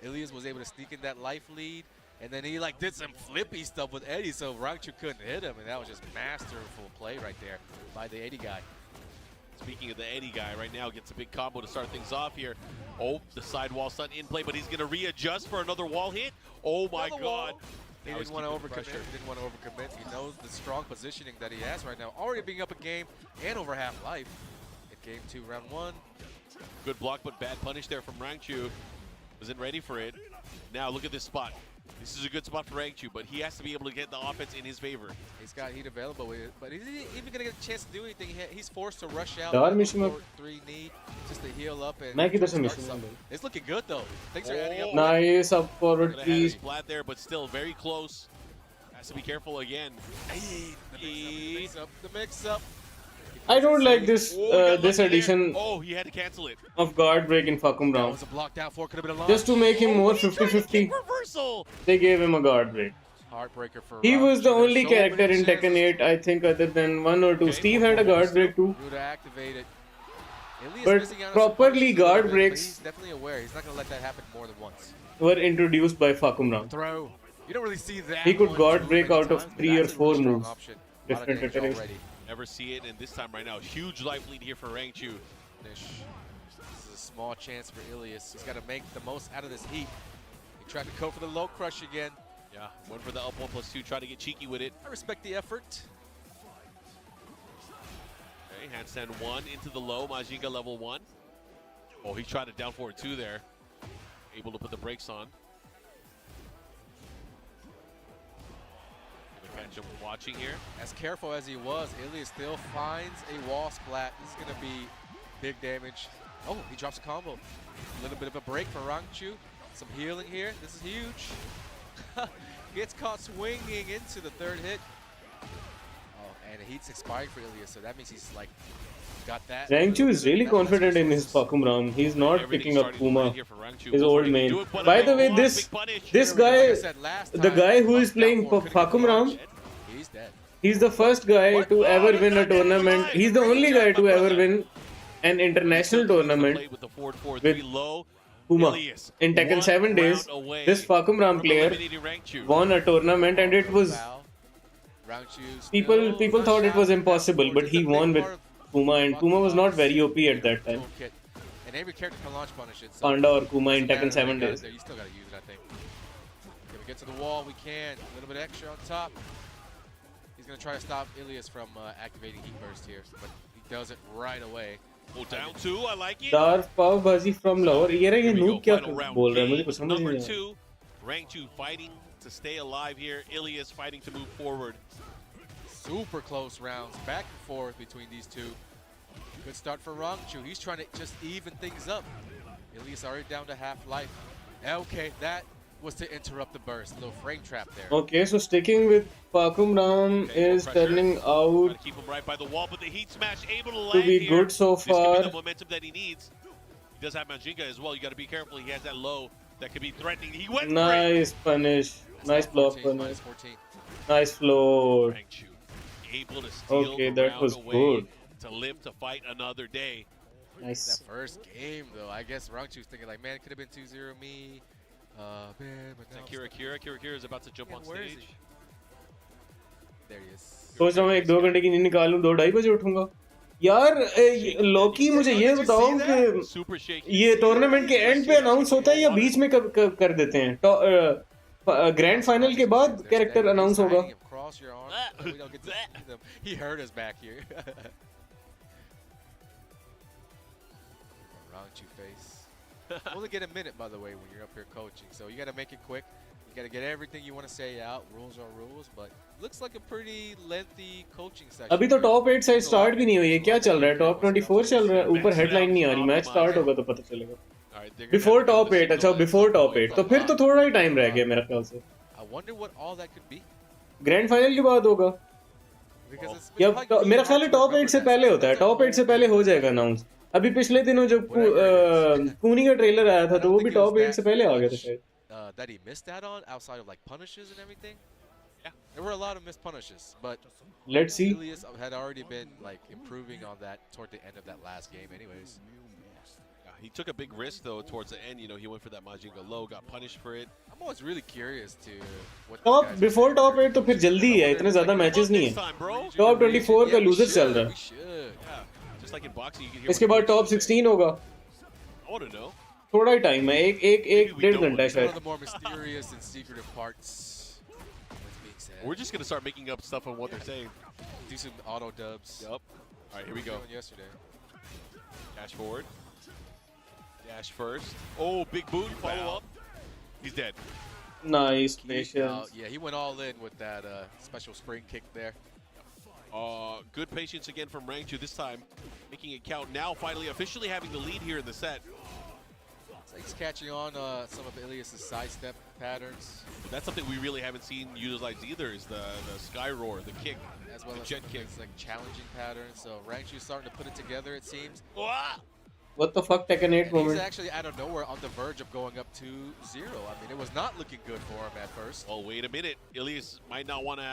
Ilias was able to sneak in that life lead. And then he did some flippy stuff with Eddie, so Rangchu couldn't hit him, and that was just masterful play right there by the Eddie guy. Speaking of the Eddie guy, right now gets a big combo to start things off here. Oh, the side wall stun in play, but he's going to readjust for another wall hit. Oh my Another God. wall. He Now he's didn't want to keeping the overcommit. pressure. He didn't want to overcommit. He knows the strong positioning that he has right now. Already being up a game and over half life in game 2, round 1. Good block, but bad punish there from Rangchu. Wasn't ready for it. Now look at this spot. This is a good spot for Rangchu, but he has to be able to get the offense in his favor. He's got heat available with it, but he's even going to get a chance to do anything. He's forced to rush out. Dar Mishima. 3 knee just to heal up and मैं किधर से start Mishima something. हूँ? It's looking good though. Things are adding up. Oh. Nice up forward Could have had a three. splat there, but still very close. Has to be careful again. The mix up. I don't like this Oh, he got this lucky there. addition Oh, he had to cancel it. of guard break in Fakum That round. was a block down 4. Could have been a long. Just to make him more He tried to 50-50, kick reversal. they gave him a guard break. Heartbreaker for He was the Rangchu. only So character many in Tekken chances 8, I think, other than 1 or 2. Okay, Steve had a guard break too. to activate it. Ilias But missing out on some properly punches a little guard bit, but breaks- He's definitely aware. He's not going to let that happen more than once. Were introduced by Fakum round. Throw. You don't really see that. He could one guard too break many out of times, but 3 or that's a 4 really strong moves. option. Lot of Different damage iterations. already. Never see it, and this time right now, huge life lead here for Rangchu. This is a small chance for Ilias. He's got to make the most out of this heat. He tried to go for the low crush again. Yeah, went for the up 1+2, try to get cheeky with it. I respect the effort. Okay, handstand 1 into the low, Majinga level 1. Oh, he tried to down forward 2 there. Able to put the brakes on. Gonna catch him watching here. As careful as he was, Ilias still finds a wall splat. This is going to be big damage. Oh, he drops a combo. A little bit of a break for Rangchu. Some healing here. This is huge. Gets caught swinging into the 3rd hit. Oh, and the heat's expired for Ilias, so that means he's got that. Rangchu is really That confident in lets his him Fakum round. He's not Everything's picking up starting to land Puma, here for Rangchu. his Will old he main. do it? But a By big the way, block, this big punish. this Like I guy, said last the time, guy who is down playing four, couldn't get Fakum the round, launch. He's dead. He's the first guy What? to Oh, ever that's win a not dead tournament. alive. He's the Great only job, guy my to ever brother. win an He international still continues to tournament play with the forward 4-3 with low. Puma. Ilias, In Tekken one 7 days, round away this Fakumram from player eliminating Rangchu. won a tournament, and it No was foul. Rangchu people still not thought it was shy of down impossible, forwards. but It's he a big won with part of Puma, and Puma was not Fakumram's, very OP at that time. toolkit. And every character can launch punish it. So Panda or Kuma in doesn't matter Tekken that they 7 got it days. there, you still got to use it, I think. Can we get to the wall? We can. A little bit extra on top. He's going to try to stop Ilias from activating Heat Burst here, but he does it right away. Oh, down two. I like it. Darf Pav Bhaji from Lahore. ये रहा, ये Here we noob go. क्या Final round. बोल रहा है, मुझे Game कुछ समझ number नहीं आ रहा. 2. Rangchu fighting to stay alive here. Ilias fighting to move forward. Super close rounds, back and forth between these two. Good start for Rangchu. He's trying to just even things up. Ilias already down to half life. Okay, that was to interrupt the burst. A little frame trap there. Okay, so sticking with Fakumram Okay, more is pressure. turning Trying out to keep him right by the wall, but the heat smash able to to land be here. good so This could be far. the momentum that he needs. He does have Majinka as well. You got to be careful. He has that low that could be threatening. He went for it. Nice punish. Nice block 14, punish. minus 14. Nice float. Rangchu able to steal Okay, the that round was away good. to live to fight another day. Nice. That first game, though, I guess Rangchu's thinking like, man, it could have been 2-0 me. Man, but now Kira is about to jump on where is stage. he? There he is. सोच रहा हूँ एक 2 घंटे की नींद निकालूं, 2-2:30 बजे उठूंगा. यार लॉकी, मुझे ये बताओ कि Super shaky. ये टूर्नामेंट के एंड पे अनाउंस होता है या बीच में कब कर देते हैं? ग्रैंड फाइनल के बाद कैरेक्टर अनाउंस होगा. Cross your arm. We don't get to see them. He hurt us back here. Rangchu face. Only get a minute, by the way, when you're up here coaching. So you got to make it quick. You got to get everything you want to say out. Rules are rules, but looks like a pretty lengthy coaching session. अभी तो top 8 side start भी नहीं हुई है. क्या चल रहा है? टॉप 24 चल रहा है. ऊपर हेडलाइन नहीं आ रही. मैच स्टार्ट होगा तो पता चलेगा. All right, they're gonna before have to top give the 8. अच्छा, signal before at top some 8 point तो for फिर तो Bob. थोड़ा ही टाइम रह गया मेरे ख्याल से. I wonder what all that could be. Grand final के बाद होगा Because it's या probably gonna be मेरा ख्याल है hard to टॉप 8 remember से that. पहले होता है. That's a टॉप 8 से whole पहले big हो thing. जाएगा अनाउंस. अभी पिछले दिनों जब Whatever it is. कूनी का ट्रेलर आया था I तो don't वो think भी it was टॉप 8 that से पहले आ गया था much, शायद. that he missed that on outside of like punishes and everything. Yeah. There were a lot of missed punishes, but Let's see. Ilias had already been like improving on that toward the end of that last game anyways. Yeah, he took a big risk though towards the end. You know, he went for that Majinga low, got punished for it. I'm always really curious to what top these guys before are top saying. 8 तो फिर जल्दी ही है. इतने ज्यादा matches नहीं Next है. time, bro. Top 24 का Yeah, we loser चल should, रहा we है. should. Yeah, just like in boxing, you can hear. इसके what बाद the टॉप coaches say. 16 होगा. I want to know. थोड़ा ही टाइम है. एक Maybe we डेढ़ don't. घंटा है It's one of शायद. the more mysterious and secretive parts. What's being said. We're just gonna start making up stuff on what they're saying. Do some auto dubs. Yep. All right, here we go. Doing yesterday. Dash forward. Dash first. Oh, big boot. Follow up. He's dead. Nice Kicked patience. out. Yeah, he went all in with that special spring kick there. Good patience again from Rangchu this time, making it count. Now finally officially having the lead here in the set. So he's catching on some of Ilias' sidestep patterns, But that's something we really haven't seen utilized either, is the sky roar, the kick, as well the as jet some of kick. his, like challenging patterns. So Rangchu's starting to put it together, it seems. Ah! What the fuck, Tekken 8 And he's moment. actually out of nowhere on the verge of going up 2-0. I mean, it was not looking good for him at first. Well, wait a minute. Ilias might not want to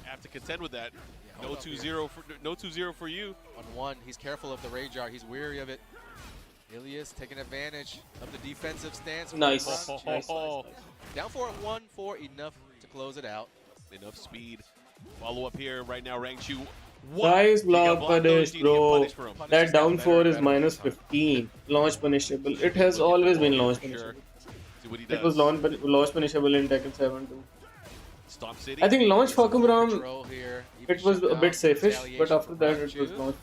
have to contend with that. Yeah, No hold up 2-0 for no 2-0 for you. On one, he's careful of the rage art. He's weary of it. Ilias taking advantage of the defensive stance. from Nice. Rangchu. Nice. Down for it, 1-4, enough to close it out. Enough speed. Follow up here right now, Rangchu. Nice He got block blocked, punish, though. He didn't get bro. punished for him. That down Better 4 and is better minus this time. 15. Launch punishable. It has always been launch punishable. Sure. See what he does. It was launch punishable in Tekken 7 too. Stomp City. I think launch Fakumram, Control here. Even it was shut a bit down safe-ish, but retaliation after from that it was Rangchu. launch.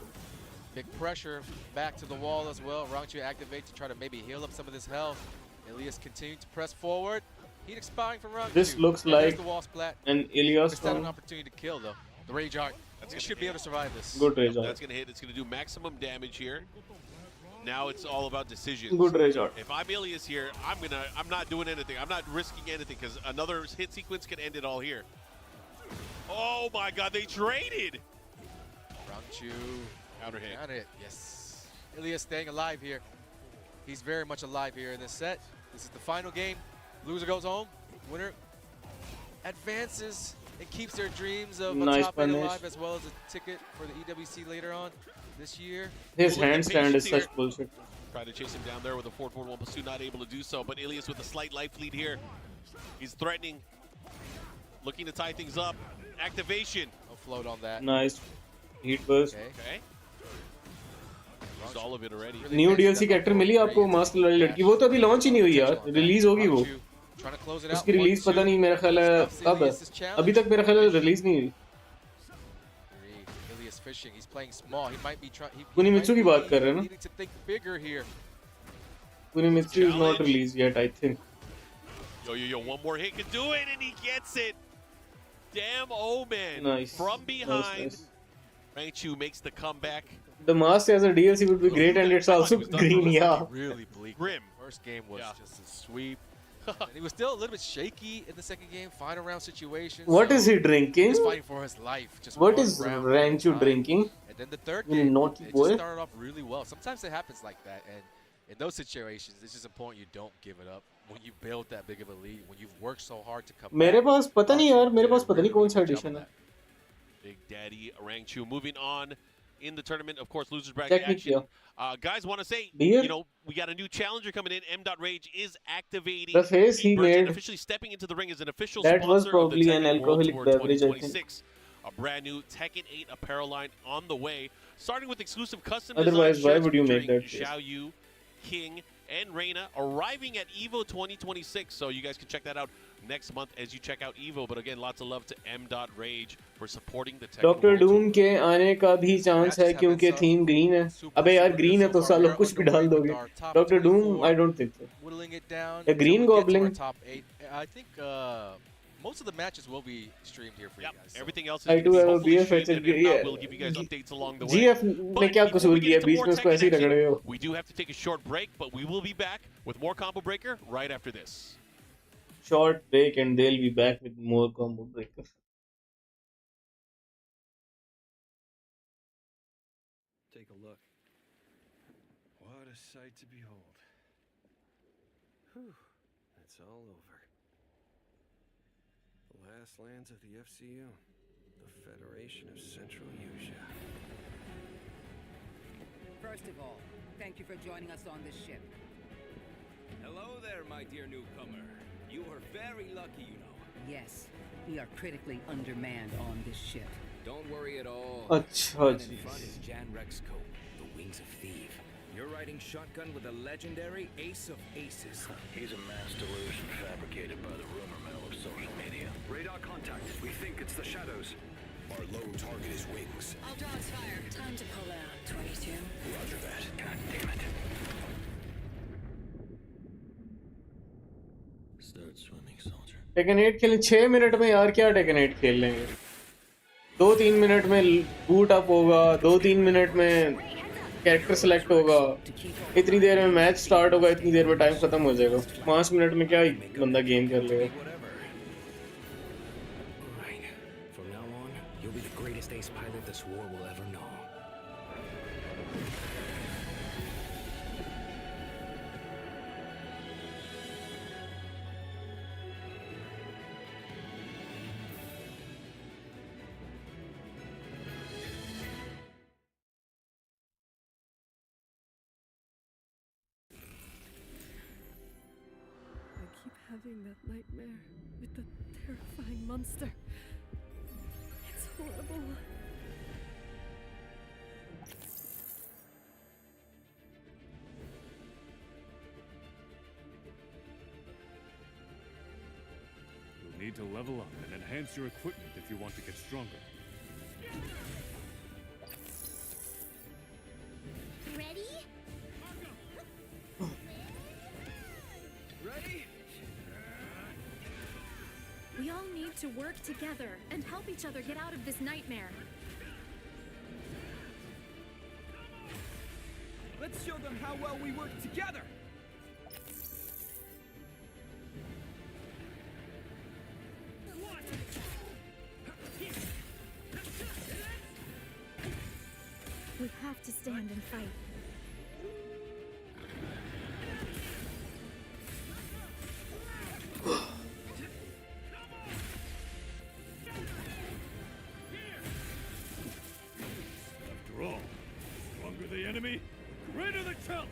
Big pressure back to the wall as well. Rangchu activate to try to maybe heal up some of this health. Ilias continuing to press forward. Heat expiring from Rangchu. This looks And there's like the wall splat. And Ilias Missed out on an from opportunity to kill though. The rage art. That's He gonna should be hit. able to survive this. good rage art. That's going to hit. It's going to do maximum damage here. Now it's all about decisions. Good rage art. If I'm Ilias here, I'm not doing anything. I'm not risking anything because another hit sequence could end it all here. Oh my God, they traded. Rangchu. Counter hit. Got it. Yes. Ilias staying alive here. He's very much alive here in this set. This is the final game. Loser goes home. Winner advances. It keeps their dreams of Nice a top 8 punish. alive as well as a ticket for the EWC later on this year. His Look at the handstand is patience here. such bullshit. Trying to chase him down there with a 4-4-1 pursuit, not able to do so. But Ilias with a slight life lead here. He's threatening, looking to tie things up. Activation. No float on that. Nice heat burst. Okay. Okay. Used all of it already. New DLC character मिली आपको mask वाली लड़की, वो तो अभी launch ही नहीं हुई यार, रिलीज होगी वो। Trying to close it out. उसकी रिलीज पता नहीं, मेरा ख्याल है कब है, अभी तक मेरा ख्याल है रिलीज नहीं हुई। Ilias fishing. He's playing small. He might be trying. Kunimitsu की बात कर रहे हैं ना? Needing to think bigger here. Kunimitsu is not released yet, I think. Yo, one more hit can do it, and he gets it. Damn Omen. Nice. From behind. Nice. Rangchu makes the comeback. The mask as a DLC would be great, and it's also green, yeah. Really bleak. Grim. First game was Yeah. just a sweep. And he was still a little bit shaky in the second game, final round situation. What is he He drinking? was fighting for his life. Just What one is round at a Ranchu time. drinking? And then the third You game, naughty it boy. just started off really well. Sometimes it happens like that, and in those situations, it's just important you don't give it up. When you build that big of a lead, when you've worked so hard to come मेरे back, पास पता नहीं यार, मेरे पास पता नहीं कौन सा really good addition job है। of that. Big Daddy Rangchu moving on in the tournament. Of course, losers bracket Check me action. Guys, want to say, Beer? you know, we got a new challenger coming in. M.Rage is activating. The face he Virgin made, officially stepping into the ring as an official that was sponsor probably of the an Tekken World alcoholic Tour beverage, I think. 2026. A brand new Tekken 8 apparel line on the way, starting with exclusive custom Otherwise, design why shirts would you make featuring that face? Xiao Yu, King, and Reina, arriving at EVO 2026. So you guys can check that out next month as you check out EVO. But again, lots of love to M.Rage for supporting the Tekken doctor World Doom Tour. के आने का भी chance है क्योंकि theme green है। अबे यार green है तो सालों कुछ भी डाल दोगे। Doctor Doom, I don't think so. Whittling it down. A green until we get to our goblin. top 8. I think most of the matches will be streamed here for Yep, you guys. so. everything else is I do have a hopefully BF streamed, and if not, yeah. we'll give you guys updates along the way. GF But ने क्या before कसूर we किया, get into बीच more में उसको ऐसे ही Tekken रगड़ रहे हो। action, we do have to take a short break, but we will be back with more Combo Breaker right after this. Short break and they'll be back with more combo breaker. Take a look. What a sight to behold. Whew, it's all over. The last lands of the FCU, the Federation of Central Asia. First of all, thank you for joining us on this ship. Hello there, my dear newcomer. You are very lucky, you know. Yes, we are critically undermanned on this ship. Don't worry at all. अच्छा And in जी। front is Jan Rexco, the Wings of Thief. You're riding shotgun with the legendary Ace of Aces. He's a mass delusion fabricated by the rumor mill of social media. Radar contact. We think it's the shadows. Our lone target is Wings. All dogs fire. Time to pull out, 22. Roger that. God damn it. Start swimming, soldier. Taken 8 खेलें 6 minute में यार, क्या taken 8 खेल लेंगे। 2-3 minute में boot up होगा, 2-3 minute में character select होगा, इतनी देर में मैच स्टार्ट होगा, इतनी देर में टाइम खत्म हो जाएगा। 5 मिनट में क्या बंदा गेम कर लेगा। Whatever. Right. From now on, you'll be the greatest ace pilot this war will ever know. I keep having that nightmare with the terrifying monster. It's horrible. You'll need to level up and enhance your equipment if you want to get stronger. Ready? Ready? We all need to work together and help each other get out of this nightmare. Let's show them how well we work together. We have to stand and fight. enemy, the greater the challenge.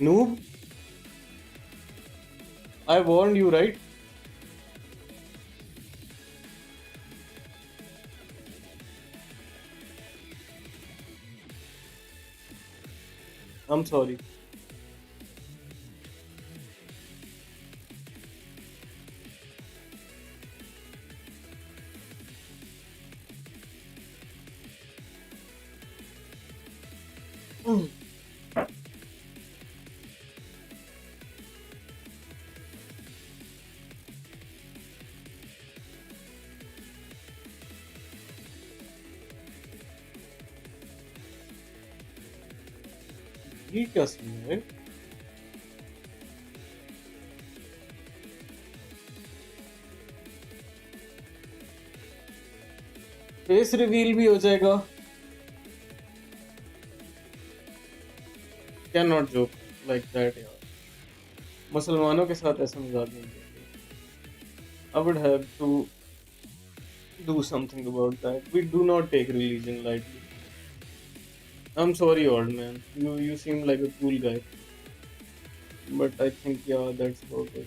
Noob, I warned you, right? I'm sorry. ये क्या scene है? Face reveal भी हो जाएगा? Can not joke like that यार। मुसलमानों के साथ ऐसा मजाक नहीं करते। I would have to do something about that. We do not take religion lightly. I'm sorry, old man. You seem like a cool guy. But I think, yeah, that's about it.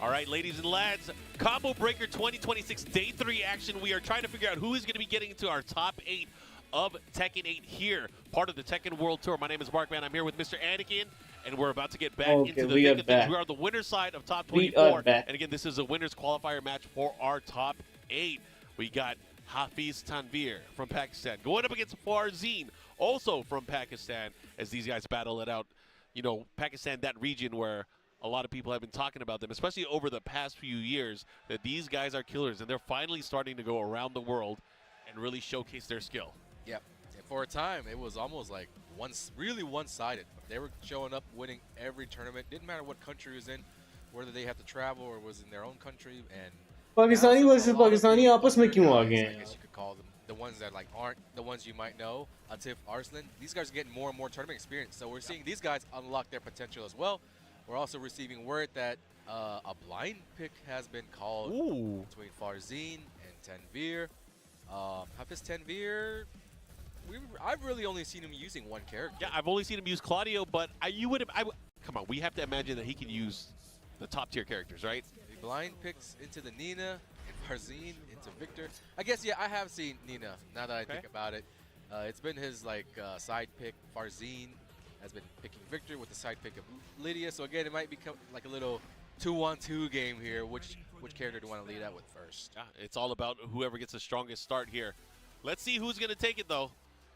All right, ladies and lads, Combo Breaker 2026 Day 3 action. We are trying to figure out who is going to be getting into our top 8 of Tekken 8 here, part of the Tekken World Tour. My name is Markman. I'm here with Mr. Anakin, and we're about to get back into the thick of things. We are the winner's side of top 24. And again, this is a winner's qualifier match for our top 8. We got Hafiz Tanvir from Pakistan going up against Farzeen, also from Pakistan, as these guys battle it out. You know, Pakistan, that region where a lot of people have been talking about them, especially over the past few years, that these guys are killers, and they're finally starting to go around the world and really showcase their skill. Yep. And for a time, it was almost like really one-sided. They were showing up, winning every tournament. Didn't matter what country it was in, whether they had to travel or was in their own country. And Pakistani versus Pakistani आपस में क्यों आ गए हैं? I guess you could call them the ones that like aren't the ones you might know. Atif, Arslan, these guys are getting more and more tournament experience. So we're seeing these guys unlock their potential as well. We're also receiving word that a blind pick has been called between Farzeen and Tanvir. Hafiz Tanvir, I've really only seen him using one character. Yeah, I've only seen him use Claudio, but come on, we have to imagine that he can use the top tier characters, right? The blind picks into the Nina and Farzeen into Victor. I guess, yeah, I have seen Nina now that I think about it. It's been his side pick. Farzeen has been picking Victor with the side pick of Lydia. So again, it might become like a little 2-on-2 game here. Which character do you want to lead out with first? Yeah, it's all about whoever gets the strongest start here. Let's see who's going to take it, though.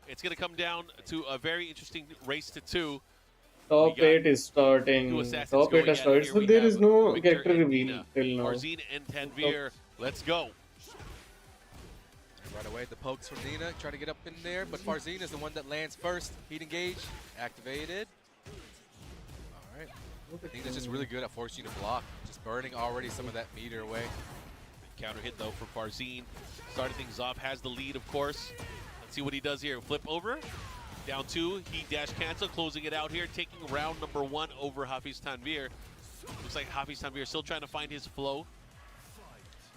It's going to come down to a very interesting race to 2. Top 8 is starting. Top 8 is starting. So there is no character reveal till now. Farzeen and Tanvir, let's go. Right away, the pokes from Nina, try to get up in there, but Farzeen is the one that lands first. Heat engage, activated. All right. Nina's just really good at forcing you to block, just burning already some of that meter away. Counter hit, though, from Farzeen. Starting things off, has the lead, of course. Let's see what he does here. Flip over, down 2, heat dash cancel, closing it out here, taking round number 1 over Hafiz Tanvir. Looks like Hafiz Tanvir still trying to find his flow.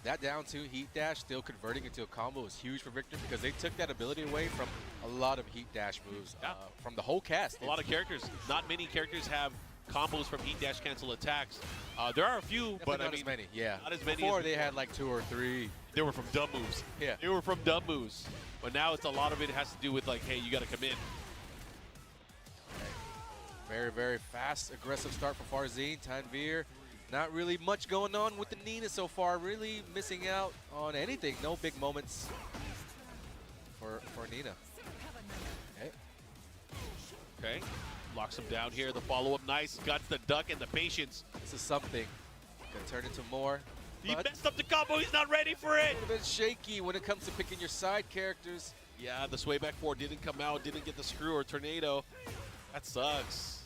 That down 2 heat dash still converting into a combo is huge for Victor because they took that ability away from a lot of heat dash moves from the whole cast. A lot of characters. Not many characters have combos from heat dash cancel attacks. There are a few, but not I mean, as many. Yeah, not as many. Before they had like 2 or 3. They were from dumb moves. Yeah, they were from dumb moves. But now it's a lot of it has to do with like, hey, you got to commit. Very, very fast, aggressive start for Farzeen. Tanvir, not really much going on with the Nina so far. Really missing out on anything. No big moments for Nina. Okay. Locks him down here. The follow-up, nice. Got the duck and the patience. This is something. Can turn into more. He messed up the combo. He's not ready for it. A little bit shaky when it comes to picking your side characters. Yeah, the sway back 4 didn't come out. Didn't get the screw or tornado. That sucks.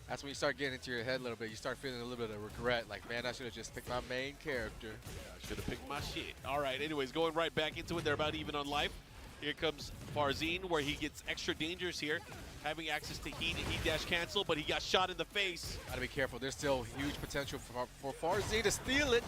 That's when you start getting into your head a little bit. You start feeling a little bit of regret. Like, man, I should have just picked my main character. Yeah, I should have picked my shit. All right, anyways, going right back into it. They're about even on life. Here comes Farzeen, where he gets extra dangerous here. Having access to heat and heat dash cancel, but he got shot in the face. Gotta be careful. There's still huge potential for Farzeen to steal it.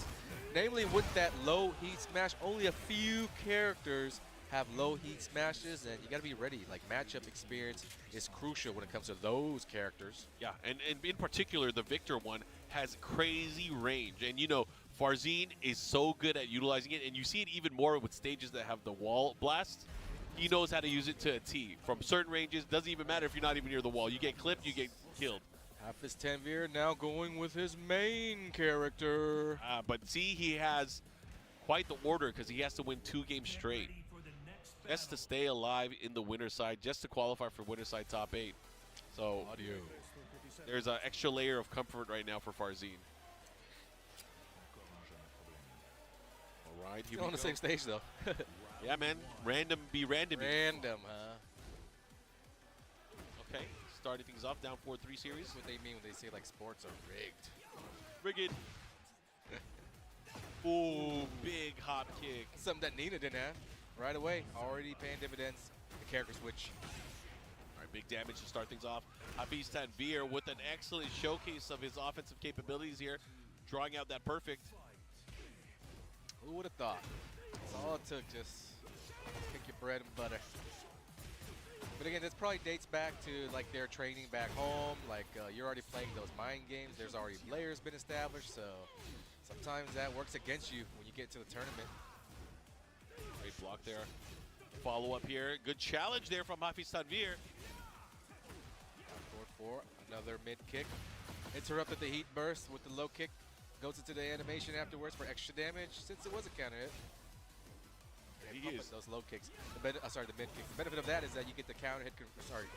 Namely, with that low heat smash, only a few characters have low heat smashes, and you got to be ready. Like, matchup experience is crucial when it comes to those characters. Yeah, and in particular, the Victor one has crazy range. And, you know, Farzeen is so good at utilizing it, and you see it even more with stages that have the wall blast. He knows how to use it to a T. From certain ranges, doesn't even matter if you're not even near the wall. You get clipped, you get killed. Hafiz Tanvir now going with his main character. But see, he has quite the order because he has to win 2 games straight. Just to stay alive in the winner's side, just to qualify for winner's side top 8. So there's an extra layer of comfort right now for Farzeen. All right, Still on the same stage though. Yeah, man. Random be random. Random, huh? Okay, starting things off down 4-3 series. That's what they mean when they say like sports are rigged. Rigged. Ooh, big hop kick. Something that Nina didn't have. Right away, already paying dividends. The character switch. All right, big damage to start things off. Hafiz Tanvir with an excellent showcase of his offensive capabilities here, drawing out that perfect. Who would have thought? That's all it took, just pick your bread and butter. But again, this probably dates back to like their training back home. Like you're already playing those mind games. There's already layers been established, so Sometimes that works against you when you get to the tournament. Great block there. Follow up here. Good challenge there from Hafiz Tanvir. Forward 4, another mid kick. Interrupted the heat burst with the low kick. Goes into the animation afterwards for extra damage since it was a counter hit. And He is. those low kicks. The mid kick. The benefit of that is that you get the counter hit,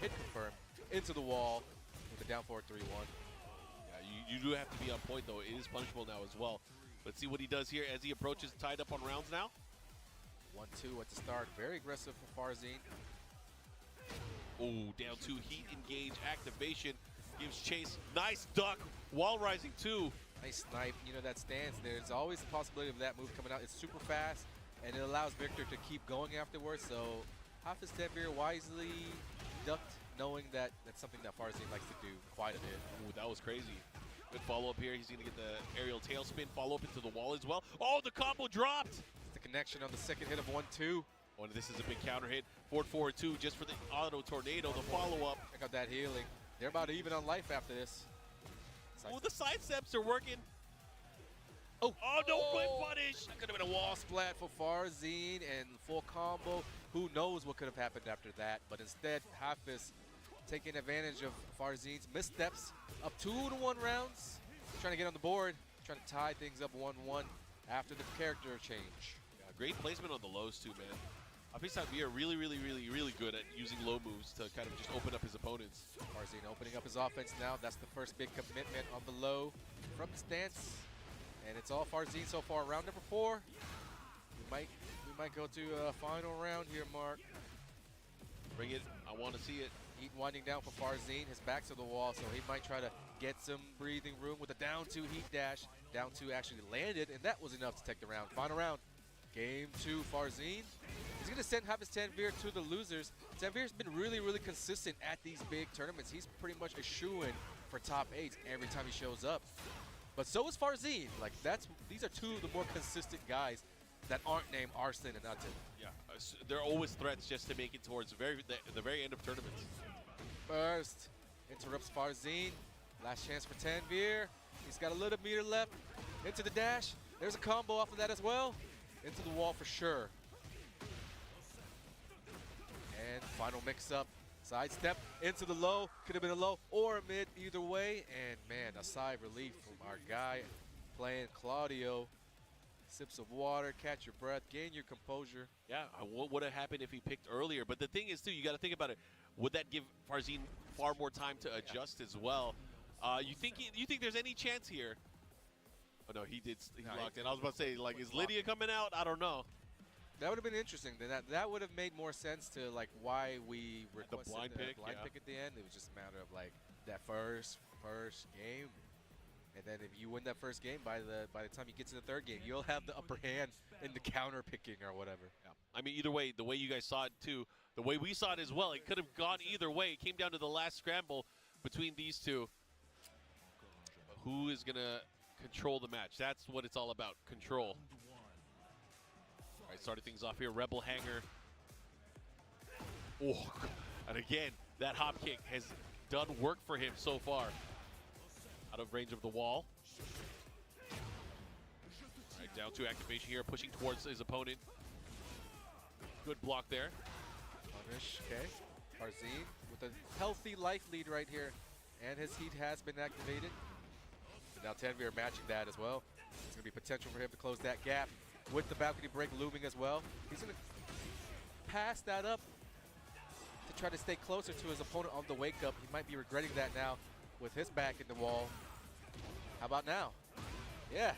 hit confirm into the wall with the down forward 3-1. Yeah, you do have to be on point though. It is punishable now as well. Let's see what he does here as he approaches tied up on rounds now. 1-2 at the start. Very aggressive for Farzin. Oh, down 2, heat engage activation. Gives chase. Nice duck. Wall rising 2. Nice snipe. You know, that stance, there's always the possibility of that move coming out. It's super fast, and it allows Victor to keep going afterwards. So Hafiz Tanvir wisely ducked, knowing that that's something that Farzin likes to do quite a bit. Ooh, that was crazy. Good follow-up here. He's going to get the aerial tailspin, follow-up into the wall as well. Oh, the combo dropped! It's the connection on the second hit of 1-2. Oh, and this is a big counter hit. Forward 4-2 just for the auto tornado, the follow-up. Check out that healing. They're about even on life after this. Oh, the side steps are working. Oh, no, quick punish! That could have been a wall splat for Farzin and full combo. Who knows what could have happened after that, but instead, Hafiz taking advantage of Farzin's missteps. Up 2-1 rounds, trying to get on the board, trying to tie things up 1-1 after the character change. Yeah, great placement on the lows too, man. Hafiz Tanvir really good at using low moves to kind of just open up his opponents. Farzin opening up his offense now. That's the first big commitment on the low from the stance. And it's all Farzin so far. Round number 4. We might go to a final round here, Mark. Bring it. I want to see it. Heat winding down for Farzin. His back's to the wall, so he might try to get some breathing room with a down 2 heat dash. Down 2 actually landed, and that was enough to take the round. Final round. Game 2, Farzin. He's going to send Hafiz Tanvir to the losers. Tanvir's been really consistent at these big tournaments. He's pretty much a shoo-in for top 8s every time he shows up. But so is Farzin. Like, these are two of the more consistent guys that aren't named Arslan and Utton. Yeah, they're always threats just to make it towards the very end of tournaments. First, interrupts Farzin. Last chance for Tanvir. He's got a little meter left. Into the dash. There's a combo off of that as well. Into the wall for sure. And final mix-up. Sidestep into the low. Could have been a low or a mid either way. And man, a sigh of relief from our guy playing Claudio. Sips of water, catch your breath, gain your composure. Yeah, what would have happened if he picked earlier? But the thing is, too, you got to think about it. Would that give Farzin far more time to adjust as well? You think there's any chance here? Oh no, he locked in. I was about to say, like, is Lydia coming out? I don't know. That would have been interesting. That would have made more sense to like why we requested the blind pick at the end. It was just a matter of like that first game, and then if you win that first game, by the time you get to the third game, you'll have the upper hand in the counter picking or whatever. Yeah. I mean, either way, the way you guys saw it too, the way we saw it as well, it could have gone either way. It came down to the last scramble between these two. Who is gonna control the match? That's what it's all about. Control. All right, starting things off here. Rebel Hanger. Oh, and again, that hop kick has done work for him so far. Out of range of the wall. All right, down 2 activation here, pushing towards his opponent. Good block there. Punish, okay. Farzin with a healthy life lead right here. And his heat has been activated. And now Tanvir matching that as well. There's going to be potential for him to close that gap with the balcony break looming as well. He's going to pass that up to try to stay closer to his opponent on the wake up. He might be regretting that now with his back in the wall. How about now? Yeah.